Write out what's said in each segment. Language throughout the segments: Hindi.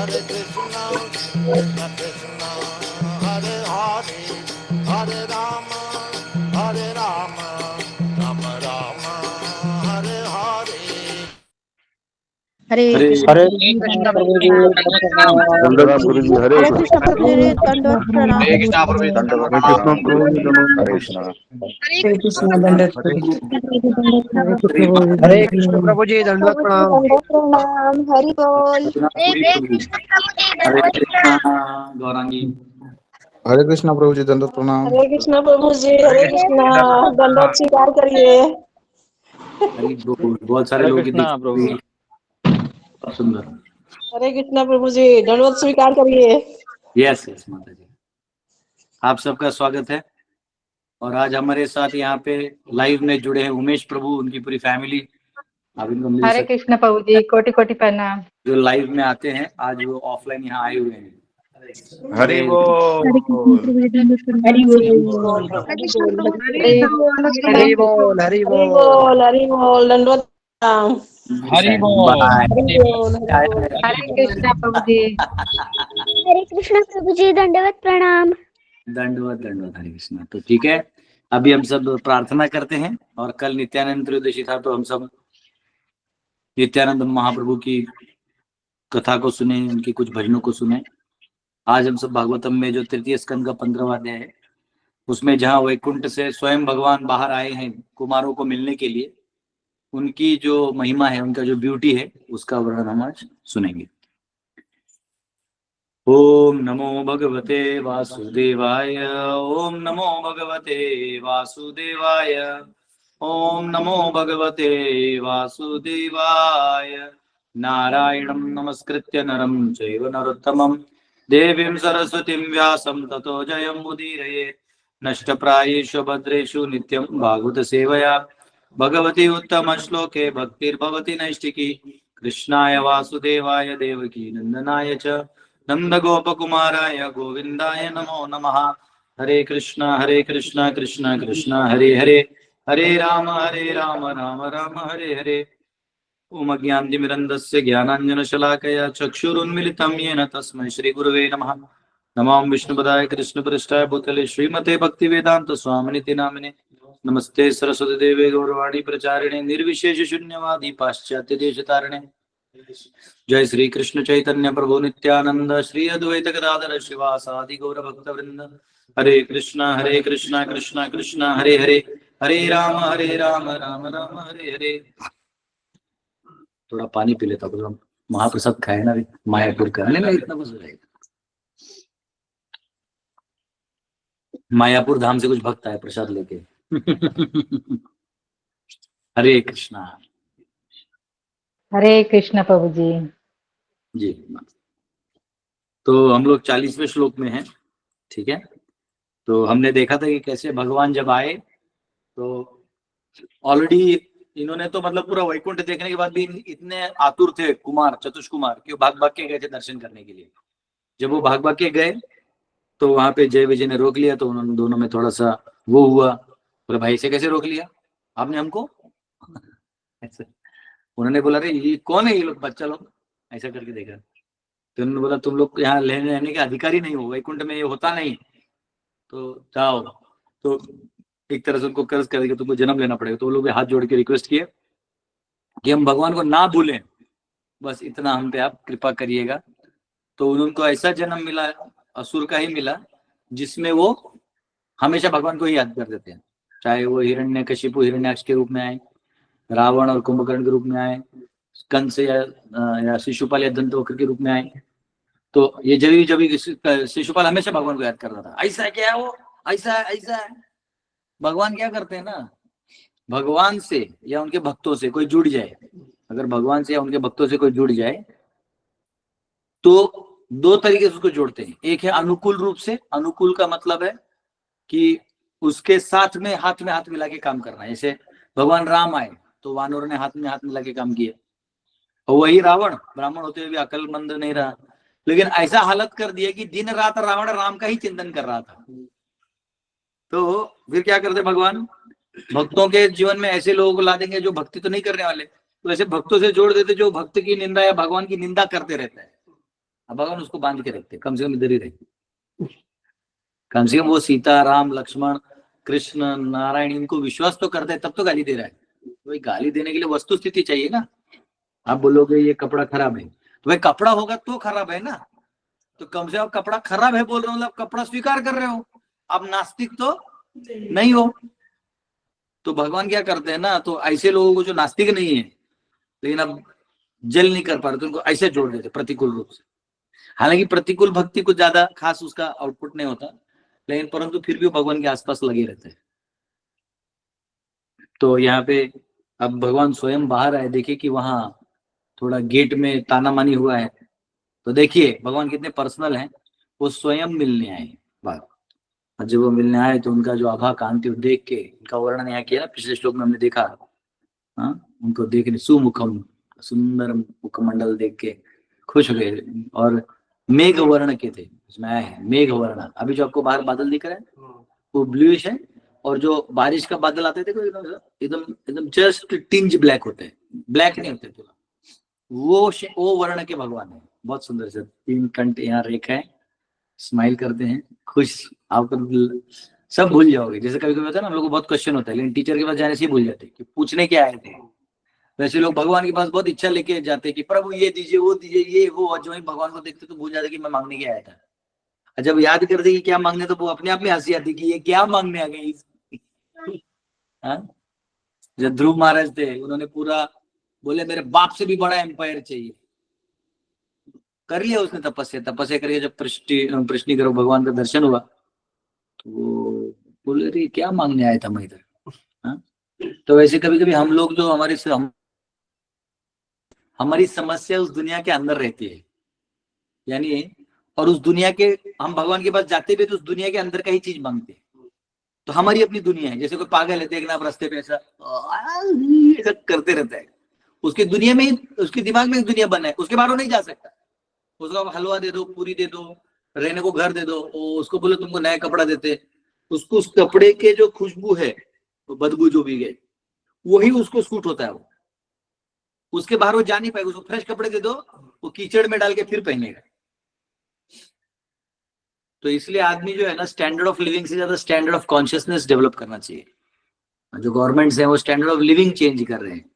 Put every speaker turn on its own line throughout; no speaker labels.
Hare Krishna, Krishna Krishna, Hare Hare, Hare Rama, Rama Rama, Hare Hare.
Hare
Hare
Krishna
Krishna प्रभु जी
दंडवत गुरु जी हरे
हरे
कृष्ण
कृष्ण प्रभु जी दंडवत प्रणाम।
हरे कृष्ण प्रभु जी
दंडवत
दंडवत
कृष्ण
प्रणाम।
प्रभु जी दंडवत हरे कृष्ण
हरे कृष्ण दंडवत
हरे कृष्ण प्रभु जी दंडवत प्रणाम।
प्रणाम। हरि बोल।
हरे कृष्ण गौरांगी।
हरे कृष्ण प्रभु जी दंडवत प्रणाम।
हरे कृष्ण प्रभु जी, हरे कृष्ण दंडवत स्वीकार करिए।
हरि बोल। बहुत सारे
हरे
लोग
कृष्णा प्रभु।
बहुत सुंदर।
हरे कृष्ण प्रभु जी, दंडवत स्वीकार करिए।
यस यस माता जी, आप सबका स्वागत है। और आज हमारे साथ यहाँ पे लाइव में जुड़े हैं उमेश प्रभु, उनकी पूरी फैमिली। आप इनको मिल
हरे
सकते
कृष्ण प्रभु जी, कोटि कोटि प्रणाम।
जो लाइव में आते हैं, आज वो ऑफलाइन यहाँ आए हुए हैं।
हरि बोल।
हरि बोल।
हरे
हरि
हरि
बोल।
हरि
हरि बोल। हरि बोल। दंडवत प्रणाम।
हरि बोल।
हरि बोल। हरि बोल।
हरे कृष्ण प्रभु जी।
हरे कृष्ण प्रभु जी दंडवत प्रणाम।
दंडवत दंडवत हरे कृष्ण। तो ठीक है, अभी हम सब प्रार्थना करते हैं। और कल नित्यानंद त्रयोदशी था, तो हम सब नित्यानंद महाप्रभु की कथा को सुने, उनकी कुछ भजनों को सुने। आज हम सब भागवतम में जो तृतीय स्कंद का 15वां अध्याय है, उसमें जहाँ वैकुंठ से स्वयं भगवान बाहर आए हैं कुमारों को मिलने के लिए, उनकी जो महिमा है, उनका जो ब्यूटी है, उसका वर्णन हम आज सुनेंगे। ओम नमो भगवते वासुदेवाय। ओम नमो भगवते वासुदेवाय। ओम नमो भगवते वासुदेवाय। नारायणं नमस्कृत्य नरं चैव नरोत्तमं देवीं सरस्वतीं व्यासं ततो जयमुदीरयेत्। नष्टप्रायेषु भद्रेषु नित्यं भागवत सेवया भगवती उत्तम श्लोके भक्तिर्भवति नैष्टिकी। कृष्णाय वासुदेवाय देवकी नंदनाय च नंदगोपकुमाराय गोविंदाय नमो नमः। हरे कृष्णा कृष्णा कृष्णा हरे हरे, हरे राम राम राम हरे हरे। ओम अज्ञानतिमिरन्धस्य ज्ञानाञ्जनशलाकया चक्षुरुन्मिलितं येन तस्मै श्रीगुरवे नमः। नमो विष्णुपदाय कृष्णपृष्ठाय भूतले श्रीमते भक्तिवेदांत स्वामिनिति नामिने। नमस्ते सरस्वती देवे गौरवाणी प्रचारिणे निर्विशेष शून्यवादी पाश्चात्य देशतारिणे। जय श्री कृष्ण चैतन्य प्रभु नित्यानंद श्री अद्वैत गदाधर शिवासादि गौर भक्त वृंद। हरे कृष्णा कृष्णा कृष्णा हरे हरे, हरे राम राम राम हरे हरे। थोड़ा पानी पी लेता हूँ, महाप्रसाद खाए ना मायापुर का, नहीं इतना कुछ हो जाएगा। मायापुर धाम से कुछ भक्त आए प्रसाद लेके। हरे कृष्णा।
हरे कृष्ण प्रभु जी।
जी, तो हम लोग 40वें श्लोक में हैं, ठीक है। तो हमने देखा था कि कैसे भगवान जब आए तो ऑलरेडी इन्होंने तो मतलब पूरा वैकुंठ देखने के बाद भी इतने आतुर थे कुमार, चतुष कुमार, कि भाग भाग के गए थे दर्शन करने के लिए। जब वो भाग भाग के गए तो वहां पे जय विजय ने रोक लिया, तो उन्होंने दोनों में थोड़ा सा वो हुआ, बोले भाई से कैसे रोक लिया आपने हमको। ऐसे उन्होंने बोला रे ये कौन है, ये लोग बच्चा लोग, ऐसा करके देखा। तो उन्होंने बोला तुम लोग यहाँ लेने रहने के अधिकारी नहीं हो, वैकुंठ में ये होता नहीं, तो जाओ। तो एक तरह से उनको कर्ज करके तुमको जन्म लेना पड़ेगा। तो वो लोग हाथ जोड़ के रिक्वेस्ट किए कि हम भगवान को ना भूलें, बस इतना हम पे आप कृपा करिएगा। तो उनको ऐसा जन्म मिला, असुर का ही मिला, जिसमें वो हमेशा भगवान को ही याद कर देते हैं। चाहे वो हिरण्यकशिपु हिरण्याक्ष के रूप में आए, रावण और कुंभकर्ण के रूप में आए, कंस या शिशुपाल या दंतवक्र के रूप में आए। तो ये जब शिशुपाल हमेशा भगवान को याद करता था, ऐसा क्या है वो, ऐसा है। भगवान क्या करते हैं ना, भगवान से या उनके भक्तों से कोई जुड़ जाए, अगर भगवान से या उनके भक्तों से कोई जुड़ जाए तो दो तरीके से उसको जोड़ते हैं। एक है अनुकूल रूप से, अनुकूल का मतलब है कि उसके साथ में हाथ मिला के काम करना। जैसे भगवान राम आए तो वानरों ने हाथ मिला के काम किया, और वही रावण ब्राह्मण होते हुए भी अकलमंद नहीं रहा, लेकिन ऐसा हालत कर दिया कि दिन रात रावण राम का ही चिंतन कर रहा था। तो फिर क्या करते भगवान, भक्तों के जीवन में ऐसे लोगों को ला देंगे जो भक्ति तो नहीं करने वाले, तो ऐसे भक्तों से जोड़ देते जो भक्त की निंदा या भगवान की निंदा करते रहते हैं। अब भगवान उसको बांध के रखते, कम से कम इधर ही रहे, कम से कम वो सीता राम लक्ष्मण कृष्ण नारायण इनको विश्वास तो करते हैं, तब तो गाली दे रहा है। भाई गाली देने के लिए वस्तु स्थिति चाहिए ना। आप बोलोगे ये कपड़ा खराब है, तो भाई कपड़ा होगा तो खराब है ना, तो कम से कम कपड़ा खराब है बोल रहे हो, मतलब कपड़ा स्वीकार कर रहे हो, आप नास्तिक तो नहीं हो। तो भगवान क्या करते हैं ना, तो ऐसे लोगों को जो नास्तिक नहीं है लेकिन अब जल नहीं कर पा रहे, तो उनको ऐसे जोड़ देते प्रतिकूल रूप से। हालांकि प्रतिकूल भक्ति कुछ ज्यादा खास उसका आउटपुट नहीं होता, लेकिन परंतु फिर भी भगवान के आसपास लगे रहते हैं। तो यहाँ पे अब भगवान स्वयं बाहर आए, देखिए कि वहां थोड़ा गेट में ताना मानी हुआ है, तो देखिए भगवान कितने पर्सनल हैं, वो स्वयं मिलने आए बाहर। और जब वो मिलने आए तो उनका जो आभा कांति देख के, उनका वर्णन यहाँ किया ना पिछले श्लोक में हमने देखा, उनको देखने सुमुखम सुंदर मुखमंडल देख के खुश हो गए, और मेघ वर्ण के थे, उसमें आया है मेघ वर्ण। अभी जो आपको बाहर बादल दिख रहा है वो ब्लूइश है, और जो बारिश का बादल आते थे एकदम एकदम जस्ट टिंज ब्लैक होते हैं, ब्लैक नहीं होते पूरा, वो वर्ण के भगवान है। बहुत सुंदर से 3 कंठ यहाँ रेखा है, स्माइल करते हैं, खुश, आपको सब भूल जाओगे। जैसे कभी कभी होता है ना, हम लोग को बहुत क्वेश्चन होता है, लेकिन टीचर के पास जाने से ही भूल जाते हैं कि पूछने क्या आए थे। वैसे लोग भगवान के पास बहुत इच्छा लेके जाते हैं कि प्रभु ये दीजिए वो दीजिए ये वो, और जो ही भगवान को देखते तो भूल जाते कि मैं मांगने क्या आया था। जब याद करते कि क्या मांगने, तो वो अपने आप में हंसी आती कि ये क्या मांगने आ गई। जब ध्रुव महाराज थे, उन्होंने पूरा बोले मेरे बाप से भी बड़ा एम्पायर चाहिए, कर लिया उसने तपस्या करके। जब प्रश्न करो भगवान का दर्शन हुआ तो वो बोले रे क्या मांगने आया था मैं इधर। तो वैसे कभी कभी हम लोग जो हमारी समस्या उस दुनिया के अंदर रहती है, यानी और उस दुनिया के, हम भगवान के पास जाते भी तो उस दुनिया के अंदर का ही चीज मांगते हैं। तो हमारी अपनी दुनिया है, जैसे कोई पागल है देखना आप रास्ते पे ऐसा करते रहता है, उसकी दुनिया में, उसके दिमाग में एक दुनिया बना है, उसके बाहर नहीं जा सकता। उसको हलवा दे दो, पूरी दे दो, रहने को घर दे दो, उसको बोलो तुमको नया कपड़ा देते, उसको उस कपड़े के जो खुशबू है, वो बदबू जो भी है, वही उसको सूट होता है। वो उसके बाहर वो जा नहीं पाएगा। उसको फ्रेश कपड़े दे दो, वो कीचड़ में डाल के फिर पहनेगा। तो इसलिए आदमी जो है ना, स्टैंडर्ड ऑफ लिविंग से ज्यादा स्टैंडर्ड ऑफ कॉन्शियसनेस डेवलप करना चाहिए। जो गवर्नमेंट्स हैं वो स्टैंडर्ड ऑफ लिविंग चेंज कर रहे हैं,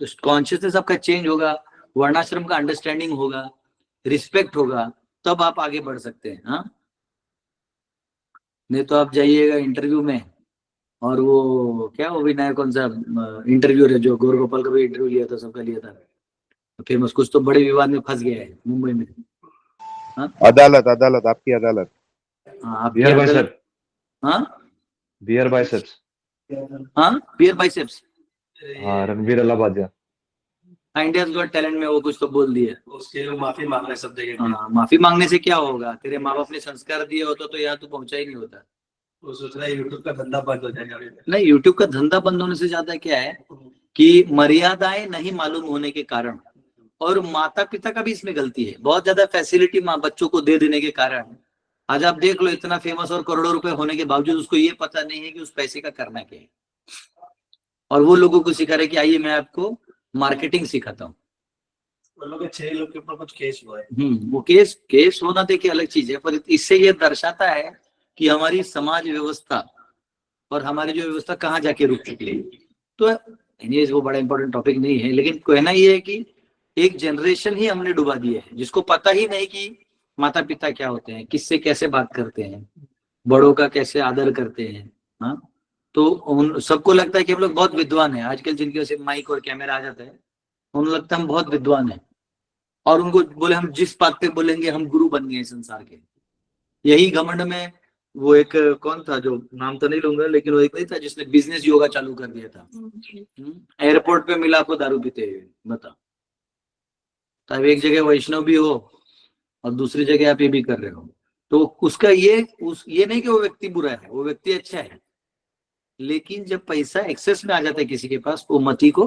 तो कॉन्शियसनेस आपका चेंज होगा, वर्णाश्रम का अंडरस्टैंडिंग होगा, रिस्पेक्ट होगा, तब आप आगे बढ़ सकते हैं। हाँ, नहीं तो आप जाइएगा इंटरव्यू में, और वो क्या वो भी नया कौन सा इंटरव्यू है जो गौर गोपाल का भी इंटरव्यू लिया था, सबका लिया था, फेमस, कुछ तो बड़े विवाद में फंस गया है मुंबई में। हाँ?
अदालत आपकी अदालत।
हाँ,
बियर बाइसेप्स।
हाँ,
बियर बाइसेप्स।
हाँ, बियर बाइसेप्स।
हाँ, रणवीर अलाहाबादिया।
इंडियाज गॉट टैलेंट में वो कुछ तो बोल दिया,
उसके लोग माफी मांग रहे सब जगह।
हाँ, माफी मांगने से क्या होगा, तेरे माँ बाप ने संस्कार दिए होता तो यहाँ तू पहुंचा ही नहीं होता।
वो सोच रहा है यूट्यूब का धंधा बंद हो जाएगा।
नहीं, यूट्यूब का धंधा बंद होने से ज्यादा क्या है कि मर्यादाएं नहीं मालूम होने के कारण, और माता पिता का भी इसमें गलती है, बहुत ज्यादा फैसिलिटी माँ बच्चों को दे देने के कारण आज आप देख लो, इतना फेमस और करोड़ों रुपए होने के बावजूद उसको ये पता नहीं है कि उस पैसे का करना क्या है। और वो लोगों को सिखा रहे कि आइए मैं आपको मार्केटिंग सिखाता हूँ।
6 लोग के ऊपर कुछ केस हुआ है।
वो केस होना देखिए अलग चीज है, पर इससे ये दर्शाता है कि हमारी समाज व्यवस्था और हमारी जो व्यवस्था कहाँ जाके रुक चुकी है। तो वो बड़ा इंपॉर्टेंट टॉपिक नहीं है, लेकिन कहना ये है कि एक जनरेशन ही हमने डुबा दिया है, जिसको पता ही नहीं कि माता पिता क्या होते हैं, किससे कैसे बात करते हैं, बड़ों का कैसे आदर करते हैं। हाँ, तो उन सबको लगता है कि हम लोग बहुत विद्वान हैं। आजकल जिनके वजह से माइक और कैमरा आ जाता है, उन्हें लगता है हम बहुत विद्वान हैं, और उनको बोले हम जिस बात पे बोलेंगे हम गुरु बन गए संसार के। यही घमंड में वो एक कौन था, जो नाम तो नहीं लूंगा, लेकिन वो एक नहीं था जिसने बिजनेस योगा चालू कर दिया था। एयरपोर्ट पे मिला आपको दारू पीते हुए, बता। तब एक जगह वैष्णव भी हो और दूसरी जगह आप ये भी कर रहे हो, तो उसका ये नहीं कि वो व्यक्ति बुरा है, वो व्यक्ति अच्छा है, लेकिन जब पैसा एक्सेस में आ जाता है किसी के पास, वो मति को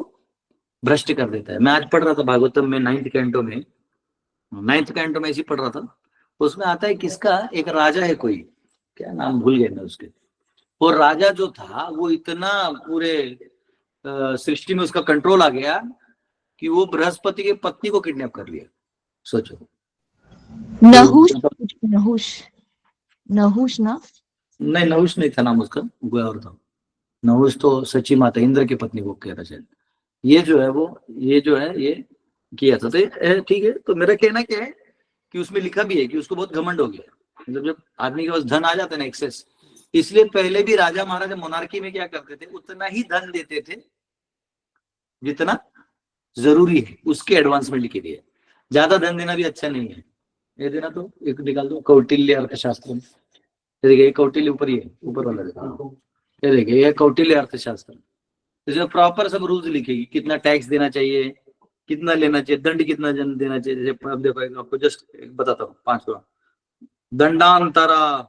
भ्रष्ट कर देता है। मैं आज पढ़ रहा था भागवतम में 9th कैंटो में ऐसे पढ़ रहा था, उसमें आता है किसका, एक राजा है, कोई क्या नाम भूल गए मैं उसके। वो राजा जो था वो इतना पूरे सृष्टि में उसका कंट्रोल आ गया कि वो बृहस्पति की पत्नी को किडनैप कर लिया। सोचो।
नहुष नहुष नहुष ना
नहीं, नहुष नहीं था नाम उसका, कोई और था। नहुष तो सची माता इंद्र की पत्नी को कह रहा शायद। ये जो है वो, ये जो है ये किया था। तो ठीक है, तो मेरा कहना क्या है कि उसमें लिखा भी है कि उसको बहुत घमंड हो गया। मतलब जब आदमी के पास धन आ जाता है ना, एक्सेस, इसलिए पहले भी राजा महाराजा मोनार्की में क्या करते थे, उतना ही धन देते थे जितना जरूरी है, उसके एडवांस में लिख दिए। ज्यादा धन देना भी अच्छा नहीं है। ये देना तो एक निकाल दो, कौटिल्य अर्थशास्त्र में। देखिए कौटिल्य ऊपर ही है, ऊपर वाला देखो, ये देखिए ये कौटिल्य अर्थशास्त्र। तो प्रॉपर सब रूल्स लिखेगी, कितना टैक्स देना चाहिए, कितना लेना चाहिए, दंड कितना देना चाहिए। जैसे अब देखो आपको जस्ट बताता हूँ 5 बार। दंडांतरा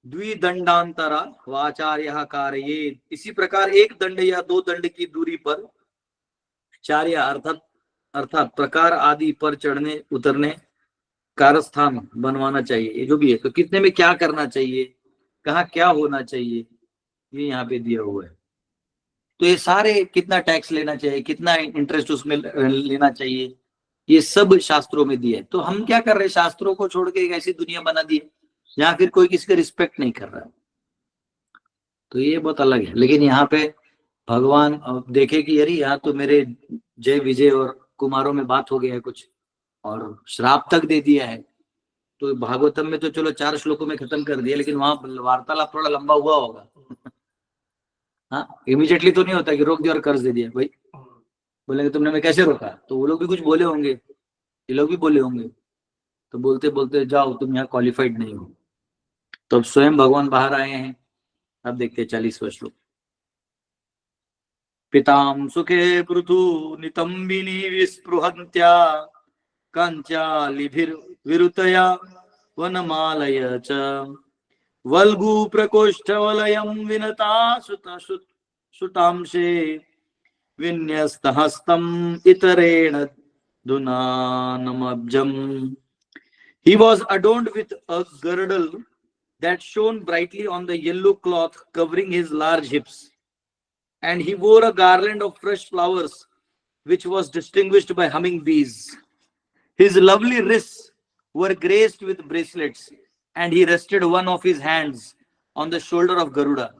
द्विदंडांतरा वाचार्य कार्ये, इसी प्रकार एक दंड या 2 दंड की दूरी पर चार्य अर्थात प्रकार आदि पर चढ़ने उतरने कारस्थान बनवाना चाहिए। ये जो भी है, तो कितने में क्या करना चाहिए, कहाँ क्या होना चाहिए, ये यहाँ पे दिया हुआ है। तो ये सारे, कितना टैक्स लेना चाहिए, कितना इंटरेस्ट उसमें लेना चाहिए, ये सब शास्त्रों में दिया है। तो हम क्या कर रहे हैं, शास्त्रों को छोड़ के एक ऐसी दुनिया बना दी है जहाँ फिर कोई किसी का रिस्पेक्ट नहीं कर रहा है। तो ये बहुत अलग है। लेकिन यहाँ पे भगवान देखे कि अरे यहाँ तो मेरे जय विजय और कुमारों में बात हो गया है कुछ, और श्राप तक दे दिया है। तो भागवतम में तो चलो 4 श्लोकों में खत्म कर दिया, लेकिन वहां वार्तालाप थोड़ा लंबा हुआ होगा। हाँ, इमीडिएटली तो नहीं होता कि रोक दिया और कर्ज दे दिया। भाई बोलेंगे तुमने मैं कैसे रोका, तो वो लोग भी कुछ बोले होंगे, ये लोग भी बोले होंगे। तो बोलते बोलते जाओ, तुम यहाँ क्वालिफाइड नहीं हो। तो अब स्वयं भगवान बाहर आए हैं। अब देखते 40वां श्लोक। पिताम सुखे पृथु नितंबिनी विस्पृहन्त्या कांचालिभिर्विरुतया वनमालय च वल्गु प्रकोष्ठवलयं Vinata सुतांशे विन्यस्तहस्तम् इतरेण दुनानमब्जम्। He was adorned with a girdle that shone brightly on the yellow cloth covering his large hips, and he wore a garland of fresh flowers which was distinguished by humming bees. His lovely wrists were graced with bracelets, and he rested one of his hands on the shoulder of Garuda,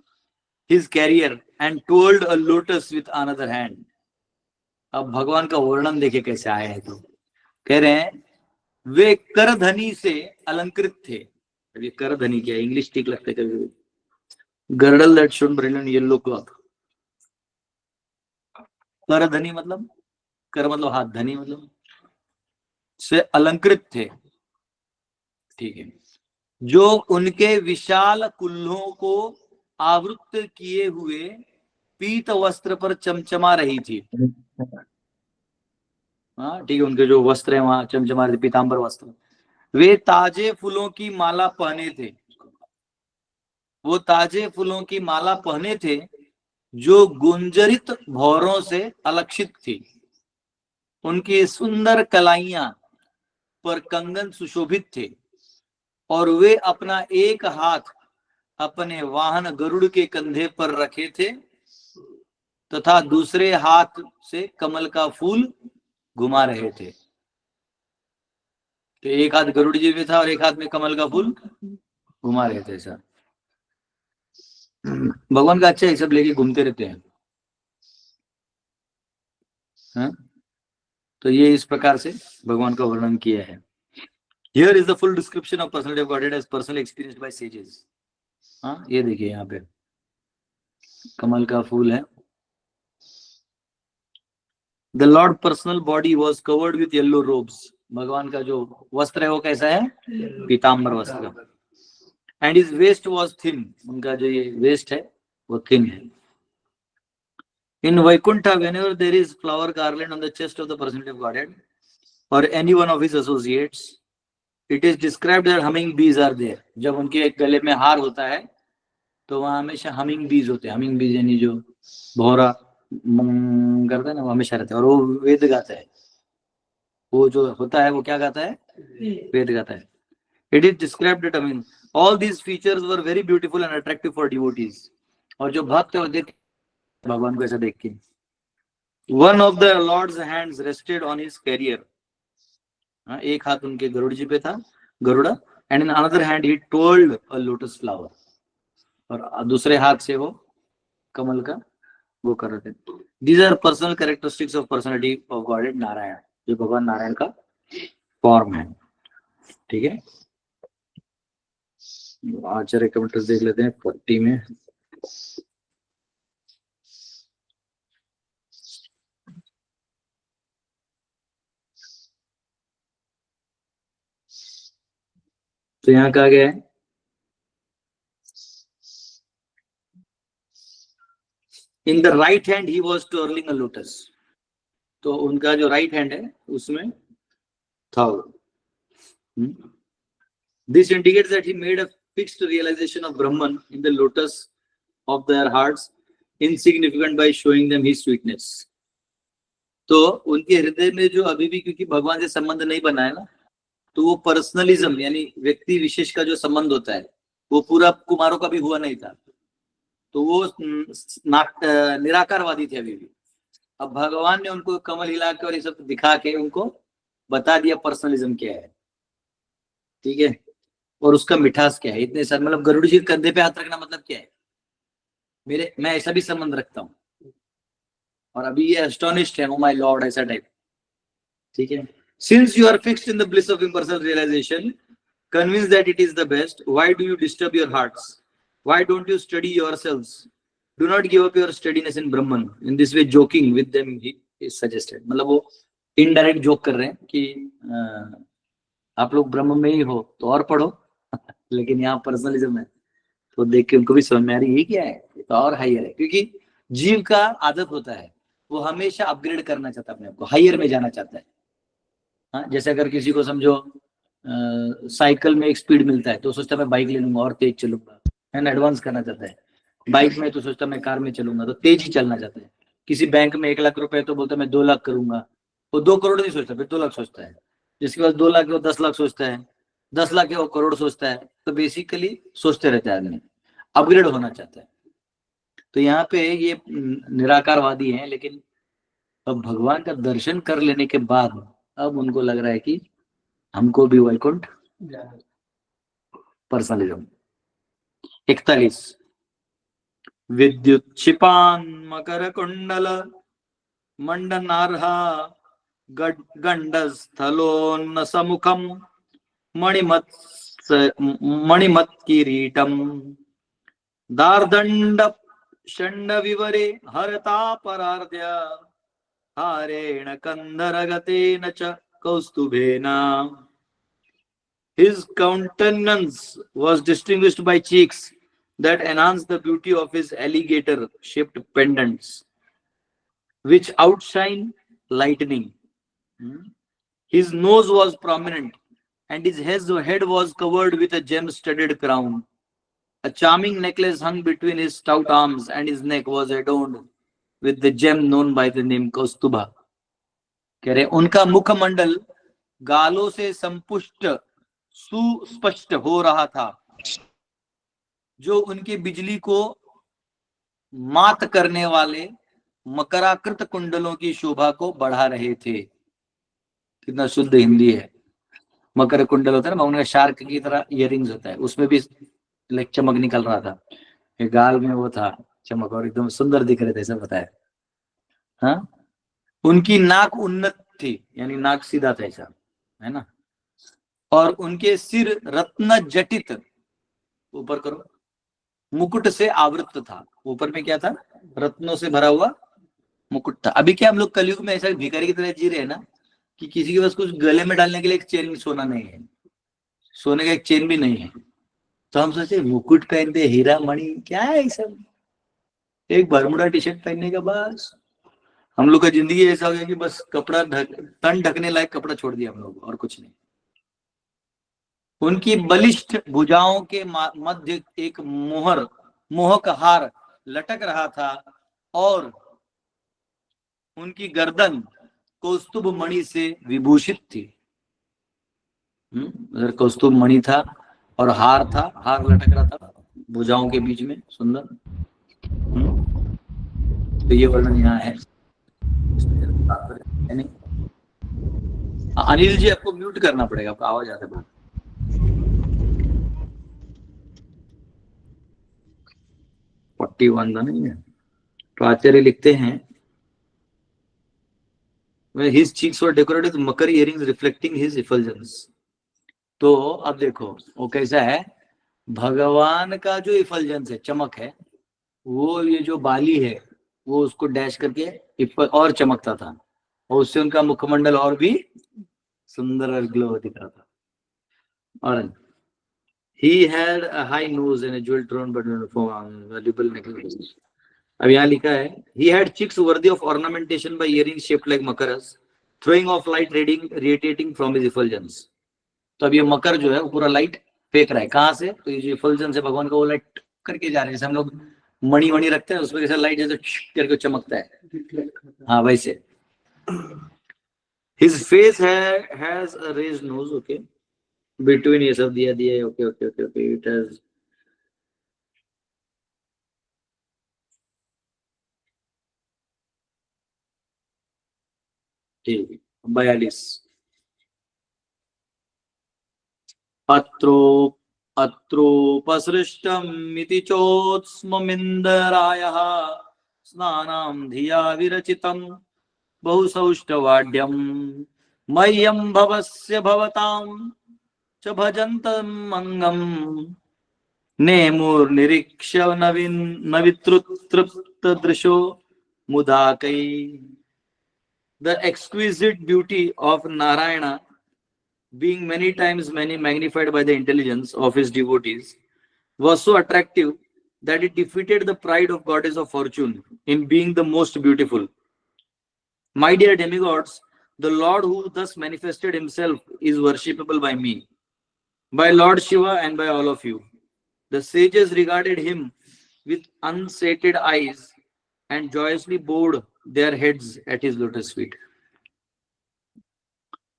his carrier, and twirled a lotus with another hand. अब भगवान का वर्णन देखे कैसे आया है। तो कह रहे हैं वे करधनी से अलंकृत थे। अब ये करधनी क्या है, इंग्लिश ठीक लगता है कभी। Girdle that shone bright yellow cloth. करधनी मतलब, कर मतलब हाथ, धनी मतलब से अलंकृत थे, ठीक है, जो उनके विशाल कुल्हों को आवृत किए हुए पीत वस्त्र पर चमचमा रही थी। हाँ ठीक है, उनके जो वस्त्र है वहां चमचमा रहे थे, पीतांबर वस्त्र। वे ताजे फूलों की माला पहने थे, वो ताजे फूलों की माला पहने थे जो गुंजरित भौरों से अलक्षित थी। उनकी सुंदर कलाइयां पर कंगन सुशोभित थे, और वे अपना एक हाथ अपने वाहन गरुड़ के कंधे पर रखे थे तथा दूसरे हाथ से कमल का फूल घुमा रहे थे। तो एक हाथ गरुड़ जी में था और एक हाथ में कमल का फूल घुमा रहे थे। सर भगवान का अच्छा है, सब लेके घूमते रहते हैं। हाँ? तो ये इस प्रकार से भगवान का वर्णन किया है। Here is the full description of personality of Godhead as personally experienced by sages. हाँ ये देखिए यहाँ पे कमल का फूल है। The Lord personal body was covered with yellow robes. भगवान का जो वस्त्र है वो कैसा है, पीतांबर वस्त्र। And his waist was thin. उनका जो ये waist है वो thin है। In Vaikuntha, whenever there is flower garland on the chest of the personality of Godhead or any one of his associates, it is described that humming bees are there. जब उनके एक गले में हार होता है तो वहां हमेशा हमिंग बीज होते हैं। हमिंग बीज यानी जो भौरा करता है ना, वो हमेशा रहता है, और वो वेद गाता है। वो जो होता है वो क्या गाता है, वेद गाता है। It is described that, I mean, all these features were very beautiful and attractive for devotees. और जो भक्त है वो देख भगवान को ऐसा देख के। One of the Lord's hands rested on his carrier, हाँ, एक हाथ उनके गरुड़ जी पे था, Garuda, and in another hand he told a lotus flower, और दूसरे हाथ से वो कमल का वो कर रहे थे। These are personal characteristics of personality of god Narayan, जो भगवान नारायण का फॉर्म है। ठीक है, आचार्य कमेंट्स देख लेते हैं 40 में। तो यहाँ कहा गया है in the right hand he was twirling a lotus, तो उनका जो राइट हैंड है उसमें था वो। This indicates that he made a fixed realisation of Brahman in the lotus of their hearts insignificant by showing them his sweetness. तो उनके हृदय में जो अभी भी, क्योंकि भगवान से संबंध नहीं बना है ना, तो वो पर्सनलिज्म यानी व्यक्ति विशेष का जो संबंध होता है वो पूरा कुमारों का भी हुआ नहीं था, तो वो निराकारवादी थे अभी भी। अब भगवान ने उनको कमल हिला के और ये सब दिखा के उनको बता दिया पर्सनलिज्म क्या है। ठीक है, और उसका मिठास क्या है। इतने सारे मतलब गरुड़ जी कंधे पे हाथ रखना मतलब क्या है, मैं ऐसा भी संबंध रखता हूँ, और अभी ये एस्टोनिश्ड है, ओ माय लॉर्ड, ऐसा टाइप। ठीक है, since you are fixed in the bliss of impersonal realization, convinced that it is the best, why do you disturb your hearts? Why don't you study yourselves? Do not give up your steadiness in Brahman. In this way, joking with them he is suggested. मतलब वो इनडायरेक्ट जोक कर रहे हैं कि आप लोग ब्रह्म में ही हो तो और पढ़ो लेकिन यहाँ पर्सनलिज्म है, तो देख के उनको भी समझ में आ रही है क्या है, तो और हायर है। क्योंकि जीव का आदत होता है वो हमेशा अपग्रेड करना चाहता है, अपने आप को हायर में जाना चाहता है। हाँ, जैसे अगर किसी को समझो साइकिल में एक स्पीड मिलता है तो सोचता है मैं बाइक ले लूंगा और तेज चलूंगा, है ना, एडवांस करना चाहता है। बाइक में तो सोचता है मैं कार में चलूंगा, तो तेज ही चलना चाहता है। किसी बैंक में 1 लाख रुपए तो बोलता है मैं 2 लाख करूंगा, वो 2 करोड़ नहीं सोचता, फिर 2 लाख सोचता है। जिसके पास 2 लाख है वो 10 लाख सोचता है, 10 लाख है वो करोड़ सोचता है। तो बेसिकली सोचते रहते हैं आदमी, अपग्रेड होना चाहता है। तो यहाँ पे ये निराकारवादी हैं, लेकिन अब भगवान का दर्शन कर लेने के बाद अब उनको लग रहा है कि हमको भी वैकुंठ पर्सनलिज्म। 41 विद्युत क्षिपान मकर कुंडल मंडनार्हा गंडस्थलोन्न समुखम मणिमत किरीटम दार्दंड षण्ड विवरे हरता परार्ध्य हारेण कंदरगतेन च कौस्तुभेना। His countenance was distinguished by cheeks that enhanced the beauty of his alligator-shaped pendants, which outshine lightning. His nose was prominent, and his head was covered with a gem-studded crown. A charming necklace hung between his stout arms, and his neck was adorned with the gem known by the name Kaustubha. कह रहे उनका मुखमंडल गालों से संपुष्ट सुस्पष्ट हो रहा था, जो उनके बिजली को मात करने वाले मकराकृत कुंडलों की शोभा को बढ़ा रहे थे। कितना शुद्ध हिंदी है। मकर कुंडल होता है ना, उनका शार्क की तरह इयरिंग्स होता है, उसमें भी चमक निकल रहा था, गाल में वो था चमक, और एकदम सुंदर दिख रहे थे, ऐसा बताया। हाँ, उनकी नाक उन्नत थी, यानी नाक सीधा था, ऐसा है ना, और उनके सिर रत्न जटित, ऊपर करो, मुकुट से आवृत था। ऊपर में क्या था, रत्नों से भरा हुआ मुकुट था। अभी क्या हम लोग कलयुग में ऐसा भिखारी की तरह जी रहे हैं ना, कि किसी के पास कुछ गले में डालने के लिए एक चेन सोना नहीं है, सोने का एक चेन भी नहीं है, तो हम सोचे मुकुट पहनते, हीरा मणि, क्या है सब, एक बरमुडा टी शर्ट पहनने का बस। हम लोग का जिंदगी ऐसा हो गया कि बस कपड़ा तन ढकने लायक कपड़ा छोड़ दिया हम लोग, और कुछ नहीं। उनकी बलिष्ठ भुजाओं के मध्य एक मोहक हार लटक रहा था, और उनकी गर्दन कौस्तुभ मणि से विभूषित थी। उधर कौस्तुभ मणि था और हार था, हार लटक रहा था भुजाओं के बीच में, सुंदर। तो ये वर्णन यहाँ है। अनिल जी आपको म्यूट करना पड़ेगा, आपका आवाज आता है। फोर्टी वन नहीं है। तो आचार्य लिखते हैं his cheeks were decorated with Makar earrings reflecting his effulgence। तो अब देखो वो कैसा है, भगवान का जो इफल्जेंस है, चमक है, वो ये जो बाली है वो उसको डैश करके और चमकता था, और उससे उनका मुखमंडल और भी सुंदर और ग्लो दिख रहा था। और he had a high nose and a jewel throne but valuable necklace। अब यहाँ लिखा है he had cheeks worthy of ornamentation by earrings shaped like makaras throwing off light radiating from his effulgence। तो अब ये मकर जो है वो पूरा लाइट फेंक रहा है, कहाँ से, तो ये जो effulgence है भगवान का, वो लाइट करके जा रहे हैं, जैसे हम लोग मणि रखते हैं उसमें कैसे लाइट जैसे करके चमकता है, हाँ वैसे। his face has a raised nose, okay, between ये सब दिया okay it has ठीक 42 अत्रोपसृष्टमिति चोत्स्ममिन्दरायः स्नानां धिया विरचितं बहुसौष्ठवाड्यं मह्यं भवस्य भवतां च भजन्तम् अंगं नेमुर्निरीक्ष्य नवितृप्तदृशो मुदाकै। The exquisite beauty of Narayana, being many times magnified by the intelligence of his devotees, was so attractive that it defeated the pride of goddess of fortune in being the most beautiful. My dear demigods, the Lord who thus manifested himself is worshipable by me, by Lord Shiva and by all of you. The sages regarded him with unsated eyes and joyously bowed their heads at his lotus feet।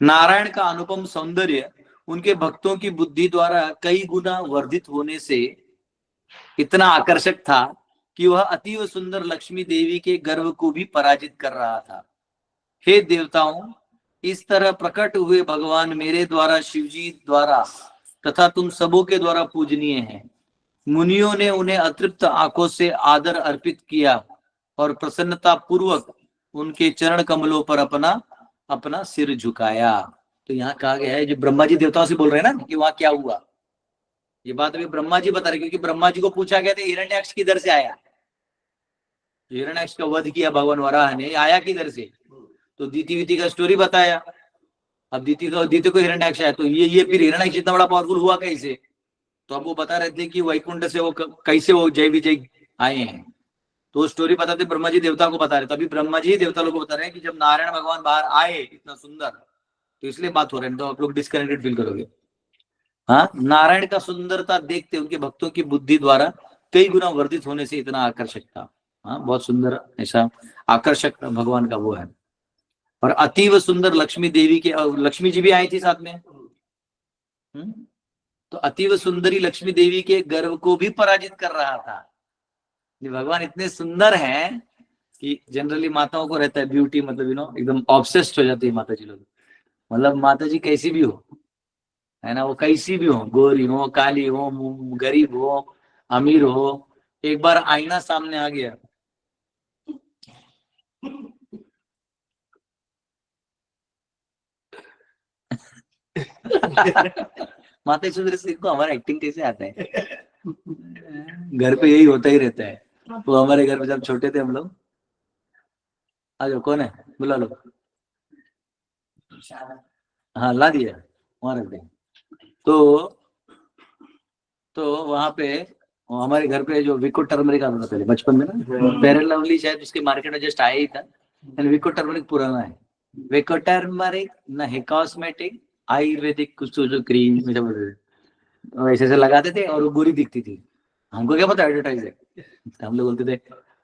Narayan का अनुपम सौंदर्य उनके भक्तों की बुद्धि द्वारा कई गुना वर्धित होने से इतना आकर्षक था कि वह अतीव सुंदर लक्ष्मी देवी के गर्व को भी पराजित कर रहा था। हे देवताओं, इस तरह प्रकट हुए भगवान मेरे द्वारा, शिवजी द्वारा तथा तुम सबों के द्वारा पूजनीय हैं। मुनियों ने उन्हें अतृप्त आंखों से आदर अर्पित किया और प्रसन्नता पूर्वक उनके चरण कमलों पर अपना सिर झुकाया। तो यहाँ कहा गया है, जो ब्रह्मा जी देवताओं से बोल रहे हैं ना कि वहां क्या हुआ, ये बात अभी ब्रह्मा जी बता रहे, क्योंकि ब्रह्मा जी को पूछा गया था हिरण्याक्ष किधर से आया, हिरण्याक्ष का वध किया भगवान वराह ने, आया किधर से, तो दीति का स्टोरी बताया। अब दीति को हिरण्याक्ष आया, तो ये फिर हिरण्याक्ष इतना बड़ा पावरफुल हुआ कैसे, तो अब वो बता रहे थे कि वैकुंठ से वो कैसे वो जय विजय आए हैं, तो स्टोरी बताते ब्रह्मा जी देवता को बता रहे। तो अभी ब्रह्मा जी देवता लोग को बता रहे हैं कि जब नारायण भगवान बाहर आए इतना सुंदर, तो इसलिए बात हो रही है, तो आप लोग डिस्कनेक्टेड फील करोगे। हाँ, नारायण का सुंदरता देखते उनके भक्तों की बुद्धि द्वारा कई गुना वर्धित होने से इतना आकर्षक था। हाँ, बहुत सुंदर ऐसा आकर्षक भगवान का वो है। और अतीव सुंदर लक्ष्मी देवी के, लक्ष्मी जी भी आई थी साथ में, तो अतीव सुंदरी लक्ष्मी देवी के गर्व को भी पराजित कर रहा था। भगवान इतने सुंदर हैं कि जनरली माताओं को रहता है ब्यूटी, मतलब एकदम ऑब्सेस्ड हो जाती है माता जी लोग, मतलब माता जी कैसी भी हो, है ना, वो कैसी भी हो, गोरी हो, काली हो, गरीब हो, अमीर हो, एक बार आईना सामने आ गया माता सुंदर से को हमारा एक्टिंग कैसे आता है, घर पे यही होता ही रहता है। तो हमारे घर में जब छोटे थे हम लोग, आज कौन है बुला लो, हाँ ला दिया, वहां रख दे। तो वहां पे हमारे घर पे जो विको टर्मरिक आता था पहले बचपन में ना, फेयर लवली शायद उसके मार्केट में जस्ट आया ही था, विको टर्मरिक पुराना है, विको टर्मरिक ना है कॉस्मेटिक आयुर्वेदिक कुछ जो क्रीम वैसे से लगाते थे और वो गोरी दिखती थी। हमको क्या पता एडवर्टाइज है, हम लोग बोलते थे,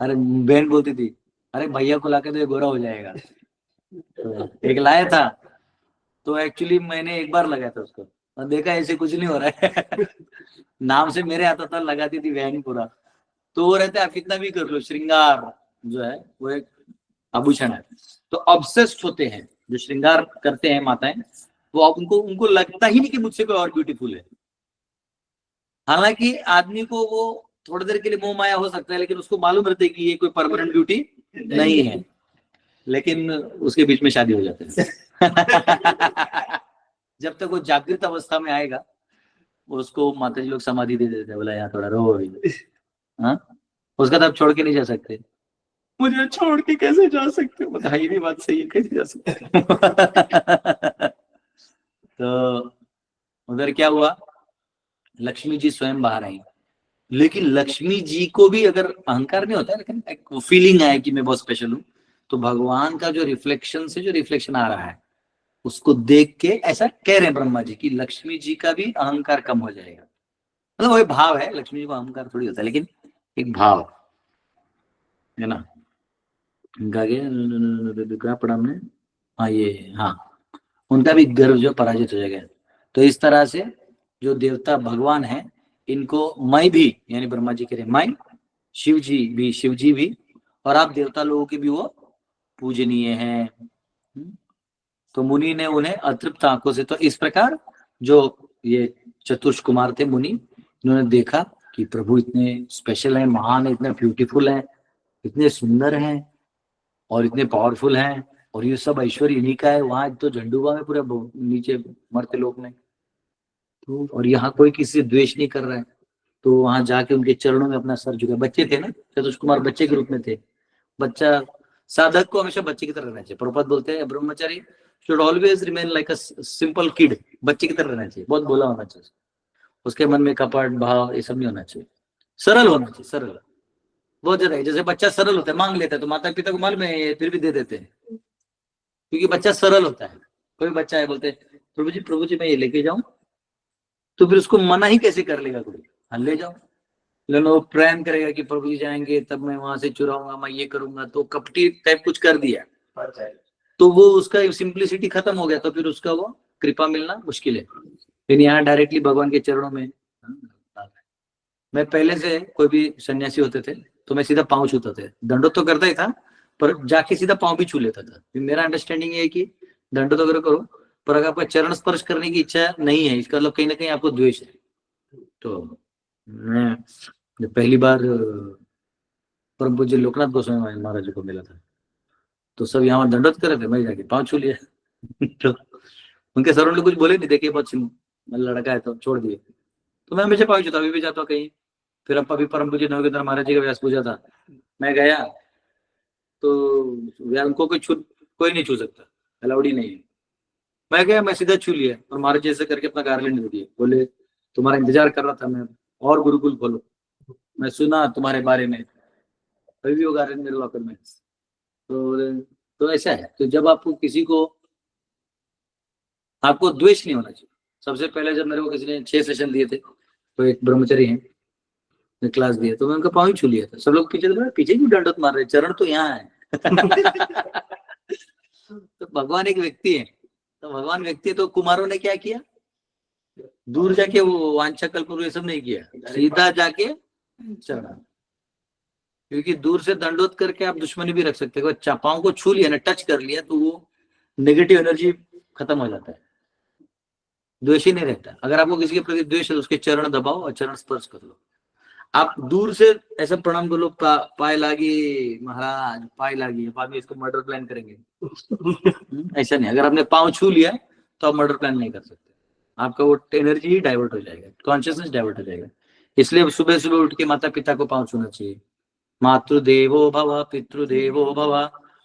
अरे बहन बोलती थी, अरे भैया को लाके तो ये गोरा हो जाएगा। तो एक लाया था, तो एक्चुअली मैंने एक बार लगाया था उसको और देखा ऐसे कुछ नहीं हो रहा है नाम से मेरे आता था, लगाती थी बहन पूरा। तो वो रहता है आप कितना भी कर लो, श्रृंगार जो है वो एक आभूषण है। तो ऑब्सेस्ड होते हैं जो श्रृंगार करते हैं माताएं, वो उनको उनको लगता ही नहीं कि मुझसे कोई और ब्यूटीफुल है। हालांकि आदमी को वो थोड़ी देर के लिए मोह माया हो सकता है, लेकिन उसको मालूम रहता है कि ये कोई परमानेंट ब्यूटी नहीं है, लेकिन उसके बीच में शादी हो जाती है। जब तक वो जागृत अवस्था में आएगा, उसको माता जी लोग समाधि दे देते हैं, बोला यहाँ थोड़ा रो, हाँ उसका तब छोड़ के नहीं जा सकते। मुझे छोड़ के कैसे जा सकते हो? बताइए, ये बात सही है, कैसे जा सकते हो? तो उधर क्या हुआ, लक्ष्मी जी स्वयं बाहर आई, लेकिन लक्ष्मी जी को भी अगर अहंकार नहीं होता है, लेकिन एक फीलिंग आए कि मैं बहुत स्पेशल हूँ, तो भगवान का जो रिफ्लेक्शन आ रहा है, उसको देख के ऐसा कह रहे हैं ब्रह्मा जी कि लक्ष्मी जी का भी अहंकार कम हो जाएगा। मतलब वही भाव है, लक्ष्मी जी को अहंकार थोड़ी होता है, लेकिन एक भाव है ना। उनका क्या पढ़ा हमने, हाँ ये, हाँ उनका भी गर्व जो पराजित हो जाएगा। तो इस तरह से जो देवता भगवान है, इनको मैं भी, यानी ब्रह्मा जी कह रहे मैं, शिव जी भी, और आप देवता लोगों के भी वो पूजनीय हैं। तो मुनि ने उन्हें अतृप्त आंखों से, तो इस प्रकार जो ये चतुर्ष कुमार थे मुनि, इन्होंने देखा कि प्रभु इतने स्पेशल हैं, महान है, इतने ब्यूटीफुल हैं, इतने सुंदर हैं और इतने पावरफुल हैं, और ये सब ऐश्वर्य इन्हीं का है। वहां तो झंडूबा में पूरे नीचे मरते लोग में, तो और यहाँ कोई किसी से द्वेष नहीं कर रहा है। तो वहां जाके उनके चरणों में अपना सर झुका। बच्चे थे ना, चतुष कुमार बच्चे के रूप में थे। बच्चा, साधक को हमेशा बच्चे की तरह रहना चाहिए। प्रभुपाद बोलते हैं ब्रह्मचारी should always remain like a simple kid, बच्चे की तरह रहना चाहिए, बहुत भोला होना चाहिए, उसके मन में कपट भाव ये सब नहीं होना चाहिए, सरल होना चाहिए, सरल बहुत ज्यादा। जैसे बच्चा सरल होता है, मांग लेता है, तो माता पिता को मालूम है फिर भी दे देते हैं, क्योंकि बच्चा सरल होता है। कोई बच्चा है बोलते प्रभु जी मैं ये लेके जाऊं, तो फिर उसको मना ही कैसे कर लेगा कोई, हाँ ले जाओ, लेकिन वो प्रेम करेगा कि प्रभु जी जाएंगे तब मैं वहां से चुराऊंगा, मैं ये करूंगा, तो कपटी टाइप कुछ कर दिया, तो वो उसका सिंप्लिसिटी खत्म हो गया, तो फिर उसका वो कृपा मिलना मुश्किल है। लेकिन यहाँ डायरेक्टली भगवान के चरणों में। मैं पहले से कोई भी सन्यासी होते थे तो मैं सीधा पाँव छूता था, दंडोत तो करता ही था, पर जाके सीधा पाँव भी छू लेता था। मेरा अंडरस्टैंडिंग ये है कि दंडोत वगैरह करो, पर अगर आपका चरण स्पर्श करने की इच्छा नहीं है, इसका मतलब कहीं ना कहीं आपको द्वेष है। तो मैं जब पहली बार परम पूज्य लोकनाथ गोस्वामी महाराज जी को मिला था, तो सब यहाँ दंडोत कर रहे थे, मैं जाके पाँव छू लिया। तो उनके सर ने कुछ बोले नहीं, देखिए बहुत लड़का है तो छोड़ दिए। तो मैं हमेशा पाँव छूता, अभी भी जाता हूँ कहीं। फिर अब अभी परम पूज्य नवकेंद्र महाराज जी का व्यास पूजा था, मैं गया तो उनको कोई नहीं छू सकता, अलाउड ही नहीं है। मैं गया, मैं सीधा छू लिया और महाराज जी ऐसे करके अपना गारलेंड दे दिए, बोले तुम्हारा इंतजार कर रहा था मैं, और गुरुकुल खोलो, मैं सुना तुम्हारे बारे में, अभी भी वो गारलेंड मेरे लॉकर में। तो ऐसा है। तो जब आपको किसी को, आपको द्वेष नहीं होना चाहिए। सबसे पहले जब मेरे को किसी ने 6 सेशन दिए थे, तो एक ब्रह्मचारी है क्लास दिया, तो मैं उनका पाँव ही छू लिया था। सब लोग पीछे क्यों दंडोत मार रहे, चरण तो यहाँ है। तो भगवान एक व्यक्ति है, तो भगवान व्यक्ति है, तो कुमारों ने क्या किया, दूर जाके वो वांछा कल्पतरु ये सब नहीं किया, सीधा जाके चढ़ा। क्योंकि दूर से दंडोत करके आप दुश्मनी भी रख सकते हो, पाँव को छू लिया ना, टच कर लिया, तो वो नेगेटिव एनर्जी खत्म हो जाता है, द्वेष ही नहीं रहता। अगर आपको किसी के प्रति द्वेष है तो उसके चरण दबाओ और चरण स्पर्श कर लो। आप दूर से ऐसा प्रणाम कर लो, पाए लागी महाराज, पाए लागी, बाद में इसको मर्डर प्लान करेंगे। ऐसा नहीं, अगर आपने पाँव छू लिया तो आप मर्डर प्लान नहीं कर सकते, आपका वो एनर्जी ही डाइवर्ट हो जाएगा, कॉन्शियसनेस डाइवर्ट हो जाएगा। इसलिए सुबह सुबह उठ के माता पिता को पाँव छूना चाहिए। मातृदेवो भव पितृदेवो भव,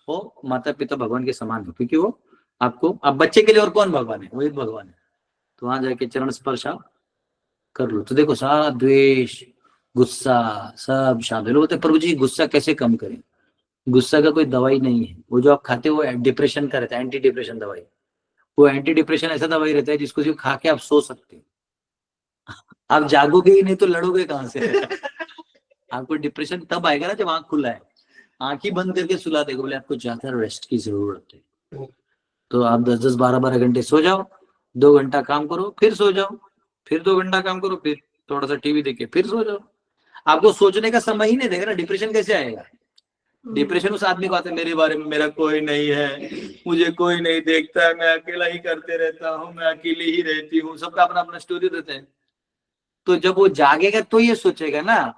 वो माता पिता भगवान के समान है, क्योंकि वो आपको, अब बच्चे के लिए और कौन भगवान है, वही भगवान है। तो वहां जाके चरण स्पर्श आप कर लो। तो देखो सारा द्वेष गुस्सा सब शामिल होते। प्रभु जी गुस्सा कैसे कम करें, गुस्सा का कोई दवाई नहीं है, वो जो आप खाते हो वो डिप्रेशन का रहता है, एंटी डिप्रेशन दवाई। वो एंटी डिप्रेशन ऐसा दवाई रहता है जिसको सिर्फ खा के आप सो सकते हो। आप जागोगे ही नहीं तो लड़ोगे कहाँ से। आपको डिप्रेशन तब आएगा ना जब आंख खुला है, आंख ही बंद करके सुला देगा, बोले आपको ज्यादा रेस्ट की जरूरत है, तो आप 10-10 12-12 घंटे सो जाओ, 2 घंटा काम करो, फिर सो जाओ, फिर 2 घंटा काम करो, फिर थोड़ा सा टीवी देखे, फिर सो जाओ। आपको सोचने का समय ही नहीं देगा ना, डिप्रेशन कैसे आएगा। डिप्रेशन उस आदमी को आता है, मेरे बारे में मेरा कोई नहीं है, मुझे कोई नहीं देखता है, मैं अकेला ही करते रहता हूँ, मैं अकेली ही रहती हूँ, सबका अपना अपना स्टोरी रहता है। तो जब वो जागेगा तो ये सोचेगा ना,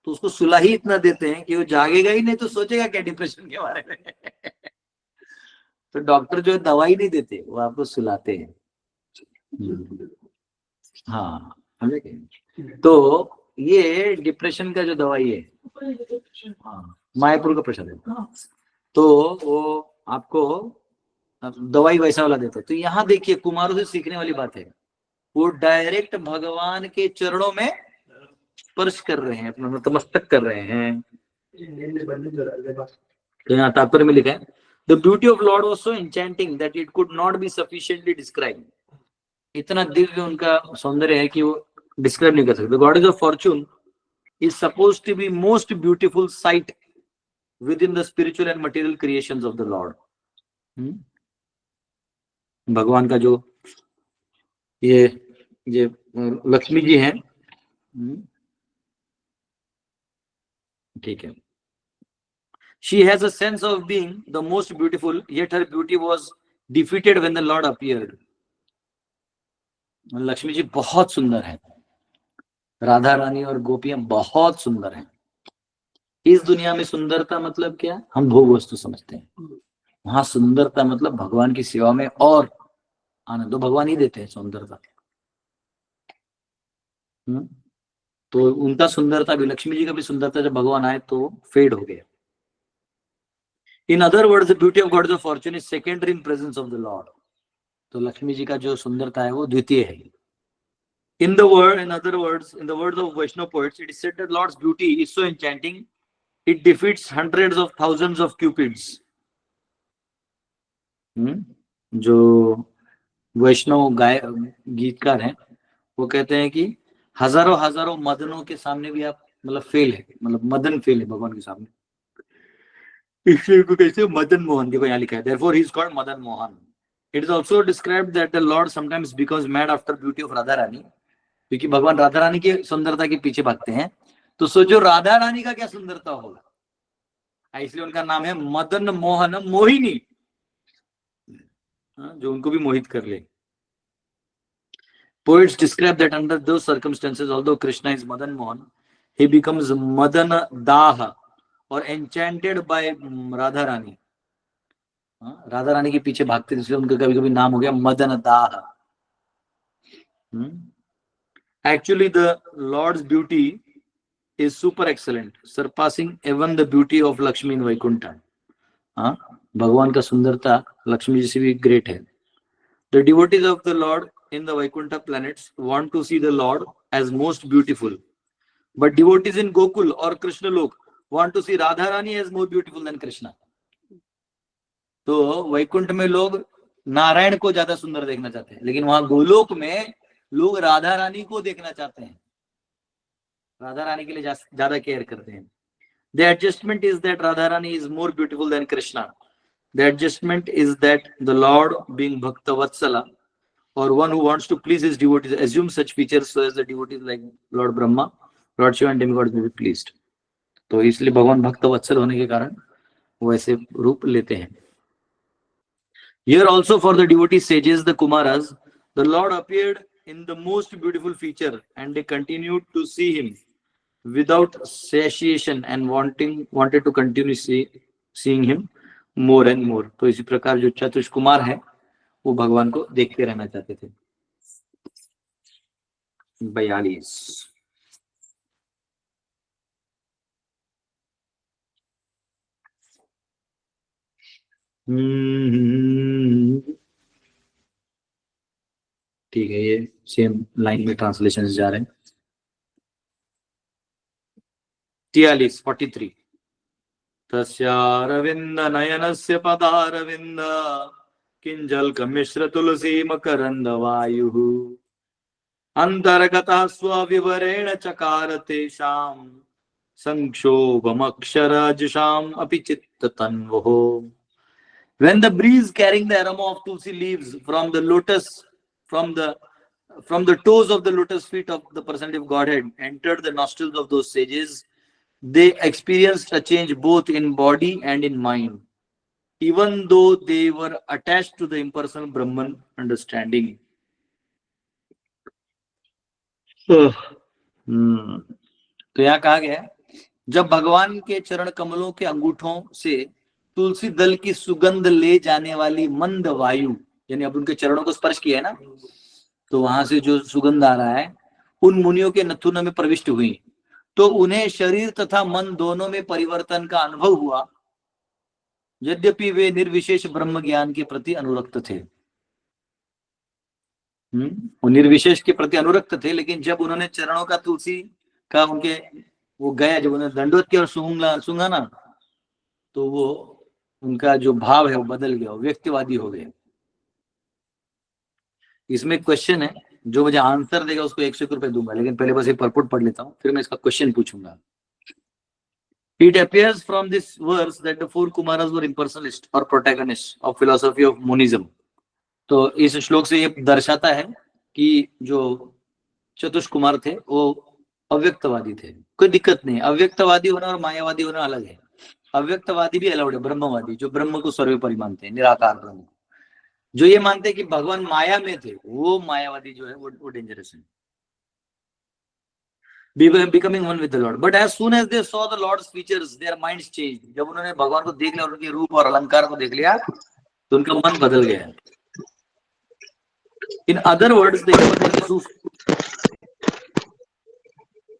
तो उसको सुला ही इतना देते हैं कि वो जागेगा ही नहीं तो सोचेगा क्या डिप्रेशन के बारे में। तो डॉक्टर जो है दवाई नहीं देते, वो आपको सुलाते हैं। हाँ, समझे क्या? तो ये डिप्रेशन का जो दवाई है, हाँ, मायापुर का प्रसाद है, तो वो आपको दवाई वैसा वाला देता है। तो यहाँ देखिए कुमारों से सीखने वाली बात है, वो डायरेक्ट भगवान के चरणों में स्पर्श कर रहे हैं, अपना नतमस्तक कर रहे हैं। तो यहाँ तात्पर्य में लिखा है, the beauty of Lord was so enchanting that it could not be sufficiently describe. इतना दिव्य उनका सौंदर्य है कि वो डिस्क्राइब नहीं कर सकते। Goddess of fortune is supposed to be most beautiful sight within the spiritual and material creations of the lord. भगवान का जो ये लक्ष्मी जी हैं, ठीक है, she has a sense of being the most beautiful, yet her beauty was defeated when the Lord appeared. Lakshmi ji बहुत सुंदर है, राधा रानी और गोपियां बहुत सुंदर हैं। इस दुनिया में सुंदरता मतलब क्या, हम भोग वस्तु समझते हैं, वहां सुंदरता मतलब भगवान की सेवा में और आनंद, तो भगवान ही देते हैं सुंदरता। तो उनका सुंदरता भी, लक्ष्मी जी का भी सुंदरता जब भगवान आए तो फेड हो गया। In other words, the beauty of Goddess of Fortune is secondary in presence of the Lord. तो लक्ष्मी जी का जो सुंदरता है वो द्वितीय है। In the words of Vaishnava poets, it is said that Lord's beauty is so enchanting, it defeats hundreds of thousands of cupids. जो वैष्णव गीतकार हैं वो कहते हैं कि हजारों हजारों मदनों के सामने भी आप मतलब फेल है, मतलब मदन फेल है भगवान के सामने, इसलिए को कैसे मदन मोहन, देखो यहाँ लिखा है, therefore he is called Madan Mohan. It is also described that the Lord sometimes becomes mad after beauty of Radha Rani, क्योंकि भगवान राधा रानी की सुंदरता के पीछे भागते हैं। तो सोचो राधा रानी का क्या सुंदरता होगा, इसलिए उनका नाम है मदन मोहन, मोहिनी, जो उनको भी मोहित कर ले। Poets describe that under those circumstances, although Krishna is Madan Mohan, he becomes Madan Daha और enchanted by राधा रानी। राधा रानी के पीछे भागते थे, इसलिए उनका कभी कभी नाम हो गया मदन दाह। Actually, the Lord's beauty is super excellent, surpassing even the beauty of Lakshmi in Vaikuntha. भगवान का सुंदरता लक्ष्मी जी से भी ग्रेट है। The devotees of the Lord in the Vaikuntha planets want to see the Lord as most beautiful, but devotees in Gokul or Krishna Lok want to see Radha Rani as more beautiful than Krishna. तो वैकुंठ में लोग नारायण को ज्यादा सुंदर देखना चाहते हैं, लेकिन वहां गोलोक में लोग राधा रानी को देखना चाहते हैं, राधा रानी के लिए ज्यादा केयर करते हैं। The adjustment is that Radha Rani is more beautiful than Krishna. The adjustment is that the Lord, being Bhakta Vatsala, or one who wants to please his devotees, assumes such features so as the devotees like Lord Brahma, Lord Shiva and demigods may be pleased. तो इसलिए भगवान भक्त वत्सल होने के कारण वो ऐसे रूप लेते हैं। Here also for the devotee sages, the Kumaras, the Lord appeared in the most beautiful feature and they continued to see him without satiation and wanted to continue seeing him more and more. तो इसी प्रकार जो चतुष कुमार है वो भगवान को देखते रहना चाहते थे। 42 ठीक है, ये सेम लाइन में ट्रांसलेशन जा रहे हैं। 43 तस्यारविंद नयनस्य पदारविंद किंजल्क मिश्र तुलसी मकरंद वायुः अंतर्गतः स्वविवरेण चकार तेषां संक्षोभमक्षरजुषाम् अपि चित्ततन्वः। When the breeze carrying the aroma of tulsi leaves from the lotus, from the toes of the lotus feet of the personality of Godhead entered the nostrils of those sages, they experienced a change both in body and in mind, even though they were attached to the impersonal Brahman understanding. तो यहाँ कहा गया है, जब भगवान के चरण कमलों के अंगूठों से तुलसी दल की सुगंध ले जाने वाली मंद वायु, यानी अब उनके चरणों को स्पर्श किया है ना, तो वहां से जो सुगंध आ रहा है उन मुनियों के नथुनों में प्रविष्ट हुई, तो उन्हें शरीर तथा मन दोनों में परिवर्तन का अनुभव हुआ, यद्यपि वे निर्विशेष ब्रह्म ज्ञान के प्रति अनुरक्त थे। वो निर्विशेष के प्रति अनुरक्त थे, लेकिन जब उन्होंने चरणों का तुलसी का उनके वो गया, जब उन्होंने दंडवत किया और सूंघा ना, तो वो उनका जो भाव है वो बदल गया, वो व्यक्तिवादी हो गए। इसमें क्वेश्चन है, जो मुझे आंसर देगा उसको 101 रुपए दूंगा, लेकिन पहले बस एक परपुट पढ़ लेता हूँ, फिर मैं इसका क्वेश्चन पूछूंगा। It appears from this verse that the four Kumaras were impersonalists or protagonists of philosophy of monism. तो इस श्लोक से ये दर्शाता है कि जो चतुष्क कुमार थे वो अव्यक्तवादी थे। कोई दिक्कत नहीं, अव्यक्तवादी होना और मायावादी होना अलग है। अव्यक्तवादी भी अलाउड है, ब्रह्मवादी जो ब्रह्म को सर्वोपरि मानते हैं, निराकार ब्रह्म। जो ये मानते हैं कि भगवान माया में थे, वो मायावादी जो है वो डेंजरस है। Becoming one with the Lord. But as soon as they saw the Lord's features, their minds changed. जब उन्होंने भगवान को देख लिया और उनके रूप और अलंकार को देख लिया, तो उनका मन बदल गया। In other words,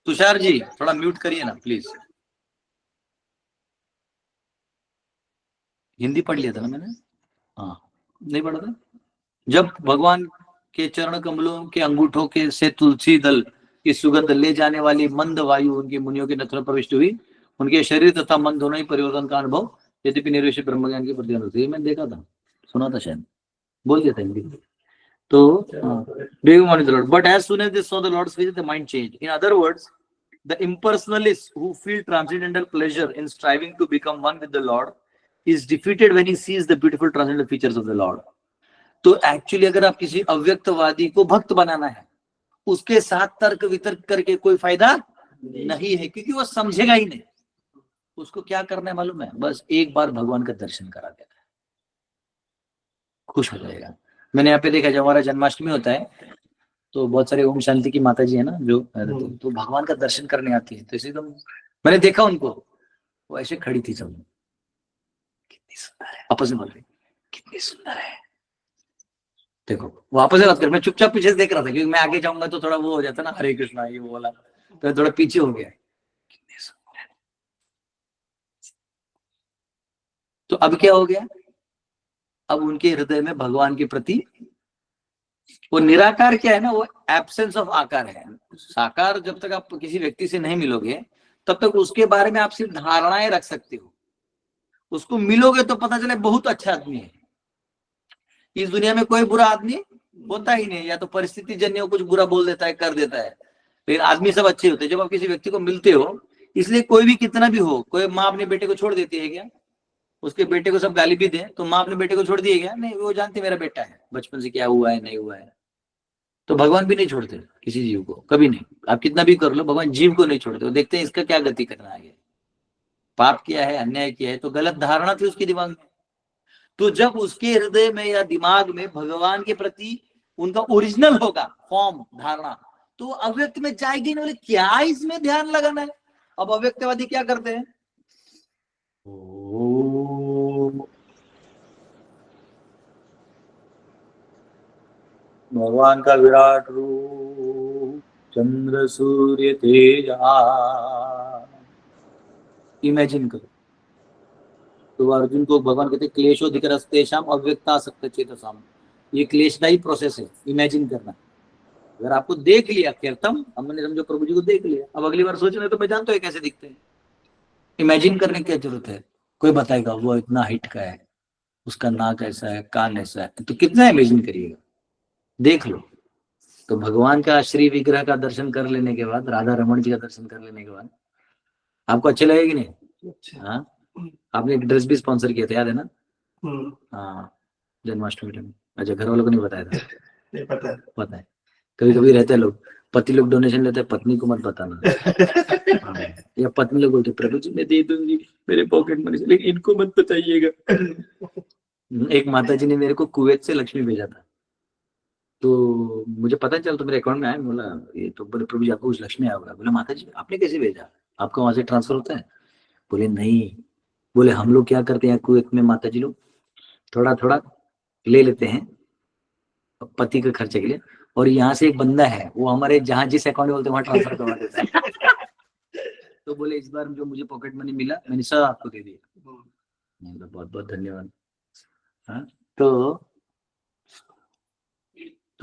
Tushar ji थोड़ा म्यूट करिए ना प्लीज। हिंदी पढ़ लिया था ना मैंने, हाँ नहीं पढ़ा था। जब भगवान के चरण कमलों के अंगूठों के से तुलसी दल की सुगंध ले जाने वाली मंद वायु उनकी मुनियों के नथुनों प्रविष्ट हुई, उनके शरीर तथा मन दोनों ही परिवर्तन का अनुभव, यद्यपि निर्विशेष ब्रह्म ज्ञान के प्रति अनुरक्त। मैंने देखा था, सुना था, शायद बोल दिया था हिंदी। तो but as soon as they saw the Lord's face, the mind changed. In other words, the impersonalists who feel transcendental pleasure in striving to become one with the Lord is defeated when he sees the beautiful transcendental features of the Lord. तो एक्चुअली अगर आप किसी अव्यक्तवादी को भक्त बनाना है, उसके साथ तर्क वितर्क करके कोई फायदा नहीं है, क्योंकि वो समझेगा ही नहीं। उसको क्या करना है मालूम है? बस एक बार भगवान का दर्शन करा देना है, खुश हो जाएगा। मैंने यहाँ पे देखा, जब हमारा जन्माष्टमी होता है तो बहुत सारे ओम शांति की माता जी है ना जो, तो भगवान का दर्शन करने आती है, तो इसी तो मैंने देखा उनको, वो ऐसे खड़ी थी सब, कितनी सुंदर है, आपस में बोल रही कितनी सुंदर है। देखो वापस से बात कर, मैं चुपचाप पीछे से देख रहा था, क्योंकि मैं आगे जाऊंगा तो थोड़ा वो हो जाता ना, हरे कृष्णा ये वो वाला, तो थोड़ा पीछे हो गया। कितनी सुंदर है। तो अब क्या हो गया? अब उनके हृदय में भगवान के प्रति वो निराकार क्या है ना, वो एब्सेंस ऑफ आकार है। साकार जब तक आप किसी व्यक्ति से नहीं मिलोगे, तब तक उसके बारे में आप सिर्फ धारणाएं रख सकते हो। उसको मिलोगे तो पता चले बहुत अच्छा आदमी है। इस दुनिया में कोई बुरा आदमी होता ही नहीं, या तो परिस्थिति जन्य कुछ बुरा बोल देता है, कर देता है, लेकिन आदमी सब अच्छे होते हैं। जब आप किसी व्यक्ति को मिलते हो, इसलिए कोई भी कितना भी हो, कोई माँ अपने बेटे को छोड़ देती है क्या? उसके बेटे को सब गाली भी दे तो माँ अपने बेटे को छोड़ दिए क्या? नहीं, वो जानती मेरा बेटा है, बचपन से क्या हुआ है नहीं हुआ है। तो भगवान भी नहीं छोड़ते किसी जीव को, कभी नहीं। आप कितना भी कर लो, भगवान जीव को नहीं छोड़ते। वो देखते हैं इसका क्या गति करना है, पाप किया है, अन्याय किया है, तो गलत धारणा थी उसके दिमाग में। तो जब उसके हृदय में या दिमाग में भगवान के प्रति उनका ओरिजिनल होगा फॉर्म, धारणा, तो अव्यक्त में जाएगी ना। बोले क्या इसमें ध्यान लगाना है? अब अव्यक्तवादी क्या करते हैं? भगवान का विराट रूप, चंद्र सूर्य तेज, इमेजिन करो। तो अर्जुन को भगवान कहते क्लेशोधिकरस्तेषाम अव्यक्तासक्त चेतसाम। ये क्लेशदायी प्रोसेस है, इमेजिन करना। अगर आपको देख लिया कीर्तम, हमने समझो प्रभु जी को देख लिया, अब अगली बार सोचना तो मैं जानता हूँ कैसे दिखते हैं। इमेजिन करने की क्या जरूरत है? कोई बताएगा वो इतना हाइट का है, उसका नाक ऐसा है, कान ऐसा है, तो कितना इमेजिन करिएगा, देख लो। तो भगवान का श्री विग्रह का दर्शन कर लेने के बाद, राधा रमन जी का दर्शन कर लेने के बाद आपको अच्छे लगेगी नहीं? हाँ, आपने एक ड्रेस भी स्पॉन्सर किया था, याद है ना? हाँ, जन्माष्टमी टाइम। अच्छा, घर वालों को नहीं बताया था?
पता है।
पता है, कभी कभी रहते हैं लोग, पति लोग डोनेशन लेते हैं, पत्नी को मत बताना। हाँ, या पत्नी लोग बोलते प्रभु जी मैं दे दूंगी मेरे पॉकेट मनी से, लेकिन इनको मत बताइएगा। एक माता जी ने मेरे को कुवैत से लक्ष्मी भेजा था, तो मुझे पता चल तो मेरे अकाउंट में आया, बोला ये तो बोले प्रभु जी आपको कुछ लक्ष्मी आया होगा। बोले माता जी आपने कैसे भेजा, आपका वहां से ट्रांसफर होता है? बोले नहीं, बोले हम लोग क्या करते हैं कुवैत में माता जी लोग थोड़ा थोड़ा ले लेते हैं पति के खर्चे के लिए, और यहाँ से एक बंदा है वो हमारे जहाँ जिस अकाउंट में बोलते हैं वहां ट्रांसफर करवा देता है। तो बोले इस बार जो मुझे पॉकेट मनी मिला मैंने सब आपको दे दिया। बहुत बहुत धन्यवाद। हाँ, तो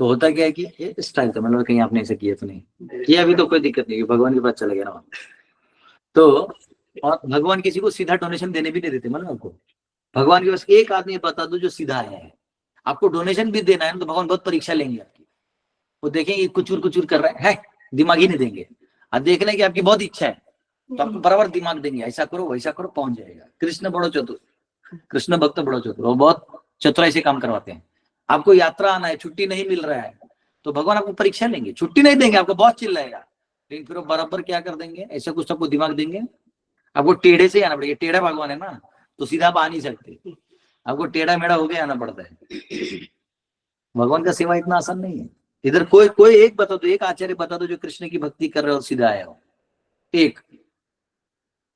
होता क्या है कि ये स्टाइल था, मतलब कहीं आपने ऐसा किया तो नहीं किया, अभी तो कोई दिक्कत नहीं, भगवान के पास चला गया ना। तो और भगवान किसी को सीधा डोनेशन देने भी नहीं देते, मतलब आपको भगवान के पास एक आदमी बता दो जो सीधा है, आपको डोनेशन भी देना है तो भगवान बहुत परीक्षा लेंगे आपकी, वो देखेंगे कुचूर कर रहा है दिमाग ही नहीं देंगे। अब देख लें कि आपकी बहुत इच्छा है तो आपको बराबर दिमाग देंगे, ऐसा करो वैसा करो, पहुंच जाएगा। कृष्ण बड़ो चतुर, कृष्ण भक्त बड़ो चतुर, वो बहुत चतुराई से काम करवाते हैं। आपको यात्रा आना है, छुट्टी नहीं मिल रहा है तो भगवान आपको परीक्षा लेंगे, छुट्टी नहीं देंगे, आपको बहुत चिल्लाएगा, लेकिन फिर वो बराबर क्या कर देंगे, ऐसा कुछ आपको दिमाग देंगे। आपको टेढ़े से आना पड़ेगा, टेढ़ा भगवान है ना तो सीधा आप आ नहीं सकते, आपको टेढ़ा मेढ़ा होके आना पड़ता है। भगवान का सेवा इतना आसान नहीं है। इधर कोई एक बता दो, एक आचार्य बता दो जो कृष्ण की भक्ति कर रहे हो सीधा आया हो, एक।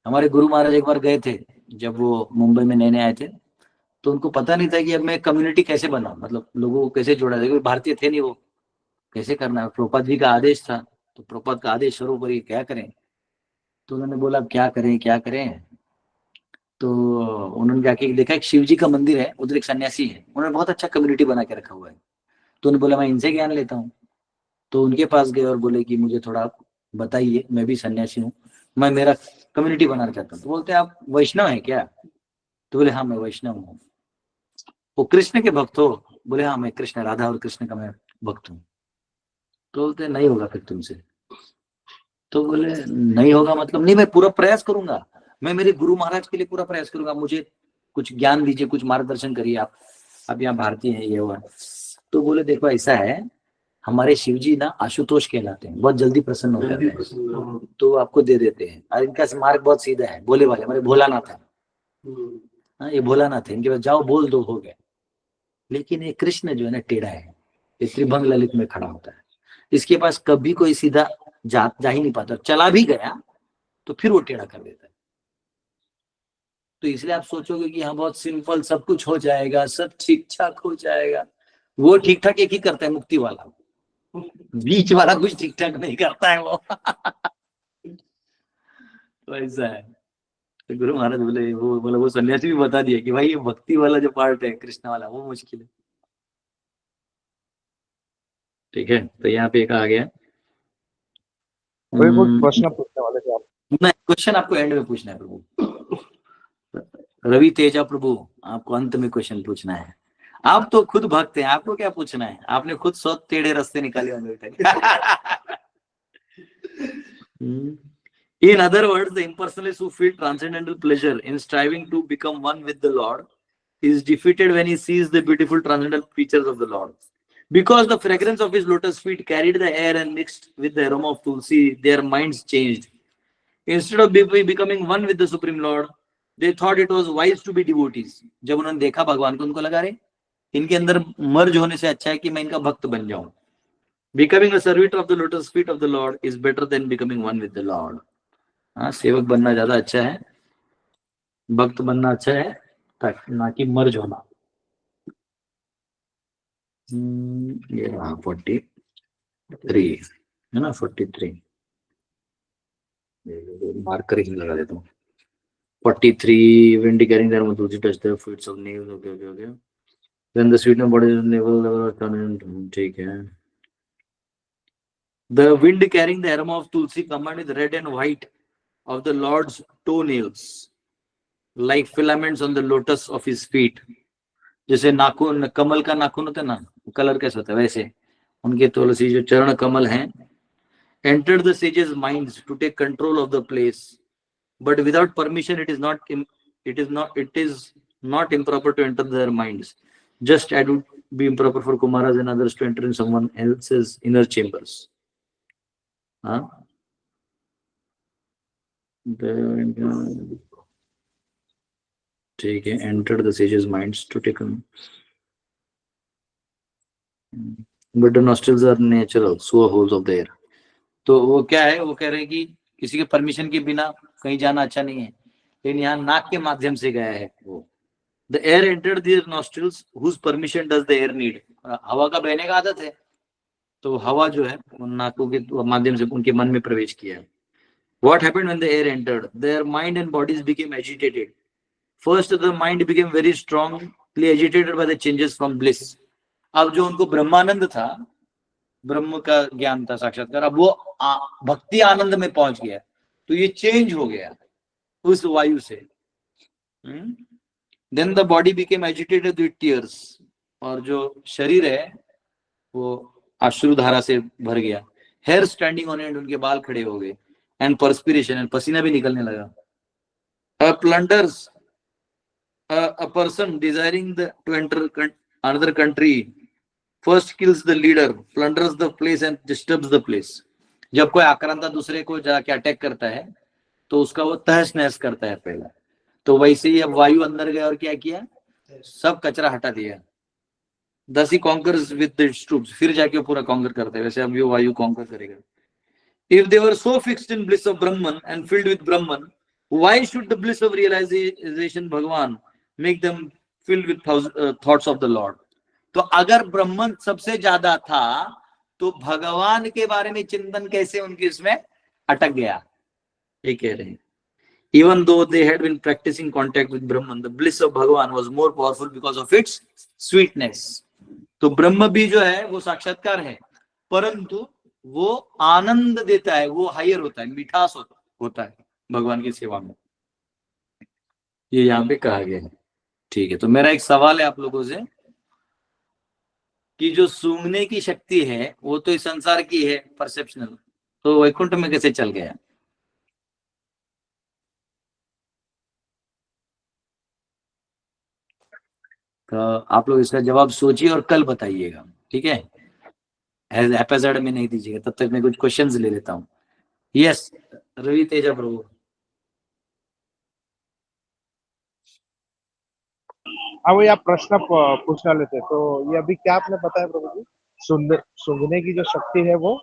हमारे गुरु महाराज एक बार गए थे, जब वो मुंबई में नए आए थे, तो उनको पता नहीं था कि अब मैं कम्युनिटी कैसे बनाऊं, मतलब लोगों को कैसे जोड़ा जाए, कोई भारतीय थे नहीं, वो कैसे करना है। प्रभुपाद जी का आदेश था, तो प्रभुपाद का आदेश स्वरूप ये क्या करें, तो उन्होंने बोला अब क्या करें। तो उन्होंने जाके देखा एक शिव जी का मंदिर है, उधर एक सन्यासी है, उन्होंने बहुत अच्छा कम्युनिटी बना के रखा हुआ है। तो उन्होंने बोला मैं इनसे ज्ञान लेता हूँ, तो उनके पास गए और बोले कि मुझे थोड़ा बताइए, मैं भी सन्यासी हूँ, मैं मेरा कम्युनिटी बनाना चाहता हूँ। तो बोलते आप वैष्णव है क्या? तो बोले हाँ मैं वैष्णव हूँ। वो कृष्ण के भक्त हो? बोले हाँ मैं कृष्ण, राधा और कृष्ण का मैं भक्त हूँ। तो बोलते नहीं होगा फिर तुमसे। तो बोले नहीं होगा मतलब? नहीं, मैं पूरा प्रयास करूंगा, मैं मेरे गुरु महाराज के लिए पूरा प्रयास करूंगा, मुझे कुछ ज्ञान दीजिए, कुछ मार्गदर्शन करिए आप यहाँ भारतीय है ये हुआ। तो बोले देखो ऐसा है, हमारे शिव जी ना आशुतोष कहलाते हैं, बहुत जल्दी प्रसन्न हो जाते हैं, तो आपको दे देते हैं। और इनका मार्ग बहुत सीधा है, बोले वाले हमारे भोलानाथ है। हाँ ये भोलानाथ है, इनके पास जाओ बोल दो हो गया। लेकिन ये कृष्ण जो है ना टेढ़ा है, ये त्रिभंग ललित में खड़ा होता है, इसके पास कभी कोई सीधा जा ही नहीं पाता, चला भी गया तो फिर वो टेढ़ा कर देता है। तो इसलिए आप सोचोगे कि हाँ बहुत सिंपल, सब कुछ हो जाएगा, सब ठीक ठाक हो जाएगा। वो ठीक ठाक एक ही करता है, मुक्ति वाला, बीच वाला कुछ ठीक ठाक नहीं करता है वो। तो ऐसा है। तो गुरु महाराज बोले वो सन्यासी भी बता दिया कि भाई ये भक्ति वाला जो पार्ट है कृष्ण वाला वो मुश्किल है। ठीक है, तो यहाँ पे एक आ गया।
कोई कुछ प्रश्न पूछने वाले थे आप?
नहीं, क्वेश्चन आपको एंड में पूछना है प्रभु। रवि तेजा प्रभु, आपको अंत में क्वेश्चन पूछना है। आप तो खुद भक्त हैं, आपको क्या पूछना है? आपने खुद 100 टेढ़े रास्ते निकाले होंगे। In other words, the impersonalists who feel transcendental pleasure in striving to become one with the Lord is defeated when he sees the beautiful transcendental features of the Lord. Because the fragrance of his lotus feet carried the air and mixed with the aroma of tulsi, their minds changed. Instead of becoming one with the Supreme Lord, they thought it was wise to be devotees. जब उन्होंने देखा भगवान को, उनको लगा रे इनके अंदर मर्ज होने से अच्छा है कि मैं इनका भक्त बन जाऊं. Becoming a servant of the lotus feet of the Lord is better than becoming one with the Lord. हाँ, सेवक बनना ज्यादा अच्छा है, भक्त बनना अच्छा है, ना कि मर्ज होना. ये 43 है ना, 43 मार्कर ही लगा देता हूँ. 43 vindicating their to touch the fruits of nails. Okay. Then the sweetness body is navel ठीक है. The wind carrying the aroma of tulsi combined with red and white of the Lord's toenails, like filaments on the lotus of his feet. जैसे नाखून, कमल का नाखून होता है ना, कलर कैसे होता है, वैसे उनके तुलसी जो चरण कमल हैं, entered the sages' minds to take control of the place, but without permission it is not improper to enter their minds, just as it would be improper for Kumaras and others to enter in someone else's inner chambers. हाँ, ठीक है, enter the sages minds to take but the nostrils are natural so holes of the air. तो वो क्या है, वो कह रहे हैं कि किसी के परमिशन के बिना कहीं जाना अच्छा नहीं है, लेकिन यहाँ नाक के माध्यम से गया है वो। The air entered their nostrils whose permission does the air need. हवा का बहने का आदत है, तो हवा जो है उन नाकों के माध्यम से उनके मन में प्रवेश किया है। What happened when the air entered? Their mind and bodies became agitated. First, the mind became very strongly agitated by the changes from bliss. अब जो उनको ब्रह्मानंद था, ब्रह्म का ज्ञान था, साक्षात्कार, अब वो भक्ति आनंद में पहुंच गया, तो ये चेंज हो गया उस वायु से। Then the body became agitated with tears. और जो शरीर है वो अश्रुधारा से भर गया। Hair standing on end, उनके बाल खड़े हो गए। And perspiration, and पसीना भी निकलने लगा। A plunders, a person desiring to enter another country first kills the leader, plunders the place and disturbs the place. जब कोई आक्रांता दूसरे को जाके अटैक करता है तो उसका वो तहस नहस करता है पहला। तो वैसे ही अब वायु अंदर गया और क्या किया, सब कचरा हटा दिया। Thus he conquers with the troops, फिर जाके पूरा कॉन्कर करता है। वैसे अब ये वायु कॉन्कर करेगा। If they were so fixed in bliss of Brahman and filled with Brahman, why should the bliss of realization Bhagavan make them filled with thoughts of the Lord? तो अगर ब्रह्मन सबसे ज्यादा था तो भगवान के बारे में चिंतन कैसे उनके इसमें अटक गया, ये कह रहे हैं। Even though they had been practicing contact with Brahman, the bliss of Bhagavan was more powerful because of its sweetness. तो ब्रह्म भी जो है वो साक्षात्कार है, परंतु वो आनंद देता है, वो हायर होता है, मिठास होता है भगवान की सेवा में, ये यहाँ पे कहा गया है। ठीक है, तो मेरा एक सवाल है आप लोगों से कि जो सूंघने की शक्ति है वो तो इस संसार की है, परसेप्शनल, तो वैकुंठ में कैसे चल गया? तो आप लोग इसका जवाब सोचिए और कल बताइएगा, ठीक है? एपिसोड में नहीं दीजिएगा, तब तक मैं कुछ क्वेश्चंस ले लेता हूँ। यस, रवि तेजा प्रभु।
हाँ वही आप प्रश्न पूछना लेते, तो ये अभी क्या आपने बताया प्रभु जी? सूंघने की जो शक्ति है वो,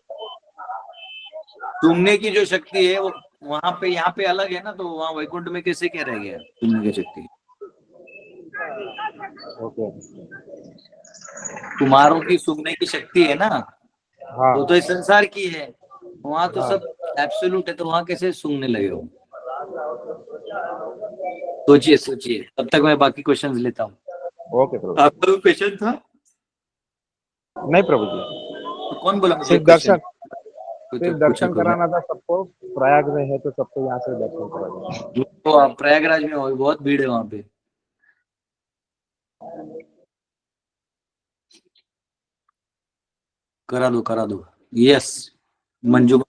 सूंघने की जो शक्ति है वो वहां पे, यहाँ पे अलग है ना, तो वहाँ वैकुंठ में कैसे क्या रह गया सूंघने की शक्ति?
ओके,
कुमारों की सूंघने की शक्ति है ना,
हाँ
वो तो इस संसार की है, वहां तो सब एब्सोल्यूट है, तो वहां कैसे सूंघने लगे हो? सोचिए सोचिए, तब तक मैं बाकी क्वेश्चंस लेता हूँ।
ओके प्रभु।
आपका कोई क्वेश्चन था?
नहीं प्रभु जी,
तो कौन बोला मुझे
सिर्फ दर्शन,
कोई
सिर्फ
तो
दर्शन
पूछा
कराना था सबको। प्रयाग में है तो सबको यहाँ से दर्शन कराना।
तो आप प्रयागराज में हो, बहुत भीड़ है वहां पे। करा दो। यस, मंजू।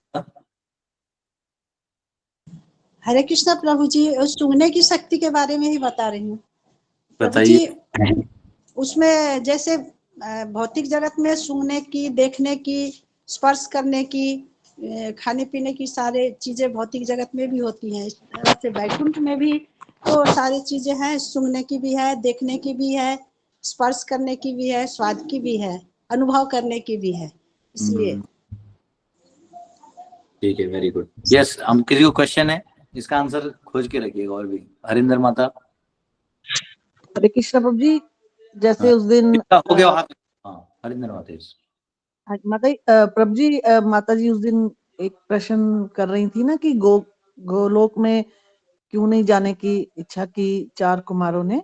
हरे कृष्णा प्रभु जी, उस सूंघने की शक्ति के बारे में ही बता रही हूँ प्रभु
बताइए।
जी। उसमें जैसे भौतिक जगत में सूंघने की, देखने की, स्पर्श करने की, खाने पीने की सारे चीजें भौतिक जगत में भी होती हैं, इस तरह से वैकुंठ में भी तो सारी चीजें हैं, सूंघने की भी है, देखने की भी है, स्पर्श करने की भी है, स्वाद की भी है, अनुभव करने की भी है, इसलिए।
ठीक है, वेरी गुड। यस, हम किसी को क्वेश्चन है इसका आंसर खोज के रखिएगा। और भी हरिंदर माता।
हरे कृष्ण प्रभु जी, जैसे उस दिन
हो गया वहां पे। हरिंदर माता।
प्रभु जी, माता जी उस दिन एक प्रश्न कर रही थी ना कि गोलोक में क्यों नहीं जाने की इच्छा की 4 कुमारों ने।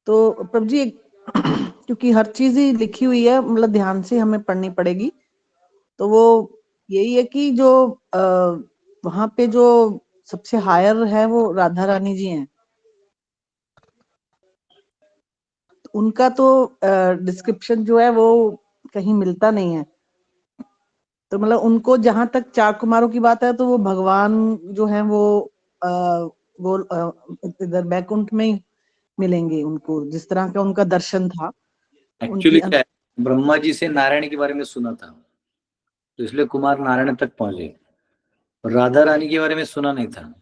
तो प्रभु जी, क्योंकि हर चीज ही लिखी हुई है, मतलब ध्यान से हमें पढ़नी पड़ेगी, तो वो यही है कि जो वहां पे जो सबसे हायर है वो राधा रानी जी हैं, उनका तो डिस्क्रिप्शन जो है वो कहीं मिलता नहीं है। तो मतलब उनको, जहां तक 4 कुमारों की बात है, तो वो भगवान जो है वो इधर बैकुंठ में ही मिलेंगे उनको, जिस तरह का उनका दर्शन था।
एक्चुअली क्या है, ब्रह्मा जी से नारायण के बारे में सुना था, तो इसलिए कुमार नारायण तक पहुंचे, राधा रानी के बारे में सुना नहीं था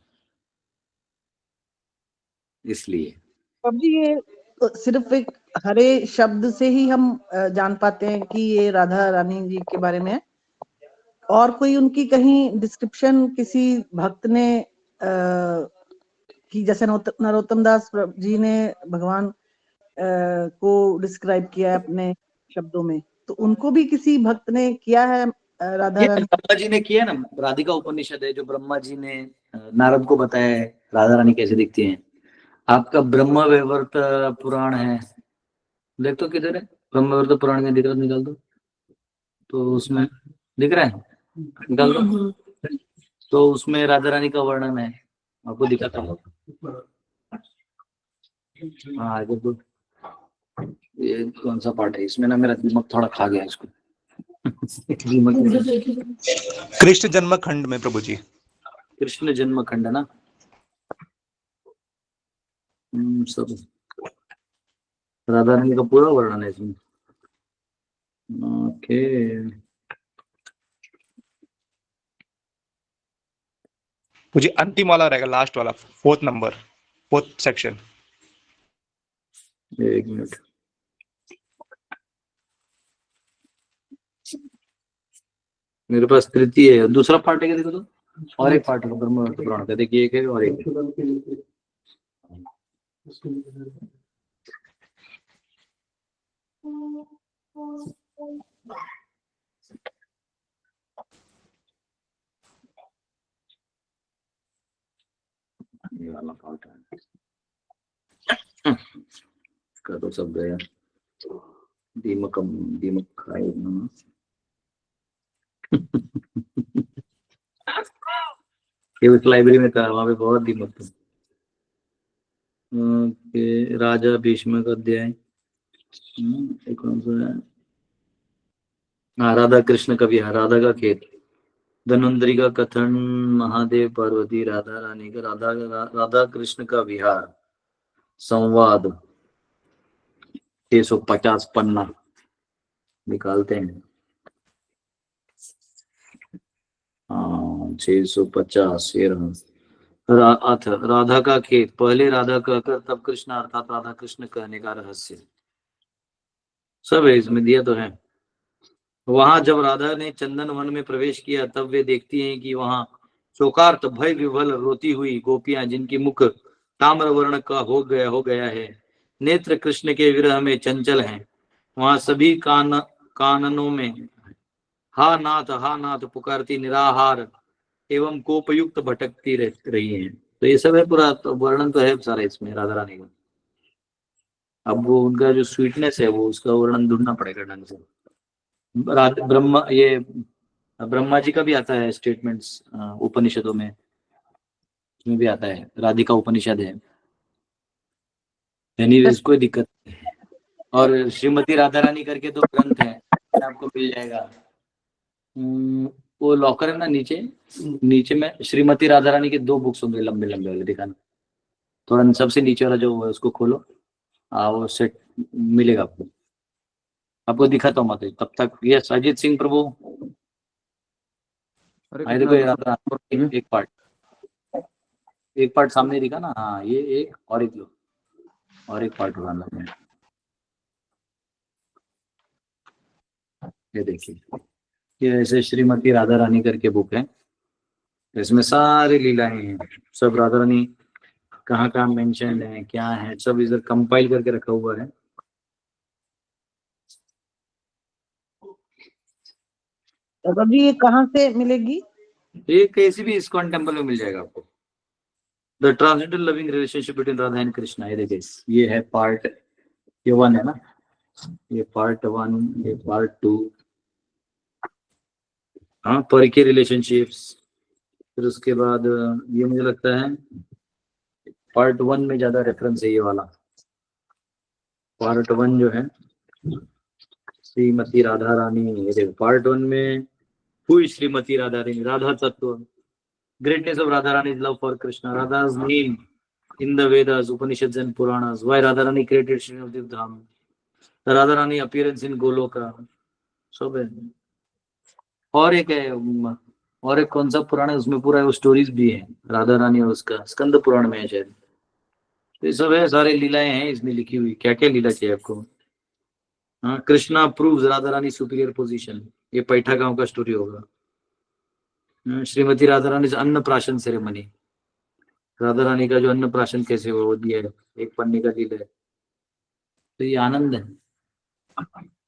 इसलिए।
अब जी ये तो सिर्फ एक हरे शब्द से ही हम जान पाते हैं कि ये राधा रानी जी के बारे में है, और कोई उनकी कहीं डिस्क्रिप्शन किसी भक्त ने कि जैसे नरोत्तम दास जी ने भगवान को डिस्क्राइब किया है अपने शब्दों में, तो उनको भी किसी भक्त ने किया है राधा रानी?
ब्रह्मा जी ने किया ना, राधिका उपनिषद है जो ब्रह्मा जी ने नारद को बताया है राधा रानी कैसे दिखती हैं। आपका ब्रह्म वैवर्त पुराण है, देख तो किधर है ब्रह्म वैवर्त पुराण में, दिख रहा निकाल दो तो उसमें दिख रहा है, निकाल दो तो उसमें राधा रानी का वर्णन है, आपको दिखाता हूँ। हाँ आगे दो, ये कौन सा पार्ट है इसमें ना, मेरा दिमाग थोड़ा खा गया इसको।
कृष्ण जन्म खंड में प्रभु जी,
कृष्ण जन्म खंड ना, सब राधा रानी का पूरा वर्णन है इसमें। ओके
मुझे अंतिम वाला रहेगा, लास्ट वाला, 4th नंबर, 4th सेक्शन।
एक मिनट, मेरे पास तृतीय है, दूसरा पार्ट है क्या देखो तो, और एक पार्ट है ब्रह्म पुराण का, देखिए एक है और एक ये वाला पार्ट है इसका तो सब गया, दीमकम दीमक खाए ना। ये उस लाइब्रेरी में था, वहां पे बहुत दीमक था। राजा भीष्म का अध्याय कौन सा है? हाँ, राधा कृष्ण का विहार, राधा का खेत, धन्वंतरी का कथन, महादेव पार्वती राधा रानी का, राधा कृष्ण का विहार, संवाद 650 पन्ना निकालते हैं। 650 ये रहा। राधा का खेत, पहले राधा कहकर तब कृष्ण अर्थात राधा कृष्ण कहने का रहस्य सब है इसमें दिया तो है। वहां जब राधा ने चंदन वन में प्रवेश किया तब वे देखती हैं कि वहां शोकार्त भय विभल रोती हुई गोपियां, जिनकी मुख ताम्र वर्ण का हो गया है, नेत्र कृष्ण के विरह में चंचल हैं। वहां सभी काननों में हा नाथ पुकारती निराहार एवं कोपयुक्त भटकती रही हैं। तो ये सब है पूरा, तो वर्णन तो है सारा इसमें राधा रानी का। अब वो उनका जो स्वीटनेस है वो उसका वर्णन ढूंढना पड़ेगा ढंग से। ब्रह्मा जी का भी आता है स्टेटमेंट्स उपनिषदों में, उसमें भी आता है, राधिका उपनिषद है, यानी इसको दिक्कत है। और श्रीमती राधा रानी करके दो ग्रंथ है, आपको मिल जाएगा, वो लॉकर है ना नीचे में श्रीमती राधा रानी के 2 बुक्स होंगे लंबे वाले, दिखाना थोड़ा सबसे नीचे वाला जो है उसको खोलो, वो सेट मिलेगा आपको दिखाता हूँ मत तब तक। ये अजीत सिंह प्रभु, एक पार्ट सामने दिखा ना, हाँ ये एक और एक लो, और एक पार्ट उठाना है। ये देखिए, ये ऐसे श्रीमती राधा रानी करके बुक है, इसमें सारी लीलाएं हैं, सब राधा रानी कहाँ कहाँ मेंशन है, क्या है, सब इधर कंपाइल करके रखा हुआ है।
तो अभी ये कहाँ से मिलेगी?
ये किसी भी इस्कॉन टेम्पल में मिल जाएगा आपको। The transcendental loving relationship between Radha and Krishna, ये देखिए, ये है पार्ट, ये 1 है ना, ये पार्ट 1, ये पार्ट 2, हाँ पर के रिलेशनशिप्स। फिर उसके बाद ये मुझे लगता है पार्ट 1 में ज्यादा रेफरेंस है, ये वाला पार्ट 1 जो है श्रीमती राधा रानी, पार्ट 1 में हुई श्रीमती राधा रानी, राधा तत्व, greatness of Radharani's love for Krishna, Radha's name in the Vedas, Upanishads and Puranas, why Radharani created Srinivadip Dham, the Radharani appearance in Goloka, सब है। और एक है और एक कौन सा पुराण है, उसमें पूरा वो स्टोरीज भी है, राधा रानी और उसका, स्कंद पुराण में है शायद। तो ये सब है, सारे लीलाएं हैं इसमें लिखी हुई, क्या क्या लीला चाहिए आपको। हाँ, Krishna proves Radha Rani superior position, ये पैठा गांव का स्टोरी होगा। श्रीमती राधा रानी अन्न प्राशन सेरेमनी, राधा रानी का जो अन्न प्राशन कैसे वो दिया है, एक पन्ने का लीला है। तो ये आनंद है,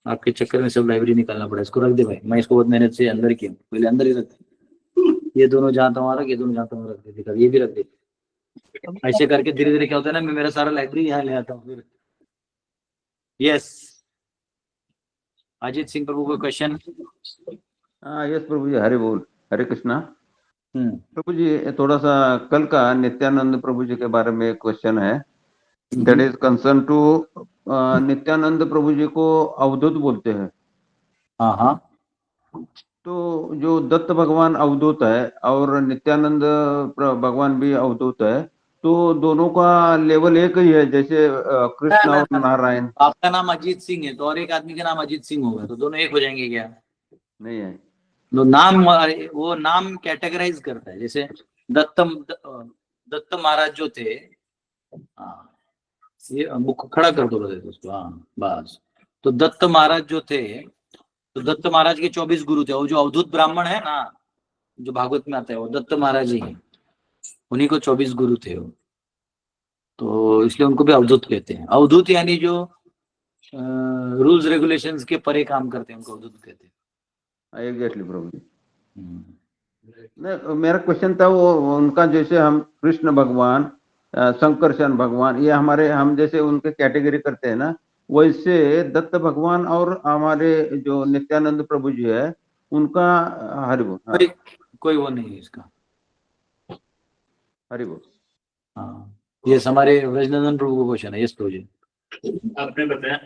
आपके चक्कर में सब लाइब्रेरी निकालना पड़ा। इसको रख दे भाई, मैं इसको बहुत मेहनत से अंदर किया, पहले अंदर ही रख दे। ये दोनों जहाँ तक रख, ये दोनों जहाँ तक रख दे, दिखा, ये भी रख दे। ऐसे करके धीरे धीरे क्या होता है ना, मैं मेरा सारा लाइब्रेरी यहाँ ले आता हूँ फिर। यस, अजीत सिंह प्रभु का क्वेश्चन।
हाँ यस प्रभु जी, हरे बोल, हरे कृष्णा। प्रभु जी थोड़ा सा कल का नित्यानंद प्रभु जी के बारे में क्वेश्चन है, that is concern to Nityananda Prabhu ji को अवधूत बोलते हैं।
हाँ,
तो जो दत्त भगवान अवधूत है और नित्यानंद भगवान भी अवधूत है, तो दोनों का लेवल एक ही है, जैसे कृष्ण और नारायण।
आपका नाम अजीत सिंह है तो और एक आदमी का नाम अजीत सिंह होगा, तो दोनों एक हो जाएंगे क्या?
नहीं है,
तो नाम, वो नाम कैटेगराइज करता है। जैसे दत्त महाराज जो थे, हाँ ये मुख खड़ा कर दो उसको, हाँ बस। तो दत्त महाराज जो थे, तो दत्त महाराज के 24 गुरु थे। वो जो अवधूत ब्राह्मण है ना, जो भागवत में आता है, वो दत्त महाराज ही है, उन्हीं को 24 गुरु थे वो, तो इसलिए उनको भी अवधूत कहते हैं। अवधूत यानी जो रूल्स रेगुलेशंस के परे काम करते हैं, उनको अवधूत कहते हैं।
एग्जैक्टली प्रभु जी। नहीं, मेरा क्वेश्चन था वो उनका, जैसे हम कृष्ण भगवान, शंकरचंद भगवान, ये हमारे, हम जैसे उनके कैटेगरी करते हैं ना, वैसे दत्त भगवान और हमारे जो नित्यानंद प्रभु जी है उनका हरिबोल।
कोई वो नहीं है इसका,
हरिबोल।
हाँ, ये हमारे व्रजनंदन प्रभु को क्वेश्चन है। यस प्रभु जी।
आपने बताया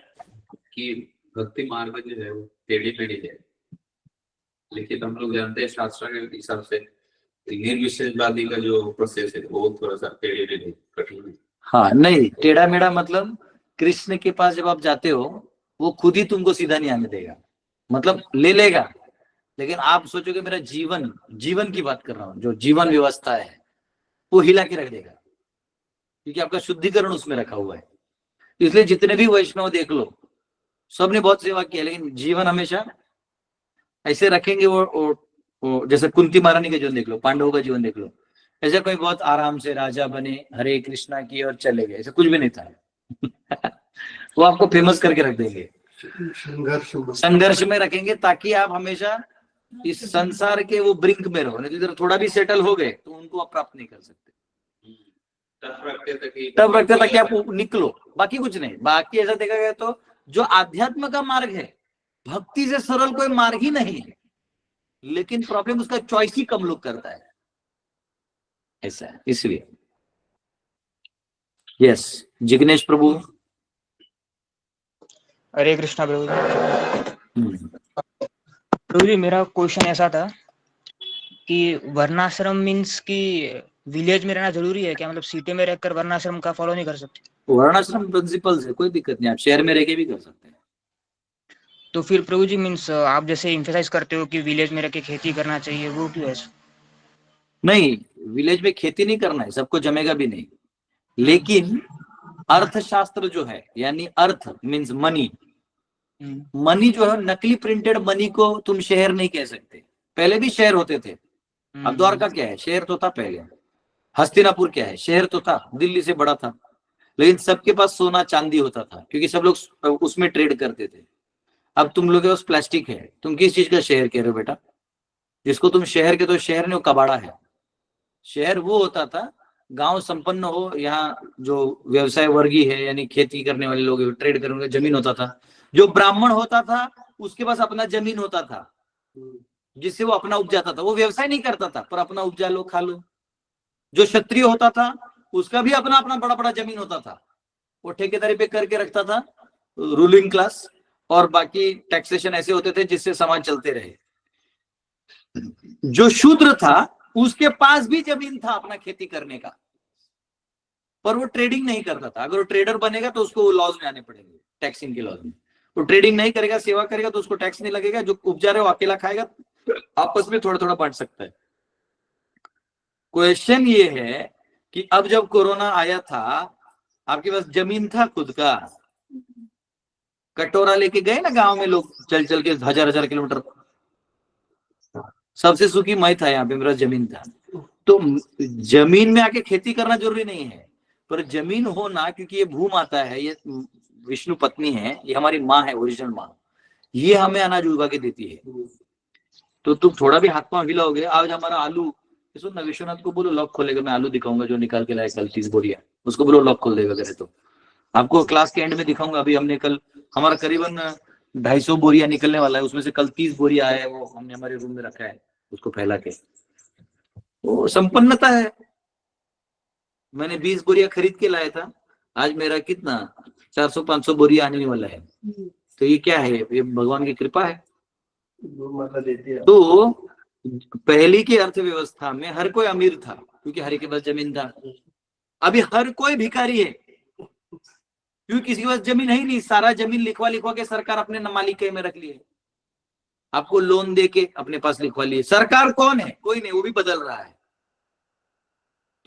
कि भक्ति मार्ग जो है वो टेढ़ी मेढ़ी है, लेकिन हम लोग जानते हैं शास्त्र के हिसाब से निर्विशेषवादी का जो प्रोसेस है वो थोड़ा सा टेढ़ी मेढ़ी कठिन है।
हाँ नहीं, टेढ़ा मेढ़ा मतलब कृष्ण के पास जब आप जाते हो, वो खुद ही तुमको सीधा नहीं आने देगा, मतलब ले लेगा, लेकिन आप सोचोगे मेरा जीवन की बात कर रहा हूँ, जो जीवन व्यवस्था है वो हिला के रख देगा, क्योंकि आपका शुद्धिकरण उसमें रखा हुआ है। इसलिए जितने भी वैष्णव देख लो, सबने बहुत सेवा की है, लेकिन जीवन हमेशा ऐसे रखेंगे। वो जैसे कुंती महारानी का जीवन देख लो, पांडवों का जीवन देख लो, ऐसे कोई बहुत आराम से राजा बने, हरे कृष्णा की और चले गए, ऐसा कुछ भी नहीं था। वो आपको फेमस करके रख देंगे, संघर्ष में रखेंगे, ताकि आप हमेशा इस संसार के वो ब्रिंक में रहो। नहीं तो इधर थोड़ा भी सेटल हो गए तो उनको आप प्राप्त नहीं कर सकते। तब रखते तक आप निकलो, बाकी कुछ नहीं। बाकी ऐसा देखा गया तो जो आध्यात्म का मार्ग है, भक्ति से सरल कोई मार्ग ही नहीं है, लेकिन प्रॉब्लम उसका चॉइस ही कम लोग करता है, ऐसा है। इसलिए यस, जिग्नेश प्रभु।
हरे कृष्णा प्रभु जी। प्रभु जी मेरा क्वेश्चन ऐसा था कि वर्णाश्रम मीन्स कि विलेज में रहना जरूरी है क्या? मतलब सिटी में रहकर वर्णाश्रम का फॉलो नहीं कर सकते?
वर्णाश्रम प्रिंसिपल से कोई दिक्कत नहीं, आप शहर में रह के भी कर सकते हैं।
तो फिर प्रभु जी मीन्स आप जैसे इम्फेसाइज करते हो कि विलेज में रह के खेती करना चाहिए, वो क्यों है?
नहीं, विलेज में खेती नहीं करना है, सबको जमेगा भी नहीं, लेकिन अर्थशास्त्र जो है, यानी अर्थ मीन्स मनी, मनी जो है, नकली प्रिंटेड मनी को तुम शहर नहीं कह सकते। पहले भी शहर होते थे, अब द्वारका क्या है? शहर तो था पहले। हस्तिनापुर क्या है? शहर तो था, दिल्ली से बड़ा था, लेकिन सबके पास सोना चांदी होता था, क्योंकि सब लोग उसमें ट्रेड करते थे। अब तुम लोग के पास प्लास्टिक है, तुम किस चीज का शहर कह रहे हो बेटा? जिसको तुम शहर के, तो शहर नहीं, वो कबाड़ा है। शहर वो होता था, गांव संपन्न हो, यहाँ जो व्यवसाय वर्गीय है, यानी खेती करने वाले लोग, ट्रेड करने वाले, जमीन होता था। जो ब्राह्मण होता था उसके पास अपना जमीन होता था, जिससे वो अपना उपजाता था। वो व्यवसाय नहीं करता था, पर अपना उपजा लो, खा लो। जो क्षत्रिय होता था उसका भी अपना अपना बड़ा बड़ा जमीन होता था, वो ठेकेदारी पे करके रखता था, रूलिंग क्लास, और बाकी टैक्सेशन ऐसे होते थे जिससे समाज चलते रहे। जो शूद्र था उसके पास भी जमीन था अपना खेती करने का, पर वो ट्रेडिंग नहीं करता था। अगर वो ट्रेडर बनेगा तो उसको लॉज में आने पड़ेंगे, टैक्सिंग के लॉज में। वो ट्रेडिंग नहीं करेगा, सेवा करेगा, तो उसको टैक्स नहीं लगेगा। जो उपजा रहे वो अकेला खाएगा, आपस में थोड़ा थोड़ा बांट सकता है। क्वेश्चन ये है कि अब जब कोरोना आया था, आपके पास जमीन था खुद का, कटोरा लेके गए ना गांव में लोग, चल चल के हजार हजार किलोमीटर। सबसे सुखी मैं था यहाँ पे, मेरा जमीन था। तो जमीन में आके खेती करना जरूरी नहीं है, पर जमीन हो ना, क्योंकि ये भू माता है, ये विष्णु पत्नी है, ये हमारी माँ है, ओरिजिनल माँ, ये हमें अनाज उगा के देती है। तो तुम थोड़ा भी हाथ पांव हिलाओगे, आज हमारा आलू, सुन ना, विश्वनाथ को बोलो लॉक खोलेगा, मैं आलू दिखाऊंगा जो निकाल के लाया कल 30 बोरिया, उसको बोलो लॉक खोल देगा करे तो। आपको क्लास के एंड में दिखाऊंगा। अभी हमने कल, हमारा करीबन 250 बोरिया निकलने वाला है, उसमें से कल 30 बोरिया आया है, वो हमने हमारे रूम में रखा है, उसको फैला के। वो संपन्नता है। मैंने 20 बोरिया खरीद के लाया था, आज मेरा कितना 400-500 बोरिया आने वाला है। तो ये क्या है? ये भगवान की कृपा है। तो पहली की अर्थव्यवस्था में हर कोई अमीर था, क्योंकि हर एक के पास जमीन था। अभी हर कोई भिखारी है, क्योंकि किसी के पास जमीन है ही नहीं। सारा जमीन लिखवा लिखवा के सरकार अपने मालिके में रख लिए, आपको लोन दे के अपने पास लिखवा लिए। सरकार कौन है? कोई नहीं, वो भी बदल रहा है।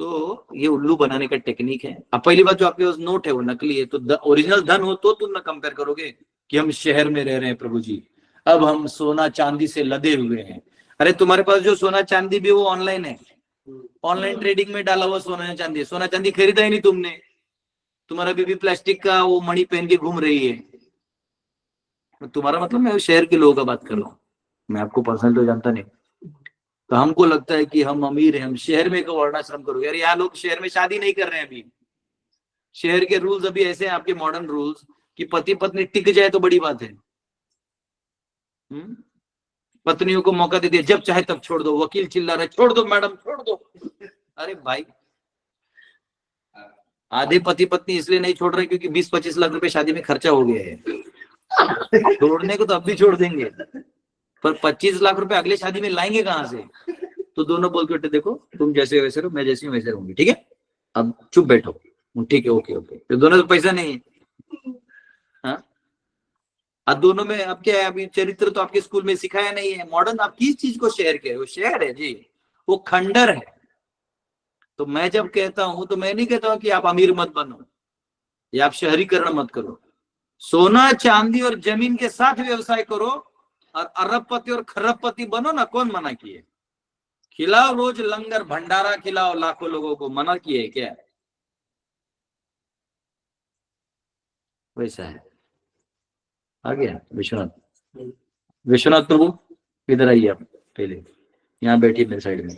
तो ये उल्लू बनाने का टेक्निक है। अब पहली बात, जो आपके पास नोट है वो नकली है। तो ओरिजिनल धन हो तो तुम ना कंपेयर करोगे कि हम शहर में रह रहे हैं प्रभु जी, अब हम सोना चांदी से लदे हुए हैं। अरे तुम्हारे पास जो सोना चांदी भी वो ऑनलाइन है, ऑनलाइन ट्रेडिंग में डाला हुआ सोना चांदी। सोना चांदी खरीदा ही नहीं तुमने, तुम्हारा बीबी प्लास्टिक का वो मणि पहन के घूम रही है। तुम्हारा मतलब, मैं शहर के लोगों का बात कर रहा हूँ, मैं आपको पर्सनल तो जानता नहीं। तो हमको लगता है कि हम अमीर हैं, हम शहर में क्यों वर्णाश्रम करोगे? अरे यहाँ लोग शहर में शादी नहीं कर रहे हैं अभी। शहर के रूल्स अभी ऐसे हैं, आपके मॉडर्न रूल्स, कि पति पत्नी टिक जाए तो बड़ी बात है। पत्नियों को मौका दे दिया, जब चाहे तब छोड़ दो। वकील चिल्ला रहा है, छोड़ दो मैडम, छोड़ दो। अरे भाई, आधे पति पत्नी इसलिए नहीं छोड़ रहे क्योंकि 20-25 लाख रुपए शादी में खर्चा हो गया है। छोड़ने को तो अब भी छोड़ देंगे, पर 25 लाख रुपए अगले शादी में लाएंगे कहां से? तो दोनों बोल के, देखो तुम जैसे वैसे रहो, मैं जैसी हूँ वैसे रहूंगी, ठीक है, अब चुप बैठो, ठीक है, ओके ओके। तो दोनों तो पैसा नहीं है। हाँ, अब दोनों में अब क्या है? अभी चरित्र तो आपके स्कूल में सिखाया नहीं है। मॉडर्न आप किस चीज को शेयर कह रहे हो? शेयर है जी, वो खंडर है। तो मैं जब कहता हूं तो मैं नहीं कहता हूं कि आप अमीर मत बनो या आप शहरीकरण मत करो। सोना चांदी और जमीन के साथ व्यवसाय करो और अरबपति और खरबपति बनो ना, कौन मना किए? खिलाओ, रोज लंगर भंडारा खिलाओ लाखों लोगों को, मना किए क्या? वैसा है। आ गया विश्वनाथ, विश्वनाथ प्रभु इधर आइए आप, पहले यहाँ बैठिए मेरे साइड में,